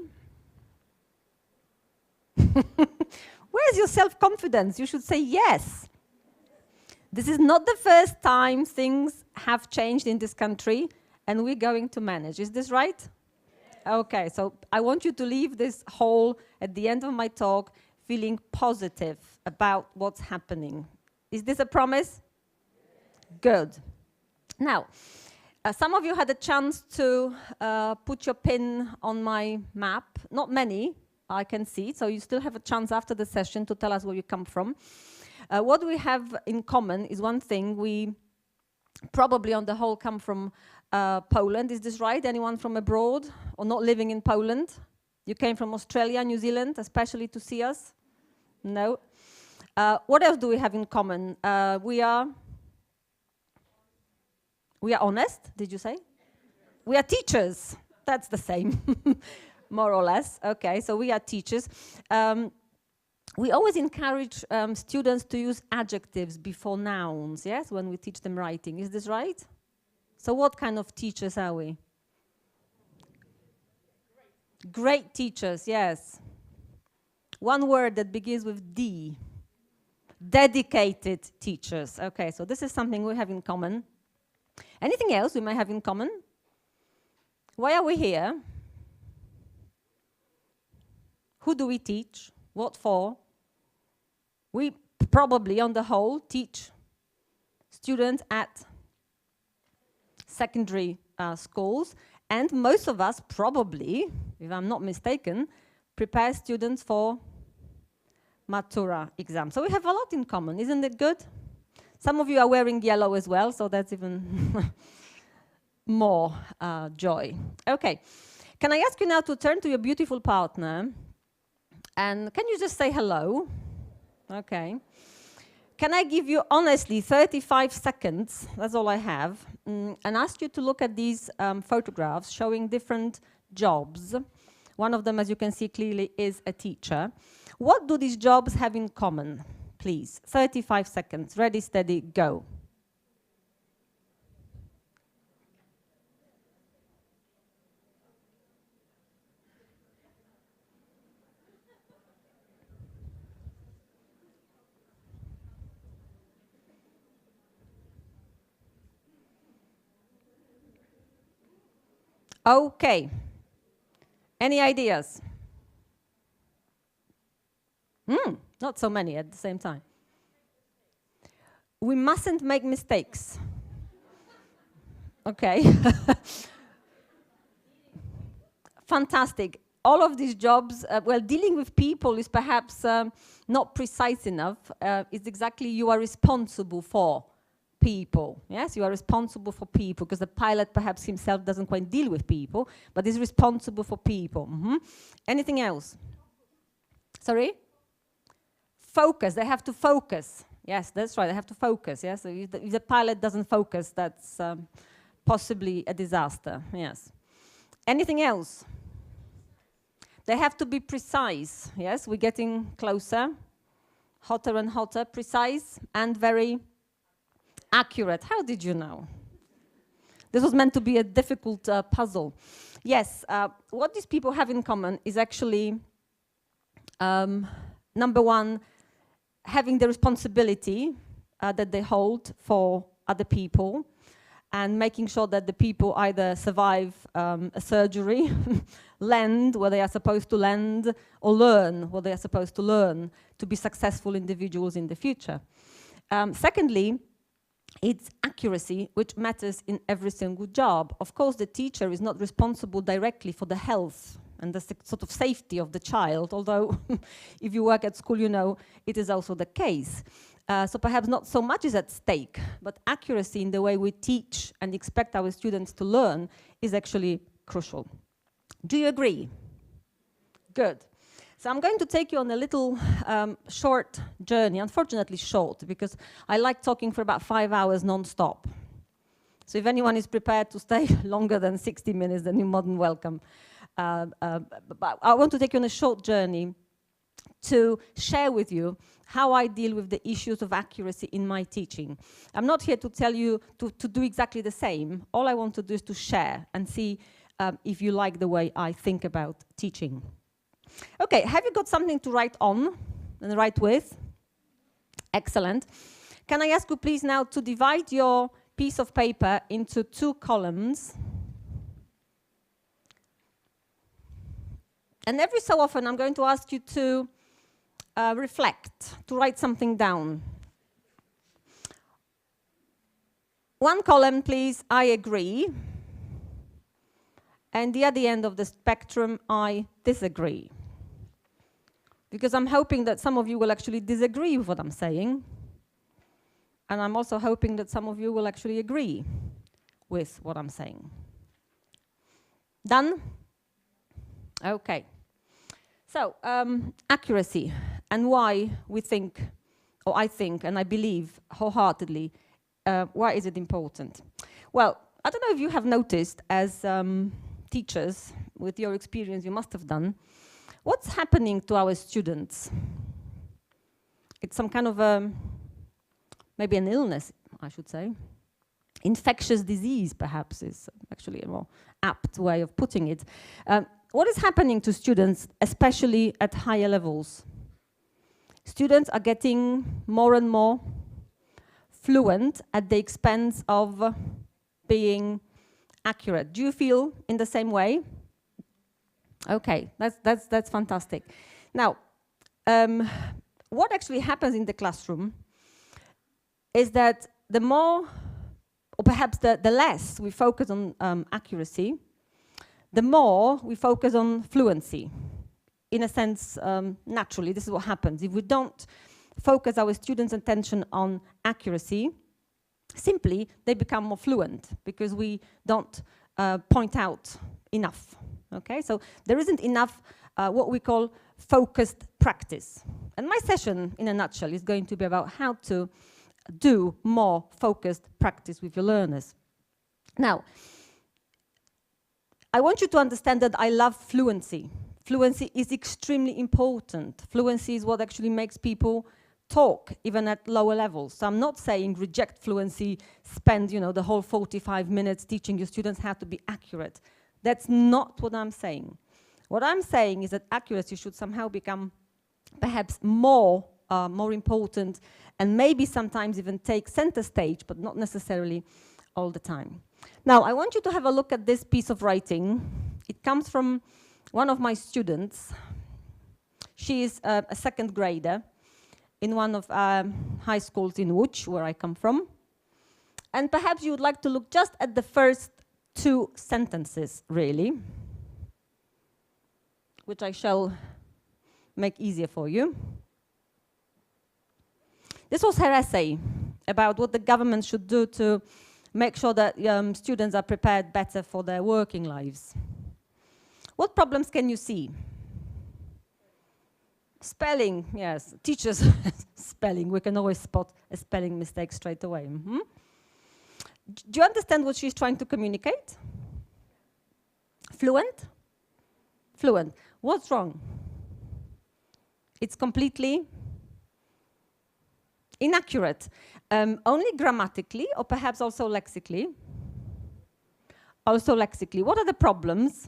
Where's your self-confidence? You should say yes. This is not the first time things have changed in this country, and we're going to manage. Is this right? Okay, so I want you to leave this hall at the end of my talk feeling positive about what's happening. Is this a promise? Good. Now, some of you had a chance to put your pin on my map. Not many, I can see, so you still have a chance after the session to tell us where you come from. What we have in common is one thing. We probably on the whole come from Poland. Is this right? Anyone from abroad or not living in Poland? You came from Australia, New Zealand, especially to see us? No. What else do we have in common? We are honest, did you say? We are teachers. That's the same, more or less. Okay, so we are teachers. We always encourage students to use adjectives before nouns, yes, when we teach them writing. Is this right? So what kind of teachers are we? Great teachers, yes. One word that begins with D. Dedicated teachers. Okay, so this is something we have in common. Anything else we may have in common? Why are we here? Who do we teach? What for? We probably, on the whole, teach students at secondary schools, and most of us probably, if I'm not mistaken, prepare students for Matura exam. So we have a lot in common, isn't it good? Some of you are wearing yellow as well, so that's even more joy. Okay, can I ask you now to turn to your beautiful partner, and can you just say hello? Okay. Can I give you, honestly, 35 seconds, that's all I have, and ask you to look at these photographs showing different jobs. One of them, as you can see clearly, is a teacher. What do these jobs have in common, please? 35 seconds. Ready, steady, go. Okay. Any ideas? Not so many at the same time. We mustn't make mistakes. Okay. Fantastic. All of these jobs, well, dealing with people is perhaps not precise enough. It's exactly you are responsible for people. Yes, you are responsible for people, because the pilot perhaps himself doesn't quite deal with people, but is responsible for people. Anything else? Sorry? Focus. They have to focus. Yes, that's right. They have to focus. Yes, so if the pilot doesn't focus, that's possibly a disaster. Yes. Anything else? They have to be precise. Yes, we're getting closer, hotter and hotter, precise and very accurate. How did you know? This was meant to be a difficult puzzle. Yes, what these people have in common is actually, number one, having the responsibility that they hold for other people and making sure that the people either survive a surgery, lend what they are supposed to lend, or learn what they are supposed to learn to be successful individuals in the future. Secondly, it's accuracy, which matters in every single job. Of course, the teacher is not responsible directly for the health and the sort of safety of the child, although if you work at school, you know it is also the case. So perhaps not so much is at stake, but accuracy in the way we teach and expect our students to learn is actually crucial. Do you agree? Good. So I'm going to take you on a little short journey, unfortunately short, because I like talking for about 5 hours non-stop. So if anyone is prepared to stay longer than 60 minutes, then you're more than welcome. But I want to take you on a short journey to share with you how I deal with the issues of accuracy in my teaching. I'm not here to tell you to do exactly the same. All I want to do is to share and see if you like the way I think about teaching. Okay, have you got something to write on and write with? Excellent. Can I ask you please now to divide your piece of paper into 2 columns? And every so often I'm going to ask you to reflect, to write something down. 1 column, please, I agree. And at the end of the spectrum, I disagree. Because I'm hoping that some of you will actually disagree with what I'm saying. And I'm also hoping that some of you will actually agree with what I'm saying. Done? Okay. So, accuracy and why we think, or I think, and I believe wholeheartedly, why is it important? Well, I don't know if you have noticed as teachers, with your experience you must have done, what's happening to our students? It's some kind of maybe an illness, I should say. Infectious disease, perhaps, is actually a more apt way of putting it. What is happening to students, especially at higher levels? Students are getting more and more fluent at the expense of being accurate. Do you feel in the same way? Okay, that's fantastic. Now, what actually happens in the classroom is that the more, or perhaps the less we focus on accuracy, the more we focus on fluency. In a sense, naturally, this is what happens. If we don't focus our students' attention on accuracy, simply they become more fluent because we don't point out enough. Okay, so there isn't enough what we call focused practice. And my session, in a nutshell, is going to be about how to do more focused practice with your learners. Now, I want you to understand that I love fluency. Fluency is extremely important. Fluency is what actually makes people talk, even at lower levels. So I'm not saying reject fluency, spend, the whole 45 minutes teaching your students how to be accurate. That's not what I'm saying. What I'm saying is that accuracy should somehow become perhaps more important and maybe sometimes even take center stage, but not necessarily all the time. Now, I want you to have a look at this piece of writing. It comes from one of my students. She is a 2nd grader in one of high schools in Łódź, where I come from. And perhaps you would like to look just at the first 2 sentences, really, which I shall make easier for you. This was her essay about what the government should do to make sure that students are prepared better for their working lives. What problems can you see? Spelling, yes, teachers spelling. We can always spot a spelling mistake straight away. Mm-hmm. Do you understand what she's trying to communicate? Fluent? Fluent. What's wrong? It's completely inaccurate. Only grammatically, or perhaps also lexically. Also lexically. What are the problems?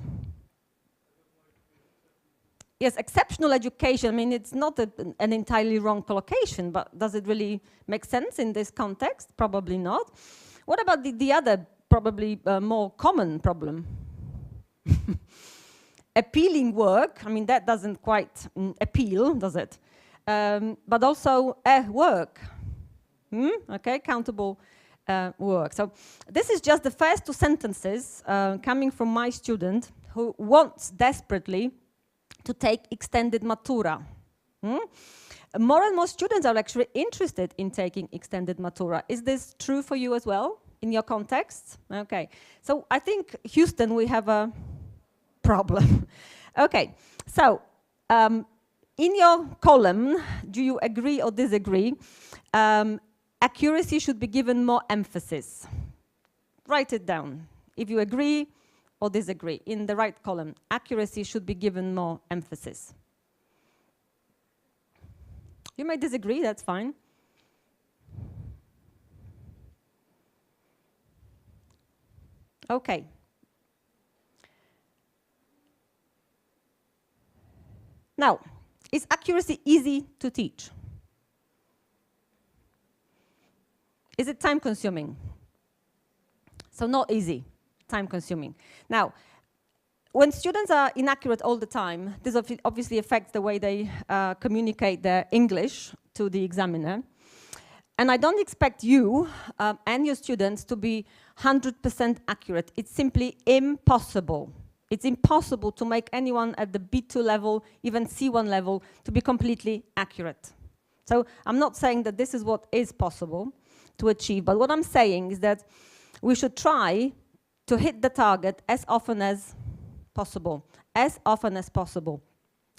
Yes, exceptional education. I mean, it's not an entirely wrong collocation, but does it really make sense in this context? Probably not. What about the other, probably more common problem? Appealing work. I mean, that doesn't quite appeal, does it? But also work. Okay, countable work. So this is just the first 2 sentences coming from my student, who wants desperately to take extended matura. More and more students are actually interested in taking extended matura. Is this true for you as well, in your context? Okay, so I think, Houston, we have a problem. Okay, so in your column, do you agree or disagree? Accuracy should be given more emphasis. Write it down. If you agree or disagree, in the right column, accuracy should be given more emphasis. You may disagree, that's fine. Okay. Now, is accuracy easy to teach? Is it time-consuming? So not easy, time-consuming. Now, when students are inaccurate all the time, this obviously affects the way they communicate their English to the examiner. And I don't expect you and your students to be 100% accurate. It's simply impossible. It's impossible to make anyone at the B2 level, even C1 level, to be completely accurate. So I'm not saying that this is what is possible to achieve, but what I'm saying is that we should try to hit the target as often as possible,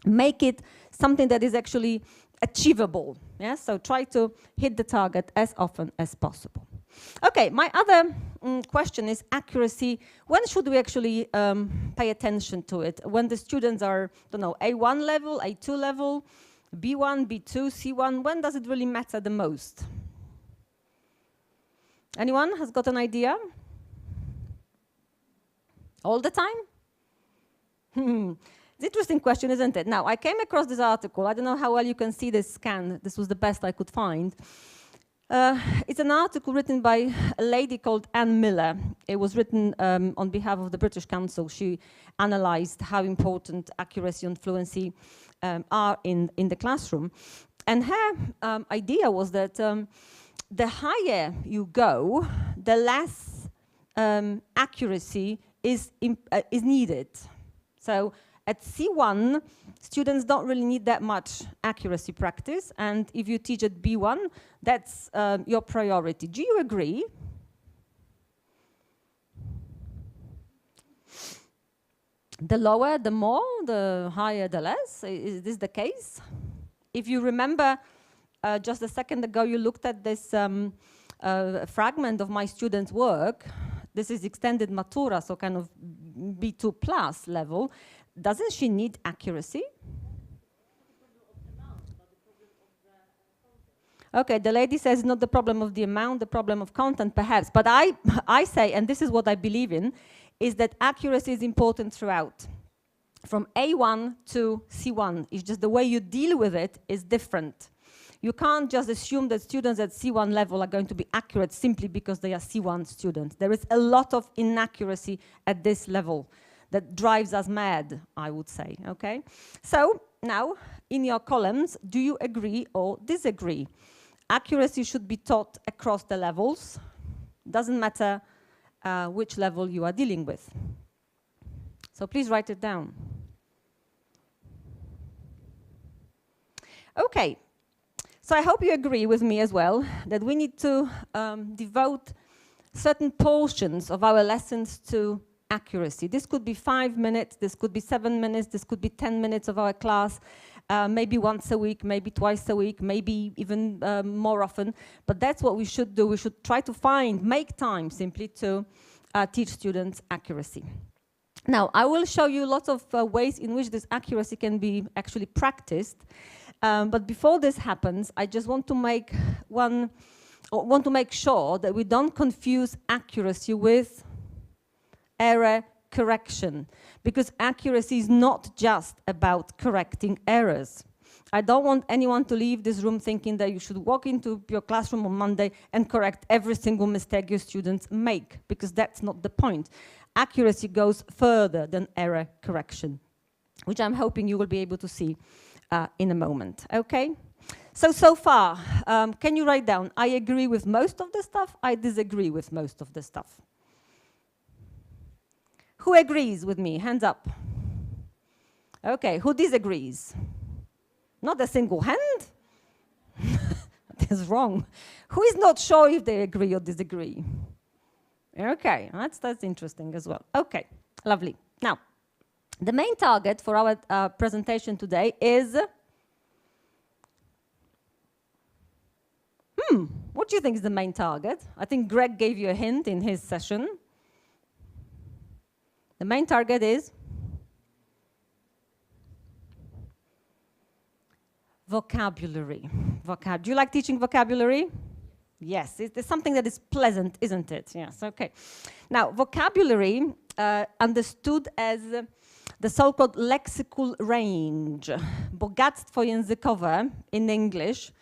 Make it something that is actually achievable, yeah? So try to hit the target as often as possible. Okay, my other question is accuracy. When should we actually pay attention to it? When the students are, don't know, A1 level, A2 level, B1, B2, C1, when does it really matter the most? Anyone has got an idea? All the time? It's an interesting question, isn't it? Now, I came across this article. I don't know how well you can see this scan. This was the best I could find. It's an article written by a lady called Anne Miller. It was written on behalf of the British Council. She analyzed how important accuracy and fluency are in the classroom. And her idea was that the higher you go, the less accuracy is needed. So at C1, students don't really need that much accuracy practice, and if you teach at B1, that's your priority. Do you agree? The lower, the more, the higher, the less? Is this the case? If you remember, just a second ago, you looked at this fragment of my students' work. This is extended matura, so kind of B2 plus level. Doesn't she need accuracy? Okay, the lady says not the problem of the amount, the problem of content, perhaps. But I say, and this is what I believe in, is that accuracy is important throughout. From A1 to C1, it's just the way you deal with it is different. You can't just assume that students at C1 level are going to be accurate simply because they are C1 students. There is a lot of inaccuracy at this level that drives us mad, I would say, okay? So now, in your columns, do you agree or disagree? Accuracy should be taught across the levels. Doesn't matter which level you are dealing with. So please write it down. Okay. So I hope you agree with me as well that we need to devote certain portions of our lessons to accuracy. This could be 5 minutes, this could be 7 minutes, this could be 10 minutes of our class, maybe once a week, maybe twice a week, maybe even more often. But that's what we should do. We should try to make time simply to teach students accuracy. Now, I will show you lots of ways in which this accuracy can be actually practiced. But before this happens, I just want to make sure that we don't confuse accuracy with error correction, because accuracy is not just about correcting errors. I don't want anyone to leave this room thinking that you should walk into your classroom on Monday and correct every single mistake your students make, because that's not the point. Accuracy goes further than error correction, which I'm hoping you will be able to see in a moment, okay? So far, can you write down, I agree with most of the stuff, I disagree with most of the stuff? Who agrees with me? Hands up. Okay, who disagrees? Not a single hand? That's wrong. Who is not sure if they agree or disagree? Okay, that's interesting as well. Okay, lovely. Now, the main target for our presentation today is... what do you think is the main target? I think Greg gave you a hint in his session. The main target is vocabulary. Do you like teaching vocabulary? Yes, it's something that is pleasant, isn't it? Yes, okay. Now, vocabulary understood as the so-called lexical range. Bogactwo językowe in English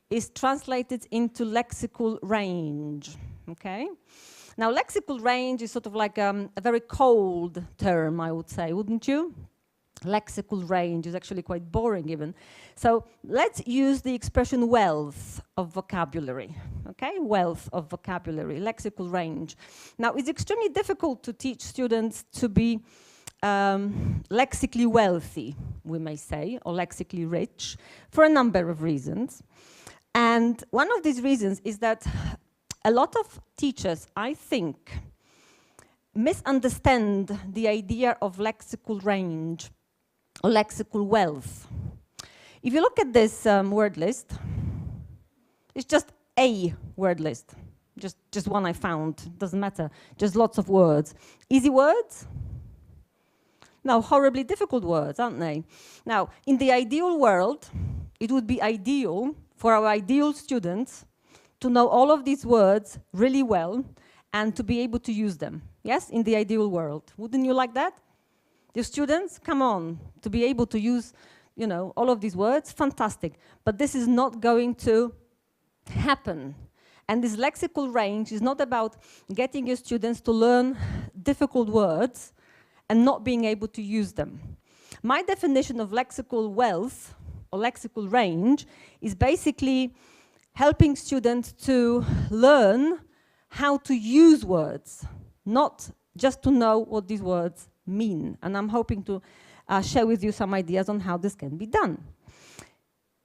is translated into lexical range, okay? Now, lexical range is sort of like a very cold term, I would say, wouldn't you? Lexical range is actually quite boring even. So let's use the expression wealth of vocabulary, okay? Wealth of vocabulary, lexical range. Now, it's extremely difficult to teach students to be lexically wealthy, we may say, or lexically rich, for a number of reasons. And one of these reasons is that a lot of teachers, I think, misunderstand the idea of lexical range or lexical wealth. If you look at this word list, it's just a word list, just one I found, doesn't matter, just lots of words. Easy words? No, horribly difficult words, aren't they? Now, in the ideal world, it would be ideal for our ideal students to know all of these words really well and to be able to use them. Yes, in the ideal world. Wouldn't you like that? Your students, come on, to be able to use, you know, all of these words, fantastic. But this is not going to happen. And this lexical range is not about getting your students to learn difficult words and not being able to use them. My definition of lexical wealth or lexical range is basically helping students to learn how to use words, not just to know what these words mean. And I'm hoping to share with you some ideas on how this can be done.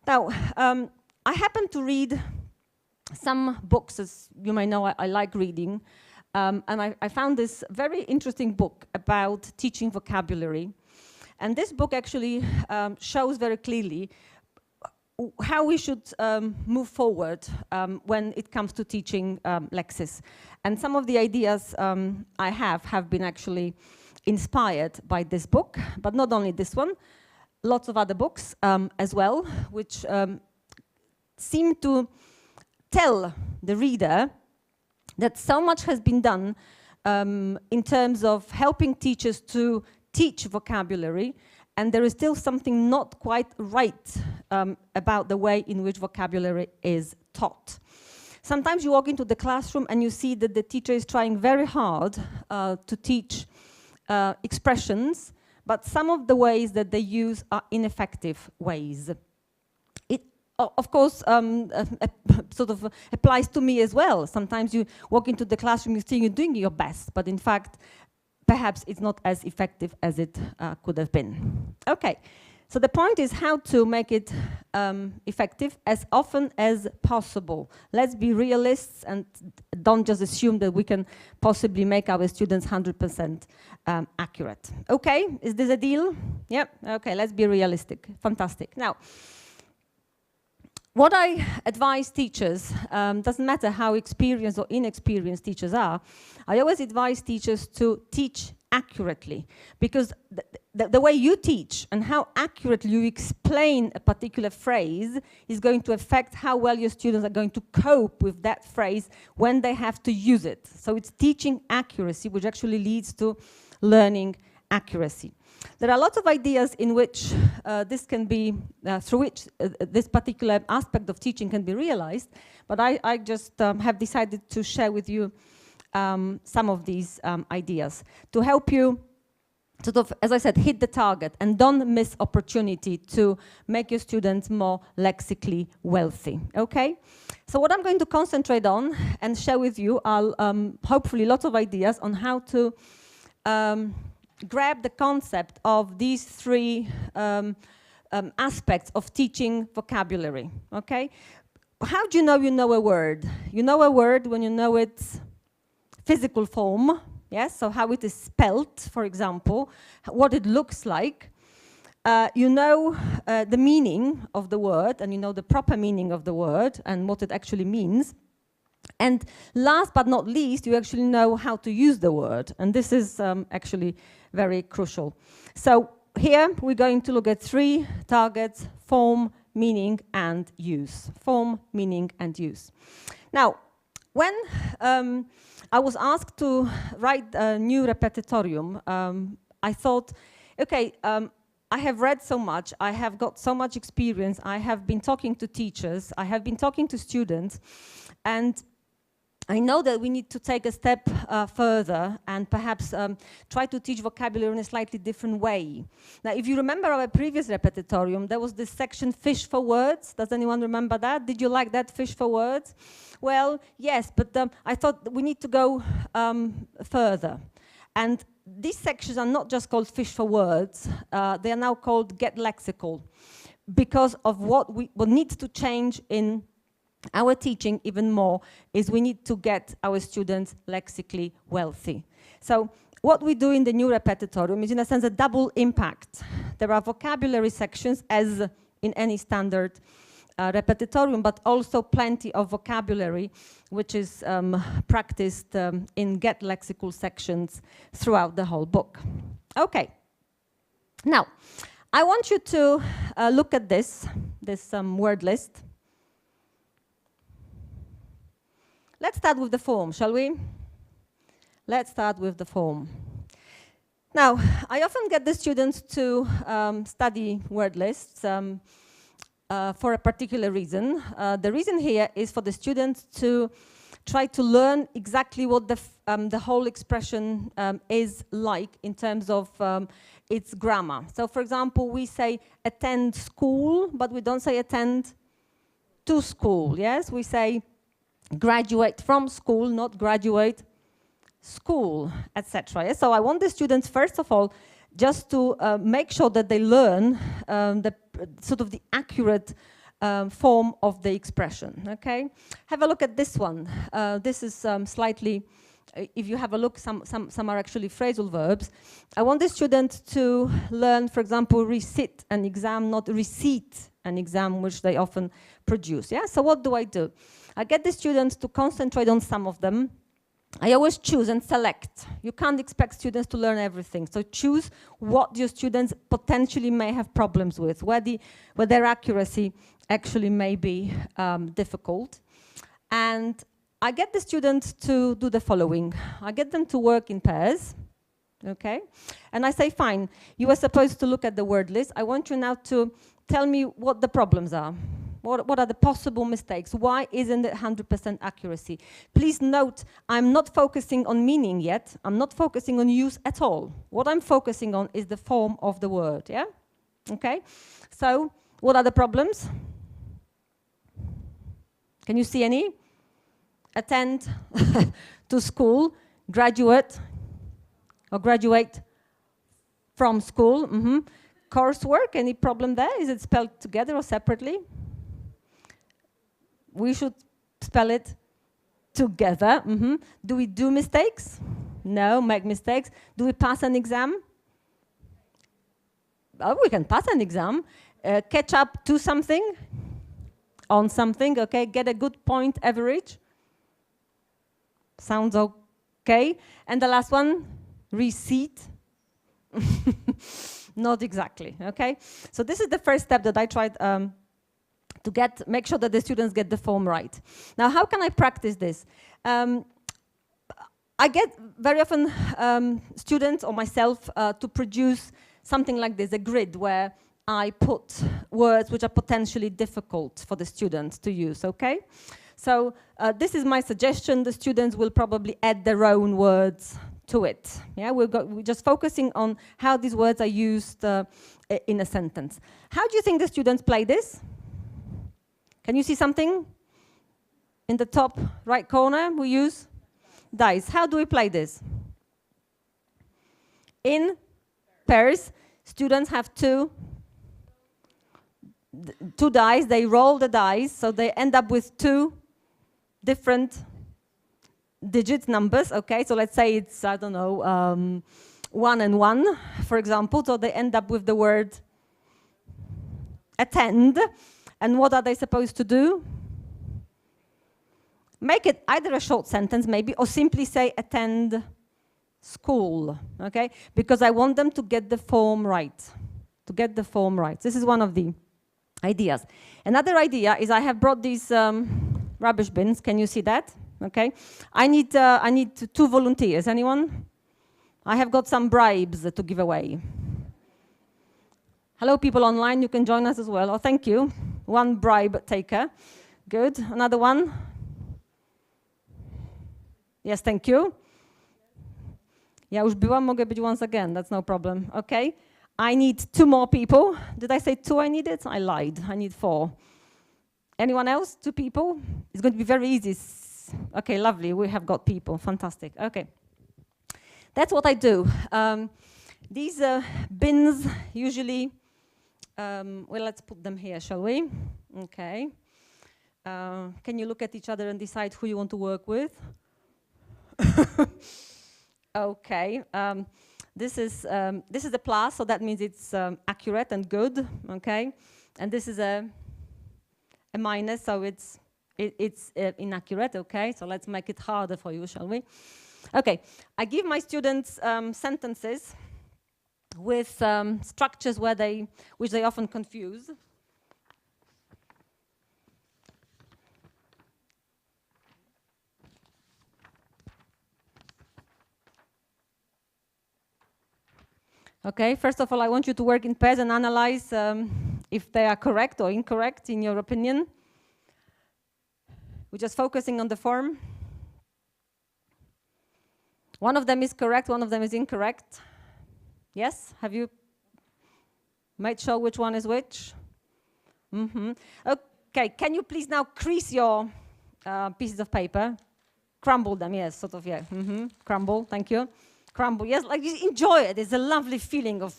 Now, I happen to read some books, as you may know, I like reading. And I found this very interesting book about teaching vocabulary. And this book actually shows very clearly how we should move forward when it comes to teaching lexis. And some of the ideas I have been actually inspired by this book, but not only this one, lots of other books as well, which seem to tell the reader that so much has been done in terms of helping teachers to teach vocabulary, and there is still something not quite right about the way in which vocabulary is taught. Sometimes you walk into the classroom and you see that the teacher is trying very hard to teach expressions, but some of the ways that they use are ineffective ways. It, of course, sort of applies to me as well. Sometimes you walk into the classroom, you think you're doing your best, but in fact, perhaps it's not as effective as it could have been. Okay, so the point is how to make it effective as often as possible. Let's be realists and don't just assume that we can possibly make our students 100% accurate. Okay, is this a deal? Yep, okay, let's be realistic. Fantastic. Now, what I advise teachers, doesn't matter how experienced or inexperienced teachers are, I always advise teachers to teach accurately, because the way you teach and how accurately you explain a particular phrase is going to affect how well your students are going to cope with that phrase when they have to use it. So it's teaching accuracy, which actually leads to learning accuracy. There are lots of ideas in which this can be, through which this particular aspect of teaching can be realized, but I just have decided to share with you some of these ideas to help you sort of, as I said, hit the target and don't miss opportunity to make your students more lexically wealthy, okay? So what I'm going to concentrate on and share with you are hopefully lots of ideas on how to grab the concept of these three aspects of teaching vocabulary, okay? How do you know a word? You know a word when you know its physical form, yes? So how it is spelt, for example, what it looks like. You know the meaning of the word, and you know the proper meaning of the word and what it actually means. And last but not least, you actually know how to use the word. And this is actually very crucial. So here we're going to look at three targets: form, meaning, and use. Form, meaning, and use. Now, when I was asked to write a new repetitorium, I thought, okay, I have read so much, I have got so much experience, I have been talking to teachers, I have been talking to students, and I know that we need to take a step further and perhaps try to teach vocabulary in a slightly different way. Now, if you remember our previous repetitorium, there was this section, Fish for Words. Does anyone remember that? Did you like that, Fish for Words? Well, yes, but I thought we need to go further. And these sections are not just called Fish for Words, they are now called Get Lexical, because of what needs to change in our teaching even more is we need to get our students lexically wealthy. So what we do in the new repetitorium is in a sense a double impact. There are vocabulary sections as in any standard repetitorium, but also plenty of vocabulary which is practiced in Get Lexical sections throughout the whole book. Okay. Now, I want you to look at this word list. Let's start with the form, shall we? Let's start with the form. Now, I often get the students to study word lists for a particular reason. The reason here is for the students to try to learn exactly what the whole expression is like in terms of its grammar. So, for example, we say attend school, but we don't say attend to school, yes? We say graduate from school, not graduate school, etc. Yes? So I want the students, first of all, just to make sure that they learn the sort of the accurate form of the expression, okay? Have a look at this one. This is slightly, if you have a look, some are actually phrasal verbs. I want the student to learn, for example, recite an exam, not receipt an exam, which they often produce, yeah? So what do? I get the students to concentrate on some of them. I always choose and select. You can't expect students to learn everything. So choose what your students potentially may have problems with, where their accuracy actually may be difficult. And I get the students to do the following. I get them to work in pairs, okay? And I say, fine, you are supposed to look at the word list. I want you now to tell me what the problems are. What are the possible mistakes? Why isn't it 100% accuracy? Please note, I'm not focusing on meaning yet. I'm not focusing on use at all. What I'm focusing on is the form of the word, yeah? Okay? So, what are the problems? Can you see any? Attend to school, graduate, or graduate from school. Coursework, any problem there? Is it spelled together or separately? We should spell it together. Do we do mistakes? No, make mistakes. Do we pass an exam? Oh, we can pass an exam. Catch up to something, on something, okay? Get a good point average. Sounds okay. And the last one, receipt. Not exactly, okay? So this is the first step that I tried to make sure that the students get the form right. Now, how can I practice this? I get very often students or myself to produce something like this, a grid where I put words which are potentially difficult for the students to use, okay? So this is my suggestion. The students will probably add their own words to it. Yeah, we're just focusing on how these words are used in a sentence. How do you think the students play this? Can you see something? In the top right corner, we use dice. How do we play this? In pairs. Students have two dice. They roll the dice, so they end up with two different digits, numbers. Okay, so let's say it's, I don't know, 1 and 1, for example. So they end up with the word attend. And what are they supposed to do? Make it either a short sentence, maybe, or simply say attend school, okay? Because I want them to get the form right, This is one of the ideas. Another idea is I have brought these rubbish bins. Can you see that? Okay. I need 2 volunteers. Anyone? I have got some bribes to give away. Hello, people online. You can join us as well. Oh, thank you. 1 bribe taker. Good. Another one. Yes, thank you. Ja już byłam, mogę być once again. That's no problem. Okay. I need 2 more people. Did I say 2 I needed? I lied. I need 4. Anyone else? 2 people? It's going to be very easy. Okay, lovely. We have got people. Fantastic. Okay. That's what I do. These bins usually, well, let's put them here, shall we? Okay. Can you look at each other and decide who you want to work with? Okay. This is a plus, so that means it's accurate and good. Okay. And this is a minus, so it's inaccurate. Okay. So let's make it harder for you, shall we? Okay. I give my students sentences with structures which they often confuse. Okay, first of all, I want you to work in pairs and analyze if they are correct or incorrect in your opinion. We're just focusing on the form. One of them is correct, one of them is incorrect. Yes? Have you made sure which one is which? Mm-hmm. Okay, can you please now crease your pieces of paper? Crumble them, yes, sort of, yeah. Mm-hmm. Crumble, thank you. Crumble, yes, like you enjoy it. It's a lovely feeling of,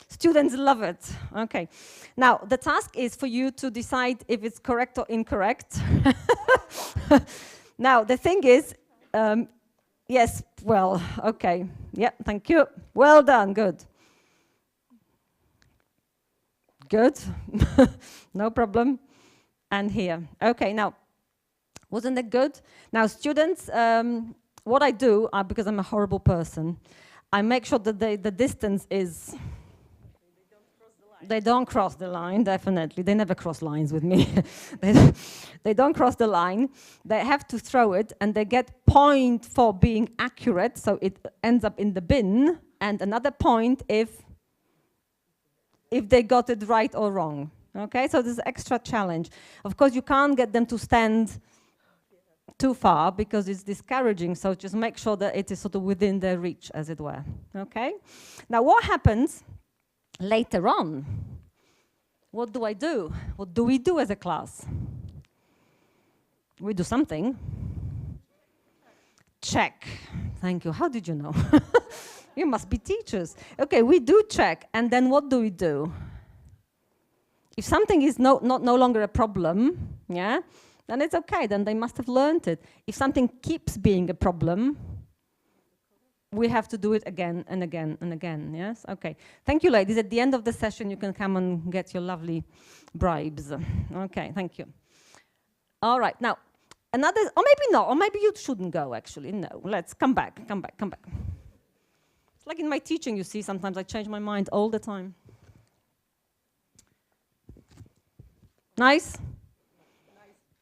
students love it. Okay, now the task is for you to decide if it's correct or incorrect. Now the thing is, yes, well, okay, yeah, thank you. Well done, good. Good, no problem. And here, okay, now, wasn't that good? Now students, what I do, because I'm a horrible person, I make sure that the distance is... They don't cross the line, definitely. They never cross lines with me. They don't cross the line. They have to throw it, and they get point for being accurate, so it ends up in the bin, and another point if they got it right or wrong. Okay, so this is extra challenge. Of course, you can't get them to stand too far because it's discouraging, so just make sure that it is sort of within their reach, as it were. Okay? Now, what happens later on? What do I do? What do we do as a class? We do something. Check. Thank you. How did you know? You must be teachers. Okay, we do check, and then what do we do? If something is no longer a problem, yeah, then it's okay, then they must have learned it. If something keeps being a problem, we have to do it again and again and again, yes? Okay, thank you, ladies. At the end of the session, you can come and get your lovely bribes. Okay, thank you. All right, now, another, or maybe not, or maybe you shouldn't go, actually. No, let's come back. It's like in my teaching, you see, sometimes I change my mind all the time. Nice?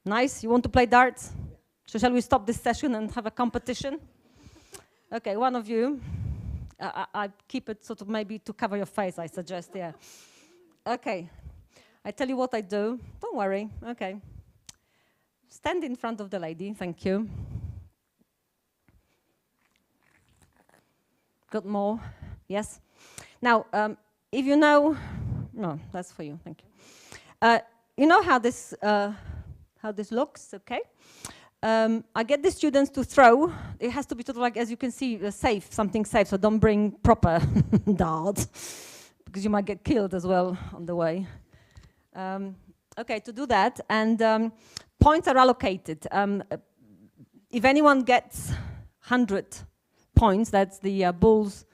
Nice, you want to play darts? So shall we stop this session and have a competition? Okay, one of you. I keep it sort of maybe to cover your face, I suggest, yeah. Okay, I tell you what I do. Don't worry, okay. Stand in front of the lady, thank you. Got more? Yes? Now, if you know, no, that's for you, thank you. You know how this looks, okay? I get the students to throw. It has to be sort of like, as you can see, safe, something safe. So don't bring proper darts, because you might get killed as well on the way. Okay, to do that, and points are allocated. If anyone gets 100 points, that's the bull's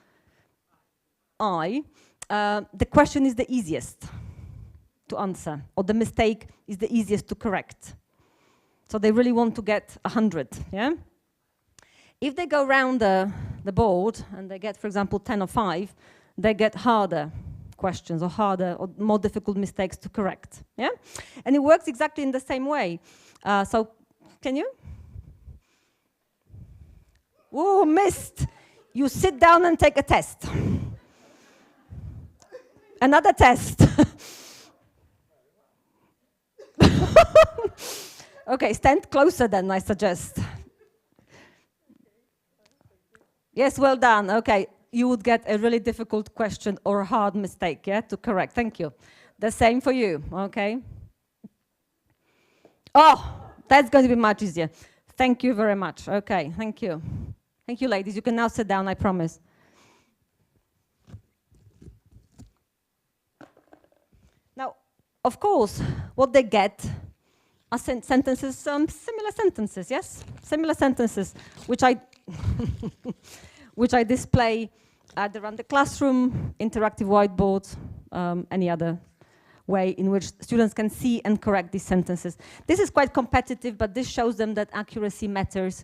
eye, the question is the easiest to answer, or the mistake is the easiest to correct. So they really want to get 100, yeah? If they go around the board and they get, for example, 10 or 5, they get harder questions or harder or more difficult mistakes to correct, yeah? And it works exactly in the same way. So, can you? Oh, missed. You sit down and take a test. Another test. Okay, stand closer then, I suggest. Yes, well done. Okay, you would get a really difficult question or a hard mistake, yeah, to correct. Thank you. The same for you, okay? Oh, that's going to be much easier. Thank you very much. Okay, thank you. Thank you, ladies. You can now sit down, I promise. Now, of course, what they get are sentences, similar sentences, yes? Similar sentences, which I which I display either around the classroom, interactive whiteboards, any other way in which students can see and correct these sentences. This is quite competitive, but this shows them that accuracy matters,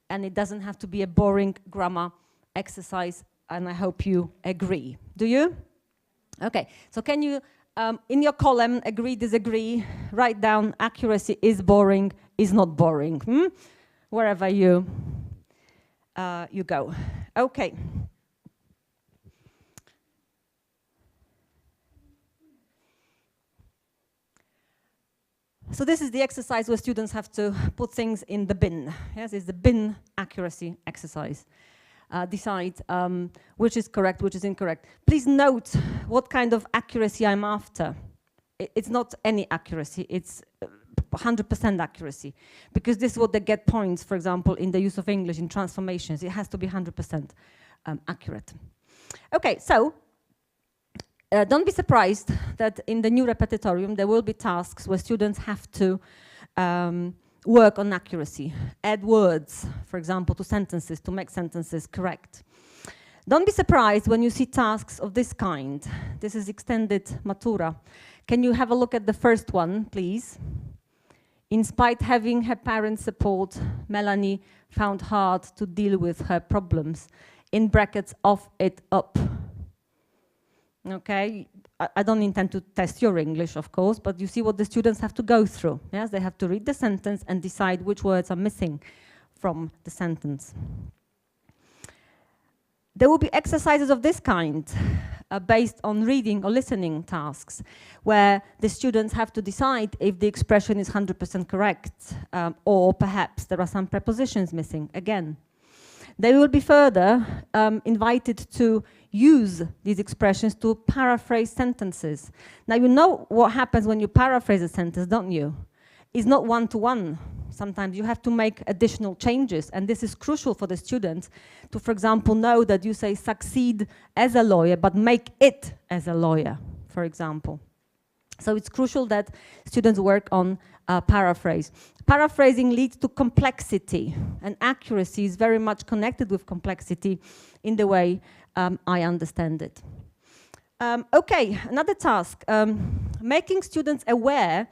and it doesn't have to be a boring grammar exercise, and I hope you agree. Do you? Okay, so can you, in your column, agree, disagree, write down accuracy is boring, is not boring, wherever you go. Okay. So this is the exercise where students have to put things in the bin. Yes, it's the bin accuracy exercise. Decide which is correct, which is incorrect. Please note what kind of accuracy I'm after. It's not any accuracy, it's 100% accuracy, because this is what they get points, for example, in the use of English in transformations. It has to be 100% accurate. Okay, so don't be surprised that in the new repetitorium there will be tasks where students have to work on accuracy, add words, for example, to sentences to make sentences correct. Don't be surprised when you see tasks of this kind. This is extended matura. Can you have a look at the first one, please? In spite having her parents' support, Melanie found hard to deal with her problems. In brackets, off it up. Okay, I don't intend to test your English, of course, but you see what the students have to go through. Yes, they have to read the sentence and decide which words are missing from the sentence. There will be exercises of this kind based on reading or listening tasks, where the students have to decide if the expression is 100% correct, or perhaps there are some prepositions missing again. They will be further invited to use these expressions to paraphrase sentences. Now, you know what happens when you paraphrase a sentence, don't you? It's not one-to-one. Sometimes you have to make additional changes, and this is crucial for the students to, for example, know that you say succeed as a lawyer, but make it as a lawyer, for example. So it's crucial that students work on paraphrase. Paraphrasing leads to complexity, and accuracy is very much connected with complexity in the way I understand it. Okay, another task, making students aware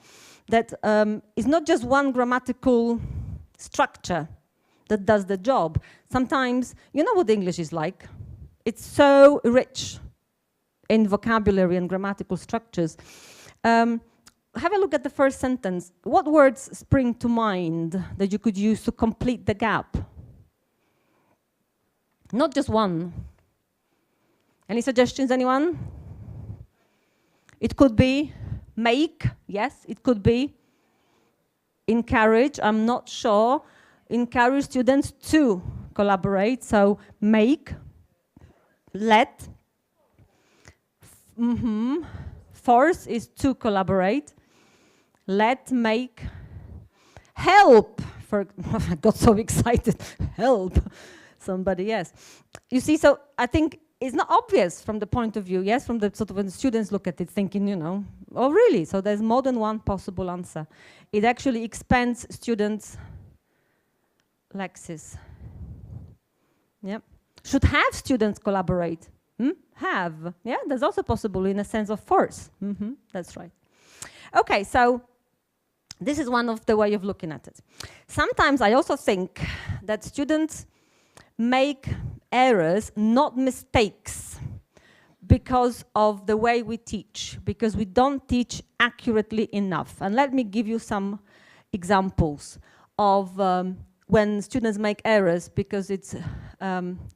that it's not just one grammatical structure that does the job. Sometimes, you know what English is like. It's so rich in vocabulary and grammatical structures. Have a look at the first sentence. What words spring to mind that you could use to complete the gap? Not just one. Any suggestions, anyone? It could be make, yes. It could be encourage, I'm not sure. Encourage students to collaborate, so make, let. Force is to collaborate. Let, make. Help, I got so excited. Help, somebody, yes. You see, so I think it's not obvious from the point of view, yes, from the sort of when students look at it thinking, you know, oh really? So there's more than one possible answer. It actually expands students' lexis. Yep. Should have students collaborate. Have, yeah, that's also possible in a sense of force. That's right. Okay, so this is one of the way of looking at it. Sometimes I also think that students make errors, not mistakes, because of the way we teach, because we don't teach accurately enough. And let me give you some examples of when students make errors because it's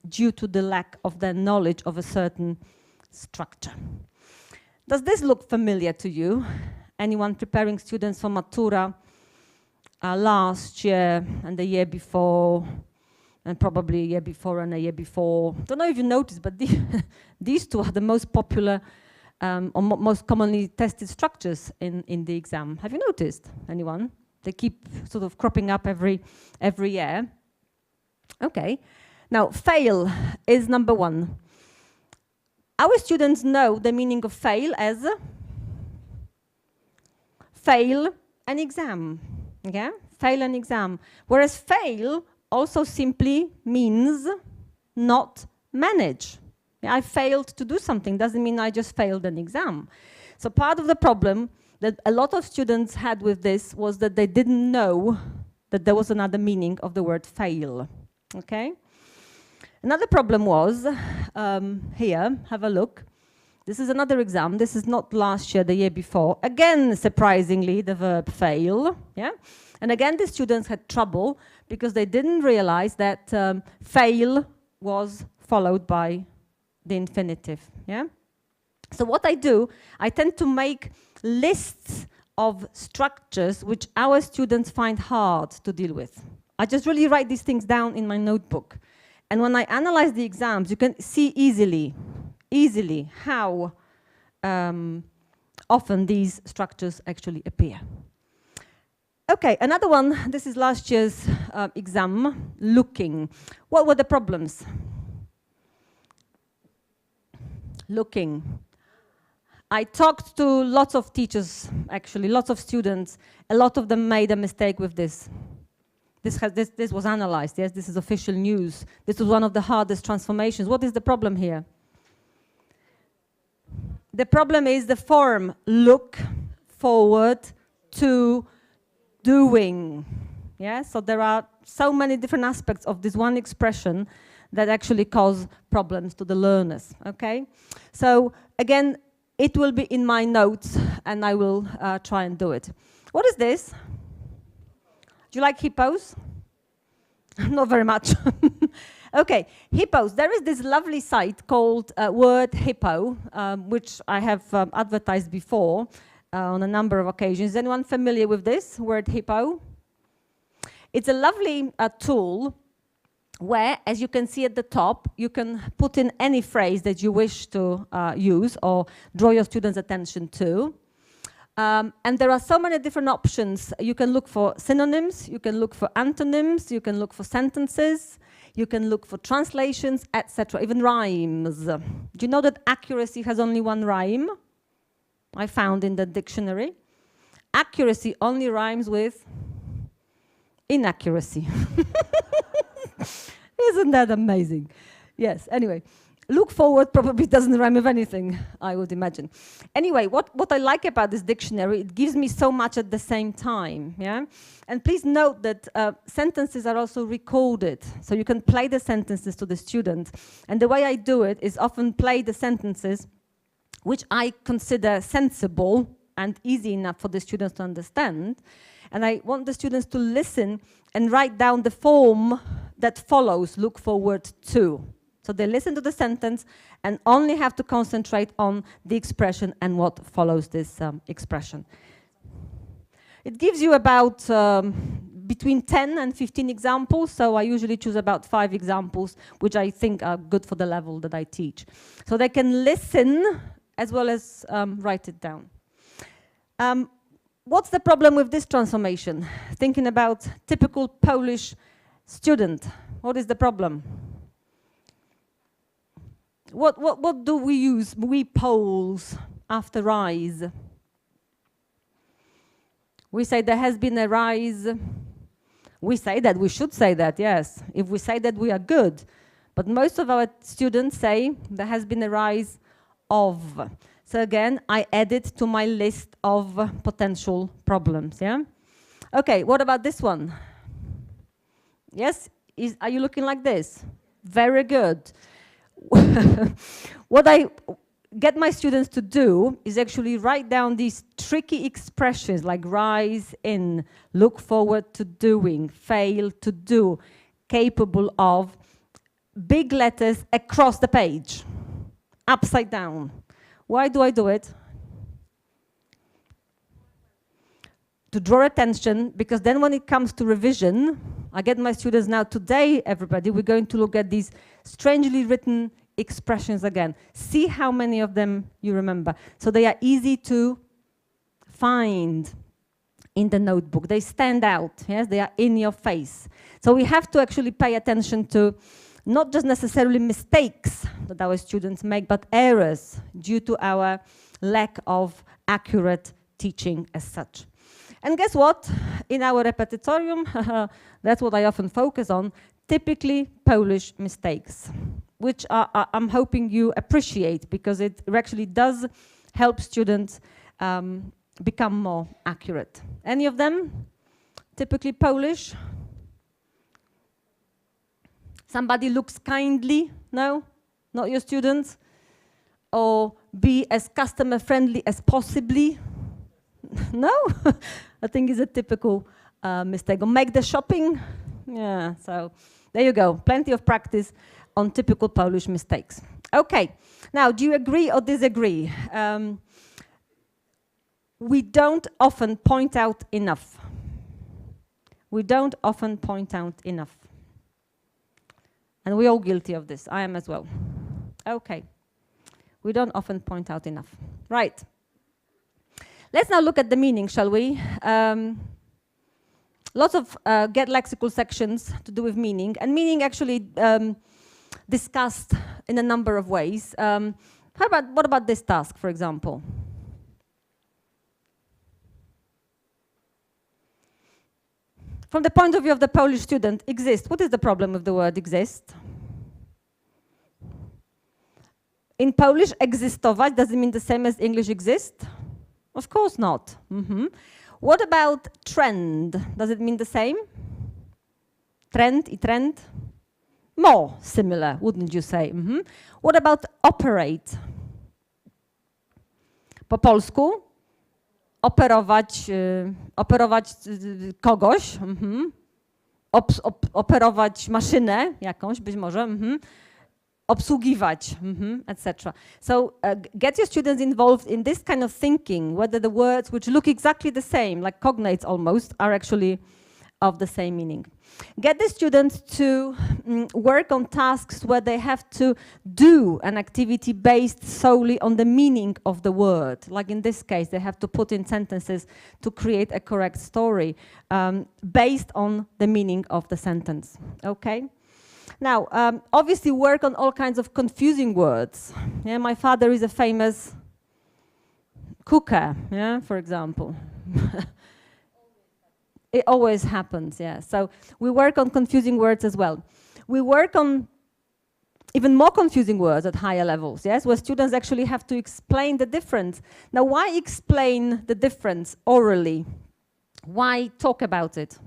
due to the lack of their knowledge of a certain structure. Does this look familiar to you? Anyone preparing students for Matura last year and the year before, and probably a year before and a year before? Don't know if you noticed, but these two are the most popular or most commonly tested structures in the exam. Have you noticed, anyone? They keep sort of cropping up every year. Okay. Now, fail is number one. Our students know the meaning of fail as fail an exam. Okay? Fail an exam. Whereas fail also simply means not manage. Yeah, I failed to do something doesn't mean I just failed an exam. So part of the problem that a lot of students had with this was that they didn't know that there was another meaning of the word fail. Okay? Another problem was, here, have a look. This is another exam. This is not last year, the year before. Again, surprisingly, the verb fail. Yeah? And again, the students had trouble because they didn't realize that fail was followed by the infinitive. Yeah? So what I do, I tend to make lists of structures which our students find hard to deal with. I just really write these things down in my notebook. And when I analyze the exams, you can see easily how often these structures actually appear. Okay, another one, this is last year's exam, looking. What were the problems? Looking. I talked to lots of teachers, actually, lots of students. A lot of them made a mistake with this. This was analyzed, yes, this is official news. This was one of the hardest transformations. What is the problem here? The problem is the form, look forward to doing. Yeah, so there are so many different aspects of this one expression that actually cause problems to the learners, okay? So again, it will be in my notes and I will try and do it. What is this? Do you like hippos? Not very much. Okay, hippos. There is this lovely site called Word Hippo, which I have advertised before on a number of occasions. Is anyone familiar with this, Word Hippo? It's a lovely tool where, as you can see at the top, you can put in any phrase that you wish to use or draw your students' attention to. And there are so many different options. You can look for synonyms, you can look for antonyms, you can look for sentences, you can look for translations, etc., even rhymes. Do you know that accuracy has only one rhyme? I found in the dictionary. Accuracy only rhymes with inaccuracy. Isn't that amazing? Yes, anyway. Look forward probably doesn't rhyme with anything, I would imagine. Anyway, what I like about this dictionary, it gives me so much at the same time, yeah? And please note that sentences are also recorded, so you can play the sentences to the student. And the way I do it is often play the sentences which I consider sensible and easy enough for the students to understand. And I want the students to listen and write down the form that follows look forward to. So they listen to the sentence and only have to concentrate on the expression and what follows this expression. It gives you about between 10 and 15 examples, so I usually choose about 5 examples, which I think are good for the level that I teach. So they can listen as well as write it down. what's the problem with this transformation? Thinking about typical Polish student, what is the problem? What do we use, we Poles, after rise? We say there has been a rise. We say that, we should say that, yes. If we say that, we are good. But most of our students say there has been a rise of. So again, I add it to my list of potential problems, yeah? Okay, what about this one? Yes, are you looking like this? Very good. What I get my students to do is actually write down these tricky expressions like rise in, look forward to doing, fail to do, capable of, big letters across the page, upside down. Why do I do it? To draw attention, because then when it comes to revision, I get my students now, today, everybody, we're going to look at these strangely written expressions again. See how many of them you remember. So they are easy to find in the notebook. They stand out, yes? They are in your face. So we have to actually pay attention to not just necessarily mistakes that our students make, but errors due to our lack of accurate teaching as such. And guess what? In our repetitorium, that's what I often focus on, typically Polish mistakes, which I'm hoping you appreciate, because it actually does help students become more accurate. Any of them typically Polish? Somebody looks kindly? No? Not your students? Or be as customer friendly as possibly? No? I think it's a typical mistake. Or make the shopping? Yeah, so there you go. Plenty of practice on typical Polish mistakes. Okay, now do you agree or disagree? We don't often point out enough. We don't often point out enough. And we're all guilty of this. I am as well. Okay. We don't often point out enough. Right. Let's now look at the meaning, shall we? Lots of get lexical sections to do with meaning. And meaning actually discussed in a number of ways. What about this task, for example? From the point of view of the Polish student, exist. What is the problem with the word exist? In Polish, existować, does it mean the same as English exist? Of course not. What about trend? Does it mean the same? Trend I trend? More similar, wouldn't you say? What about operate? Po polsku? Operować kogoś, operować maszynę jakąś, być może, obsługiwać, etc. So get your students involved in this kind of thinking, whether the words which look exactly the same, like cognates almost, are actually of the same meaning. Get the students to work on tasks where they have to do an activity based solely on the meaning of the word. Like in this case, they have to put in sentences to create a correct story based on the meaning of the sentence, okay? Now, obviously work on all kinds of confusing words. Yeah, my father is a famous cooker, yeah, for example. It always happens, yeah. So we work on confusing words as well. We work on even more confusing words at higher levels, yes, where students actually have to explain the difference. Now, why explain the difference orally? Why talk about it?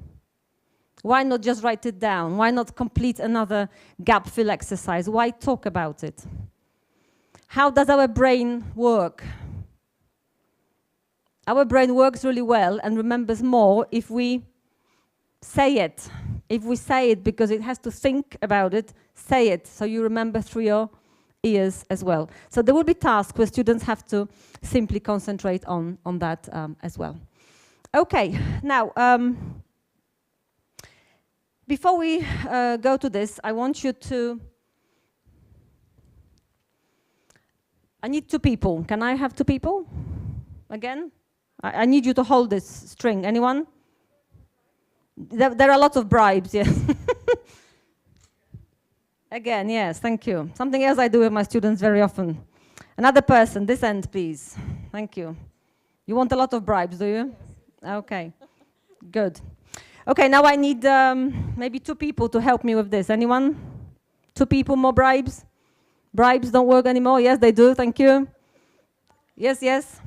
Why not just write it down? Why not complete another gap fill exercise? Why talk about it? How does our brain work? Our brain works really well and remembers more if we say it. If we say it because it has to think about it, say it so you remember through your ears as well. So there will be tasks where students have to simply concentrate on that as well. Okay, now before we go to this, I want you to... I need 2 people. Can I have 2 people? Again? I need you to hold this string. Anyone? There are lots of bribes, yes. Again, yes, thank you. Something else I do with my students very often. Another person, this end, please. Thank you. You want a lot of bribes, do you? Yes. Okay, good. Okay, now I need maybe 2 people to help me with this. Anyone? 2 people, more bribes? Bribes don't work anymore? Yes, they do, thank you. Yes, yes.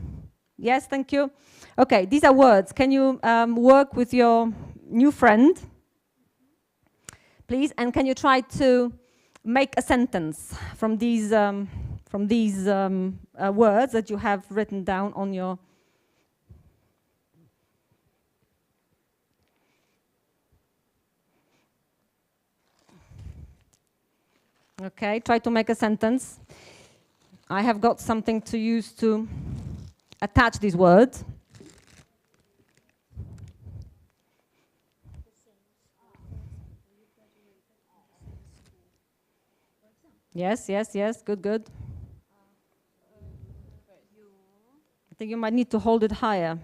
Yes, thank you. Okay, these are words. Can you work with your new friend, please? And can you try to make a sentence from these words that you have written down on your... Okay, try to make a sentence. I have got something to use to attach these words. Yes, yes, yes, good, good. I think you might need to hold it higher.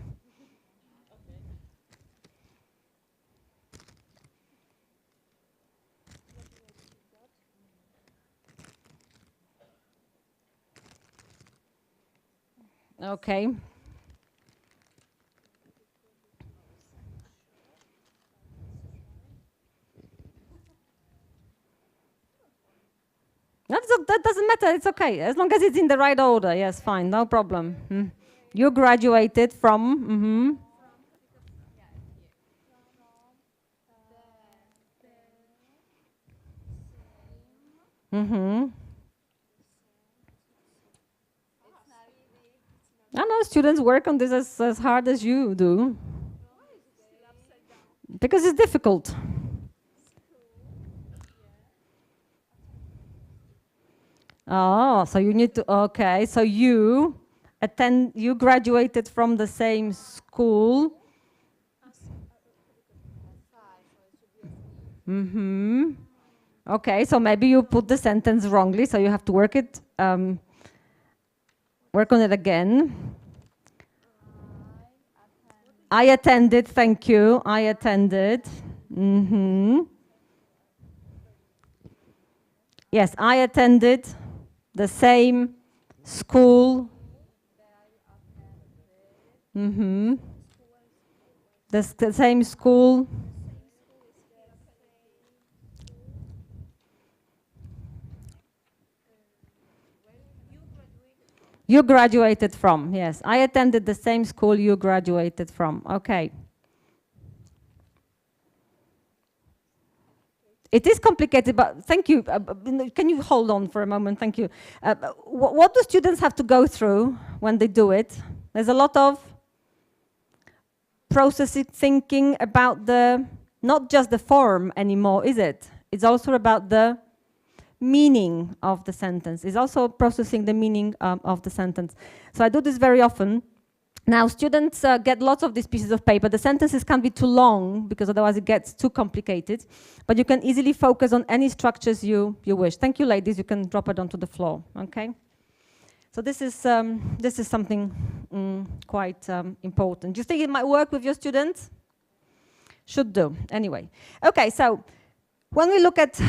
Okay. That doesn't matter, it's okay. As long as it's in the right order, yes, fine, no problem. You graduated from... I know students work on this as hard as you do. Because it's difficult. Oh, so you need to, okay, so you graduated from the same school. Okay, so maybe you put the sentence wrongly, so you have to work it, work on it again. I attended, thank you, I attended. Yes, I attended the same school. The same school. You graduated from, yes. I attended the same school you graduated from. Okay. It is complicated, but thank you. Can you hold on for a moment? Thank you. What do students have to go through when they do it? There's a lot of processing, thinking about not just the form anymore, is it? It's also about the meaning of the sentence. It's also processing the meaning of the sentence. So I do this very often. Now, students get lots of these pieces of paper. The sentences can't be too long, because otherwise it gets too complicated. But you can easily focus on any structures you wish. Thank you, ladies. You can drop it onto the floor, okay? So this is something quite important. Do you think it might work with your students? Should do, anyway. Okay, so when we look at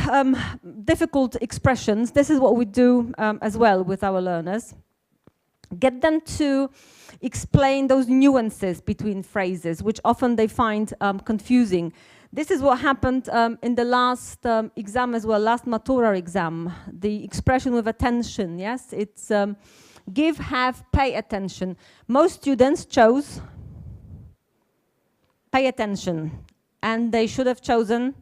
difficult expressions, this is what we do as well with our learners. Get them to explain those nuances between phrases, which often they find confusing. This is what happened in the last exam as well, last Matura exam. The expression with attention, yes? It's give, have, pay attention. Most students chose pay attention, and they should have chosen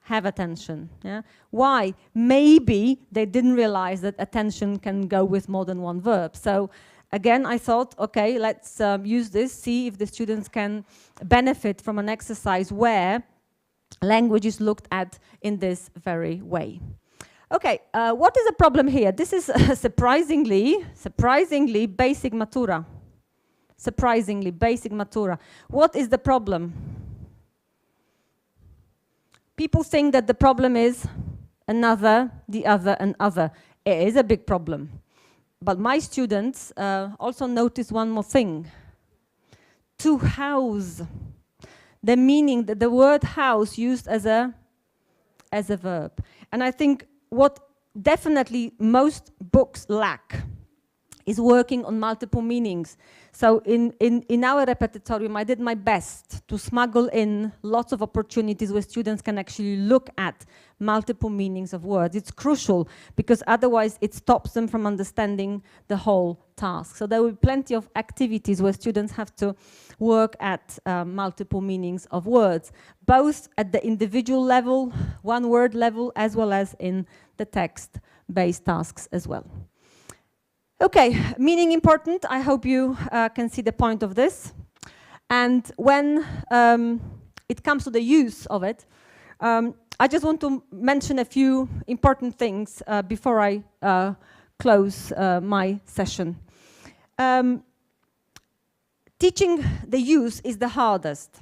have attention. Yeah? Why? Maybe they didn't realize that attention can go with more than one verb. So again, I thought, okay, let's use this, see if the students can benefit from an exercise where language is looked at in this very way. Okay, what is the problem here? This is surprisingly basic Matura. Surprisingly basic Matura. What is the problem? People think that the problem is another, the other, and other. It is a big problem. but my students also notice one more thing. To house. The meaning, the word house used as a verb. And I think what definitely most books lack is working on multiple meanings. So in our repetitorium, I did my best to smuggle in lots of opportunities where students can actually look at multiple meanings of words. It's crucial because otherwise it stops them from understanding the whole task. So there will be plenty of activities where students have to work at multiple meanings of words, both at the individual level, one word level, as well as in the text-based tasks as well. Okay, meaning important. I hope you can see the point of this. And when it comes to the use of it, I just want to mention a few important things before I close my session. Teaching the use is the hardest.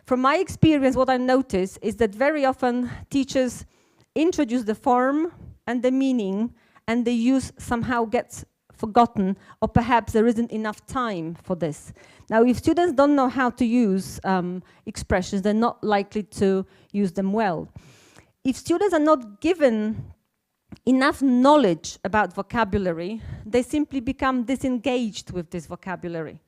From my experience, what I notice is that very often teachers introduce the form and the meaning, and the use somehow gets forgotten, or perhaps there isn't enough time for this. Now, if students don't know how to use expressions, they're not likely to use them well. If students are not given enough knowledge about vocabulary, they simply become disengaged with this vocabulary.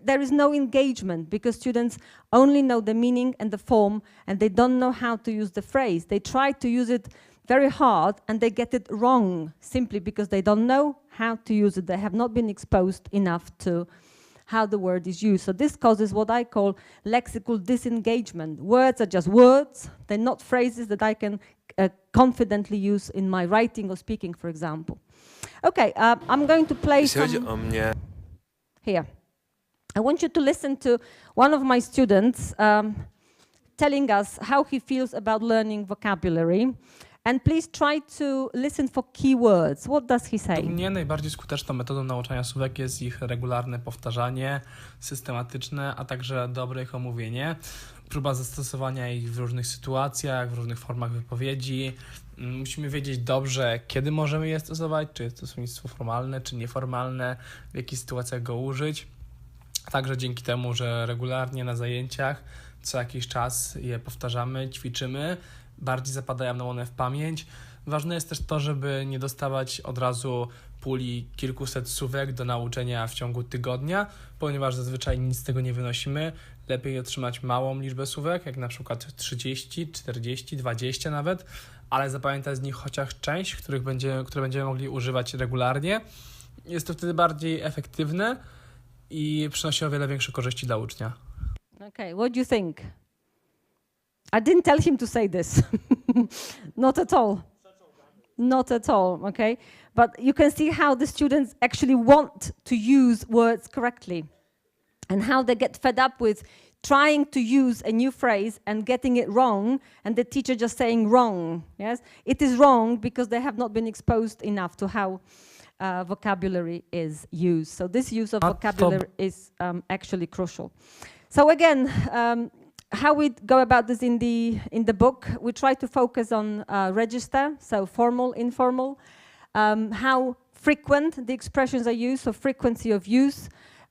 There is no engagement because students only know the meaning and the form, and they don't know how to use the phrase. They try to use it very hard and they get it wrong simply because they don't know how to use it. They have not been exposed enough to how the word is used. So this causes what I call lexical disengagement. Words are just words. They're not phrases that I can confidently use in my writing or speaking, for example. Okay, I'm going to play some... Here. I want you to listen to one of my students telling us how he feels about learning vocabulary. And please try to listen for keywords. What does he say? Według mnie najbardziej skuteczną metodą nauczania słówek jest ich regularne powtarzanie, systematyczne, a także dobre ich omówienie. Próba zastosowania ich w różnych sytuacjach, w różnych formach wypowiedzi. Musimy wiedzieć dobrze, kiedy możemy je stosować, czy jest to słownictwo formalne, czy nieformalne, w jakich sytuacjach go użyć. Także dzięki temu, że regularnie na zajęciach co jakiś czas je powtarzamy, ćwiczymy, bardziej zapadają nam one w pamięć. Ważne jest też to, żeby nie dostawać od razu puli kilkuset słówek do nauczenia w ciągu tygodnia, ponieważ zazwyczaj nic z tego nie wynosimy. Lepiej otrzymać małą liczbę słówek, jak na przykład 30, 40, 20 nawet, ale zapamiętać z nich chociaż część, które będziemy mogli używać regularnie. Jest to wtedy bardziej efektywne i przynosi o wiele większe korzyści dla ucznia. Okay, what do you think? I didn't tell him to say this. Not at all. Not at all, okay? But you can see how the students actually want to use words correctly and how they get fed up with trying to use a new phrase and getting it wrong and the teacher just saying wrong, yes? It is wrong because they have not been exposed enough to how vocabulary is used. So this use of vocabulary is actually crucial. So again, how we go about this in the book, we try to focus on register, so formal, informal, how frequent the expressions are used, so frequency of use.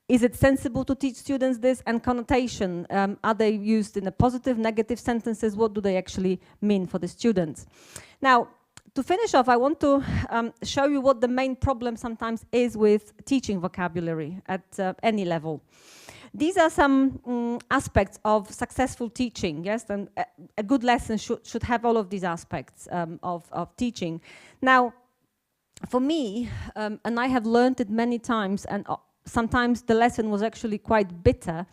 Is it sensible to teach students this? And connotation, are they used in a positive, negative sentences? What do they actually mean for the students? Now, to finish off, I want to show you what the main problem sometimes is with teaching vocabulary at any level. These are some aspects of successful teaching, yes? And a good lesson should have all of these aspects of teaching. Now, for me, and I have learned it many times, and sometimes the lesson was actually quite bitter,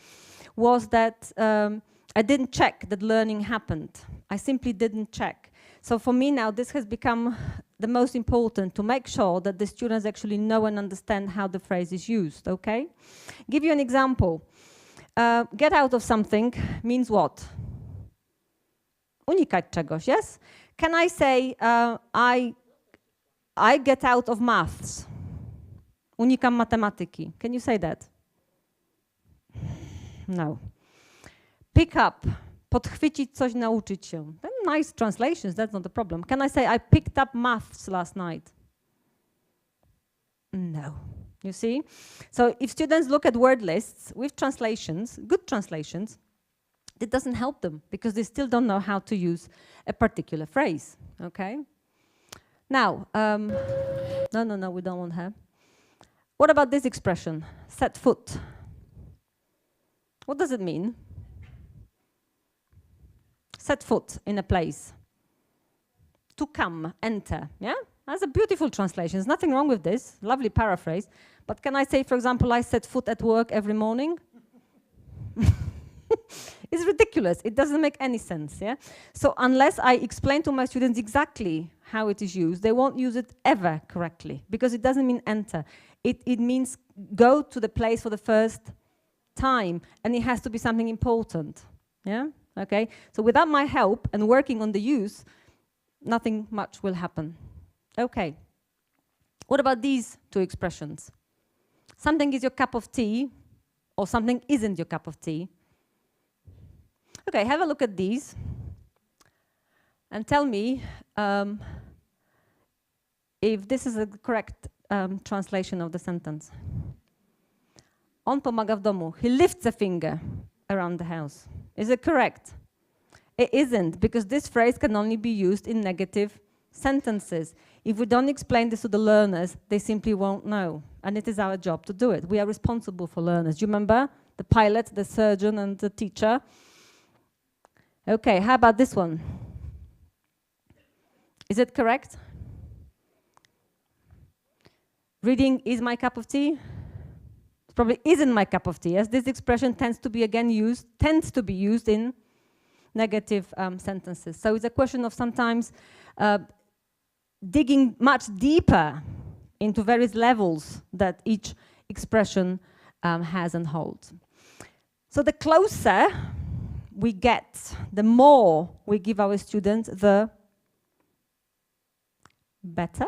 was that I didn't check that learning happened. I simply didn't check. So for me now, this has become the most important, to make sure that the students actually know and understand how the phrase is used, okay? Give you an example. Get out of something means what? Unikać czegoś, yes? Can I say, I get out of maths? Unikam matematyki. Can you say that? No. Pick up. Podchwycić coś, nauczyć się. Nice translations, that's not the problem. Can I say, I picked up maths last night? No. You see? So if students look at word lists with translations, good translations, it doesn't help them because they still don't know how to use a particular phrase, okay? Now, no, we don't want her. What about this expression, set foot? What does it mean? Set foot in a place. To come, enter, yeah? That's a beautiful translation. There's nothing wrong with this, lovely paraphrase. But can I say, for example, I set foot at work every morning? It's ridiculous. It doesn't make any sense, yeah? So unless I explain to my students exactly how it is used, they won't use it ever correctly because it doesn't mean enter. It means go to the place for the first time, and it has to be something important, yeah? Okay? So without my help and working on the use, nothing much will happen. Okay. What about these two expressions? Something is your cup of tea, or something isn't your cup of tea. Okay, have a look at these and tell me if this is a correct translation of the sentence. On pomaga w domu. He lifts a finger around the house. Is it correct? It isn't, because this phrase can only be used in negative sentences. If we don't explain this to the learners, they simply won't know. And it is our job to do it. We are responsible for learners. Do you remember? The pilot, the surgeon, and the teacher. Okay, how about this one? Is it correct? Reading is my cup of tea? It probably isn't my cup of tea, as this expression tends to be used in negative sentences. So it's a question of sometimes digging much deeper into various levels that each expression has and holds. So the closer we get, the more we give our students, the better.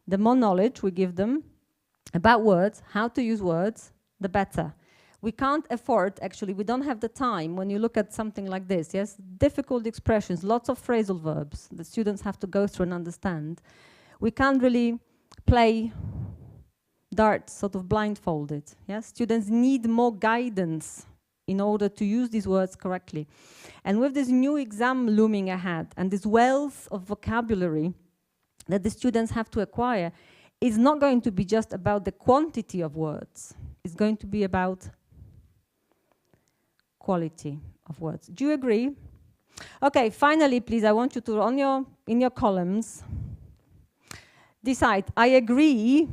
The more knowledge we give them about words, how to use words, the better. We can't afford, actually, we don't have the time when you look at something like this, yes? Difficult expressions, lots of phrasal verbs that students have to go through and understand. We can't really play darts sort of blindfolded, yes? Students need more guidance in order to use these words correctly. And with this new exam looming ahead and this wealth of vocabulary that the students have to acquire, it's not going to be just about the quantity of words. It's going to be about quality of words. Do you agree? Okay, finally, please, I want you to, in your columns, decide, I agree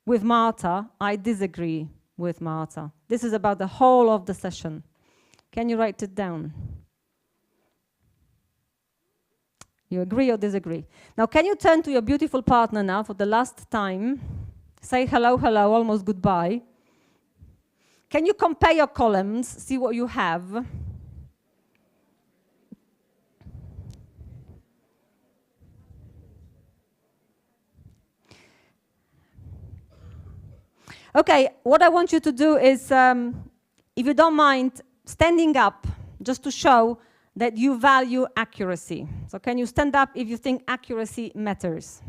with Marta, I disagree with Marta. This is about the whole of the session. Can you write it down? You agree or disagree? Now, can you turn to your beautiful partner now for the last time? Say hello, hello, almost goodbye. Can you compare your columns, see what you have? Okay, what I want you to do is, if you don't mind, standing up just to show that you value accuracy. So can you stand up if you think accuracy matters?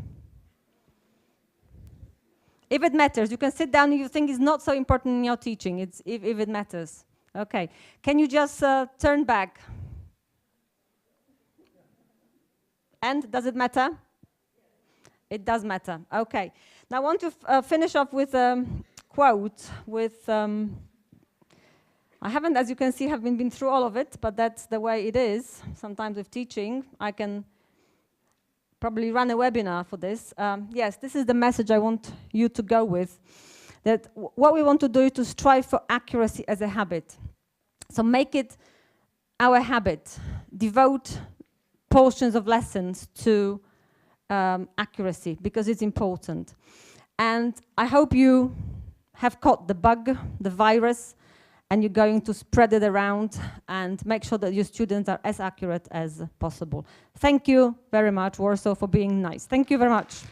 If it matters, you can sit down if you think it's not so important in your teaching, if it matters. Okay, can you just turn back? And does it matter? It does matter, okay. Now I want to finish off with a quote with, I haven't, as you can see, have been through all of it, but that's the way it is. Sometimes with teaching, I can probably run a webinar for this. Yes, this is the message I want you to go with. That what we want to do is to strive for accuracy as a habit. So make it our habit. Devote portions of lessons to accuracy, because it's important. And I hope you have caught the bug, the virus, and you're going to spread it around and make sure that your students are as accurate as possible. Thank you very much, Warsaw, for being nice. Thank you very much.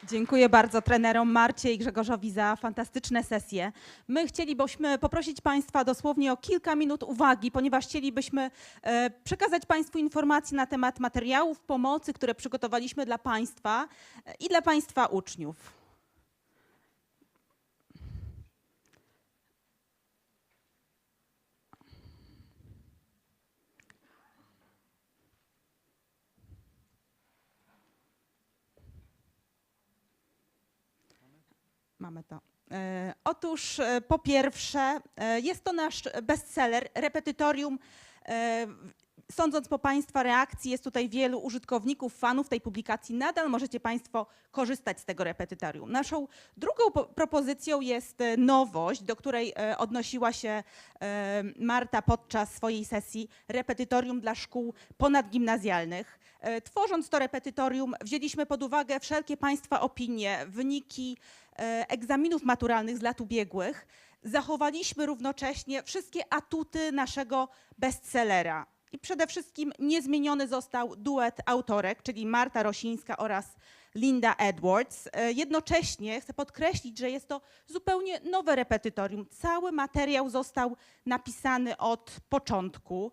Dziękuję bardzo trenerom Marcie i Grzegorzowi za fantastyczne sesje. My chcielibyśmy poprosić Państwa dosłownie o kilka minut uwagi, ponieważ chcielibyśmy przekazać Państwu informacje na temat materiałów pomocy, które przygotowaliśmy dla Państwa i dla Państwa uczniów. Mamy to. Otóż po pierwsze jest to nasz bestseller, repetytorium. Sądząc po Państwa reakcji, jest tutaj wielu użytkowników, fanów tej publikacji. Nadal możecie Państwo korzystać z tego repetytorium. Naszą drugą propozycją jest nowość, do której odnosiła się Marta podczas swojej sesji, repetytorium dla szkół ponadgimnazjalnych. Tworząc to repetytorium, wzięliśmy pod uwagę wszelkie Państwa opinie, wyniki egzaminów maturalnych z lat ubiegłych. Zachowaliśmy równocześnie wszystkie atuty naszego bestsellera. I przede wszystkim niezmieniony został duet autorek, czyli Marta Rosińska oraz Linda Edwards. Jednocześnie chcę podkreślić, że jest to zupełnie nowe repetytorium. Cały materiał został napisany od początku.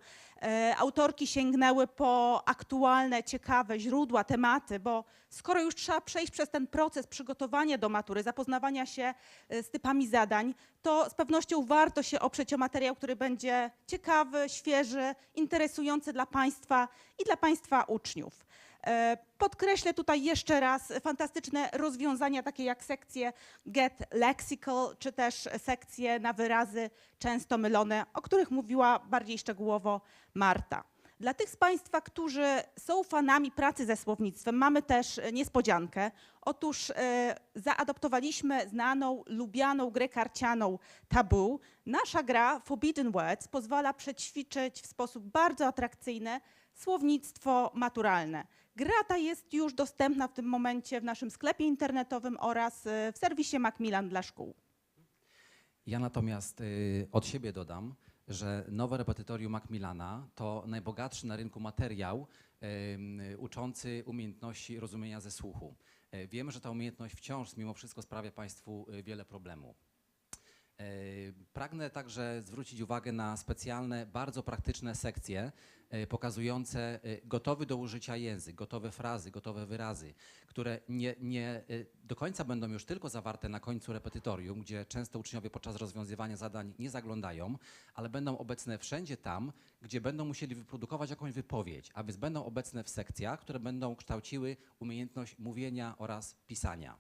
Autorki sięgnęły po aktualne, ciekawe źródła, tematy, bo skoro już trzeba przejść przez ten proces przygotowania do matury, zapoznawania się z typami zadań, to z pewnością warto się oprzeć o materiał, który będzie ciekawy, świeży, interesujący dla Państwa i dla Państwa uczniów. Podkreślę tutaj jeszcze raz fantastyczne rozwiązania, takie jak sekcje Get Lexical, czy też sekcje na wyrazy często mylone, o których mówiła bardziej szczegółowo Marta. Dla tych z Państwa, którzy są fanami pracy ze słownictwem, mamy też niespodziankę. Otóż zaadoptowaliśmy znaną, lubianą grę karcianą Tabu. Nasza gra Forbidden Words pozwala przećwiczyć w sposób bardzo atrakcyjny słownictwo maturalne. Gra ta jest już dostępna w tym momencie w naszym sklepie internetowym oraz w serwisie Macmillan dla szkół. Ja natomiast od siebie dodam, że nowe repetytorium Macmillana to najbogatszy na rynku materiał uczący umiejętności rozumienia ze słuchu. Wiemy, że ta umiejętność wciąż mimo wszystko sprawia Państwu wiele problemów. Pragnę także zwrócić uwagę na specjalne, bardzo praktyczne sekcje pokazujące gotowy do użycia język, gotowe frazy, gotowe wyrazy, które nie do końca będą już tylko zawarte na końcu repetytorium, gdzie często uczniowie podczas rozwiązywania zadań nie zaglądają, ale będą obecne wszędzie tam, gdzie będą musieli wyprodukować jakąś wypowiedź, a więc będą obecne w sekcjach, które będą kształciły umiejętność mówienia oraz pisania.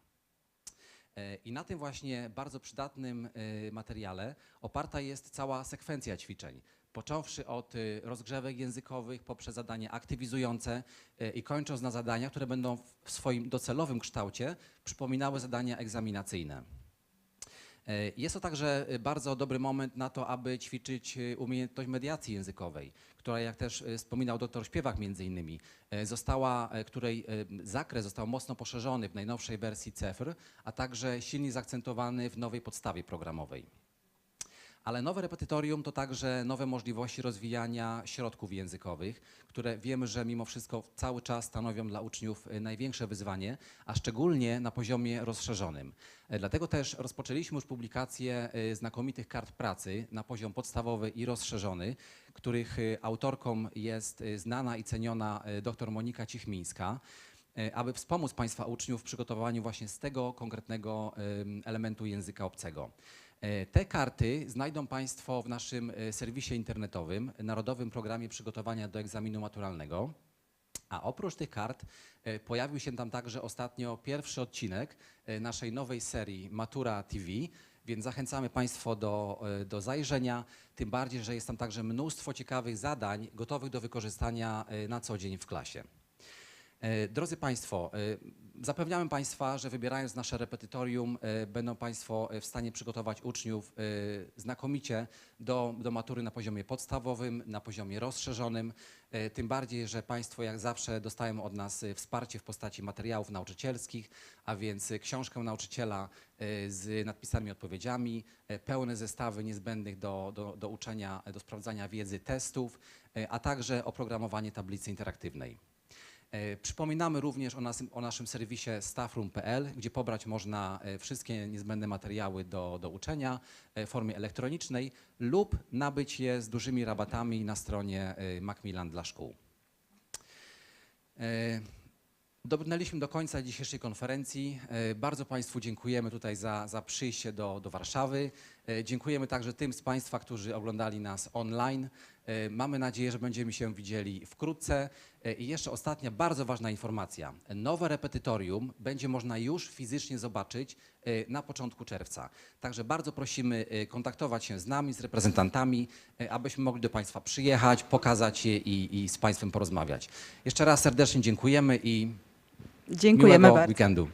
I na tym właśnie bardzo przydatnym materiale oparta jest cała sekwencja ćwiczeń, począwszy od rozgrzewek językowych poprzez zadania aktywizujące i kończąc na zadania, które będą w swoim docelowym kształcie przypominały zadania egzaminacyjne. Jest to także bardzo dobry moment na to, aby ćwiczyć umiejętność mediacji językowej, która, jak też wspominał dr Śpiewak między innymi, której zakres został mocno poszerzony w najnowszej wersji CEFR, a także silnie zaakcentowany w nowej podstawie programowej. Ale nowe repetytorium to także nowe możliwości rozwijania środków językowych, które wiemy, że mimo wszystko cały czas stanowią dla uczniów największe wyzwanie, a szczególnie na poziomie rozszerzonym. Dlatego też rozpoczęliśmy już publikację znakomitych kart pracy na poziom podstawowy i rozszerzony, których autorką jest znana i ceniona dr Monika Cichmińska, aby wspomóc Państwa uczniów w przygotowaniu właśnie z tego konkretnego elementu języka obcego. Te karty znajdą Państwo w naszym serwisie internetowym, Narodowym Programie Przygotowania do Egzaminu Maturalnego. A oprócz tych kart pojawił się tam także ostatnio pierwszy odcinek naszej nowej serii Matura TV, więc zachęcamy Państwo do zajrzenia, tym bardziej, że jest tam także mnóstwo ciekawych zadań gotowych do wykorzystania na co dzień w klasie. Drodzy Państwo, zapewniamy Państwa, że wybierając nasze repetytorium będą Państwo w stanie przygotować uczniów znakomicie do matury na poziomie podstawowym, na poziomie rozszerzonym. Tym bardziej, że Państwo jak zawsze dostają od nas wsparcie w postaci materiałów nauczycielskich, a więc książkę nauczyciela z nadpisami i odpowiedziami, pełne zestawy niezbędnych do uczenia, do sprawdzania wiedzy, testów, a także oprogramowanie tablicy interaktywnej. Przypominamy również o naszym serwisie staffroom.pl, gdzie pobrać można wszystkie niezbędne materiały do uczenia w formie elektronicznej lub nabyć je z dużymi rabatami na stronie Macmillan dla szkół. Dobrnęliśmy do końca dzisiejszej konferencji. Bardzo Państwu dziękujemy tutaj za przyjście do Warszawy. Dziękujemy także tym z Państwa, którzy oglądali nas online. Mamy nadzieję, że będziemy się widzieli wkrótce. I jeszcze ostatnia, bardzo ważna informacja. Nowe repetytorium będzie można już fizycznie zobaczyć na początku czerwca. Także bardzo prosimy kontaktować się z nami, z reprezentantami, abyśmy mogli do Państwa przyjechać, pokazać je i z Państwem porozmawiać. Jeszcze raz serdecznie dziękujemy i Dziękujemy miłego bardzo. weekendu.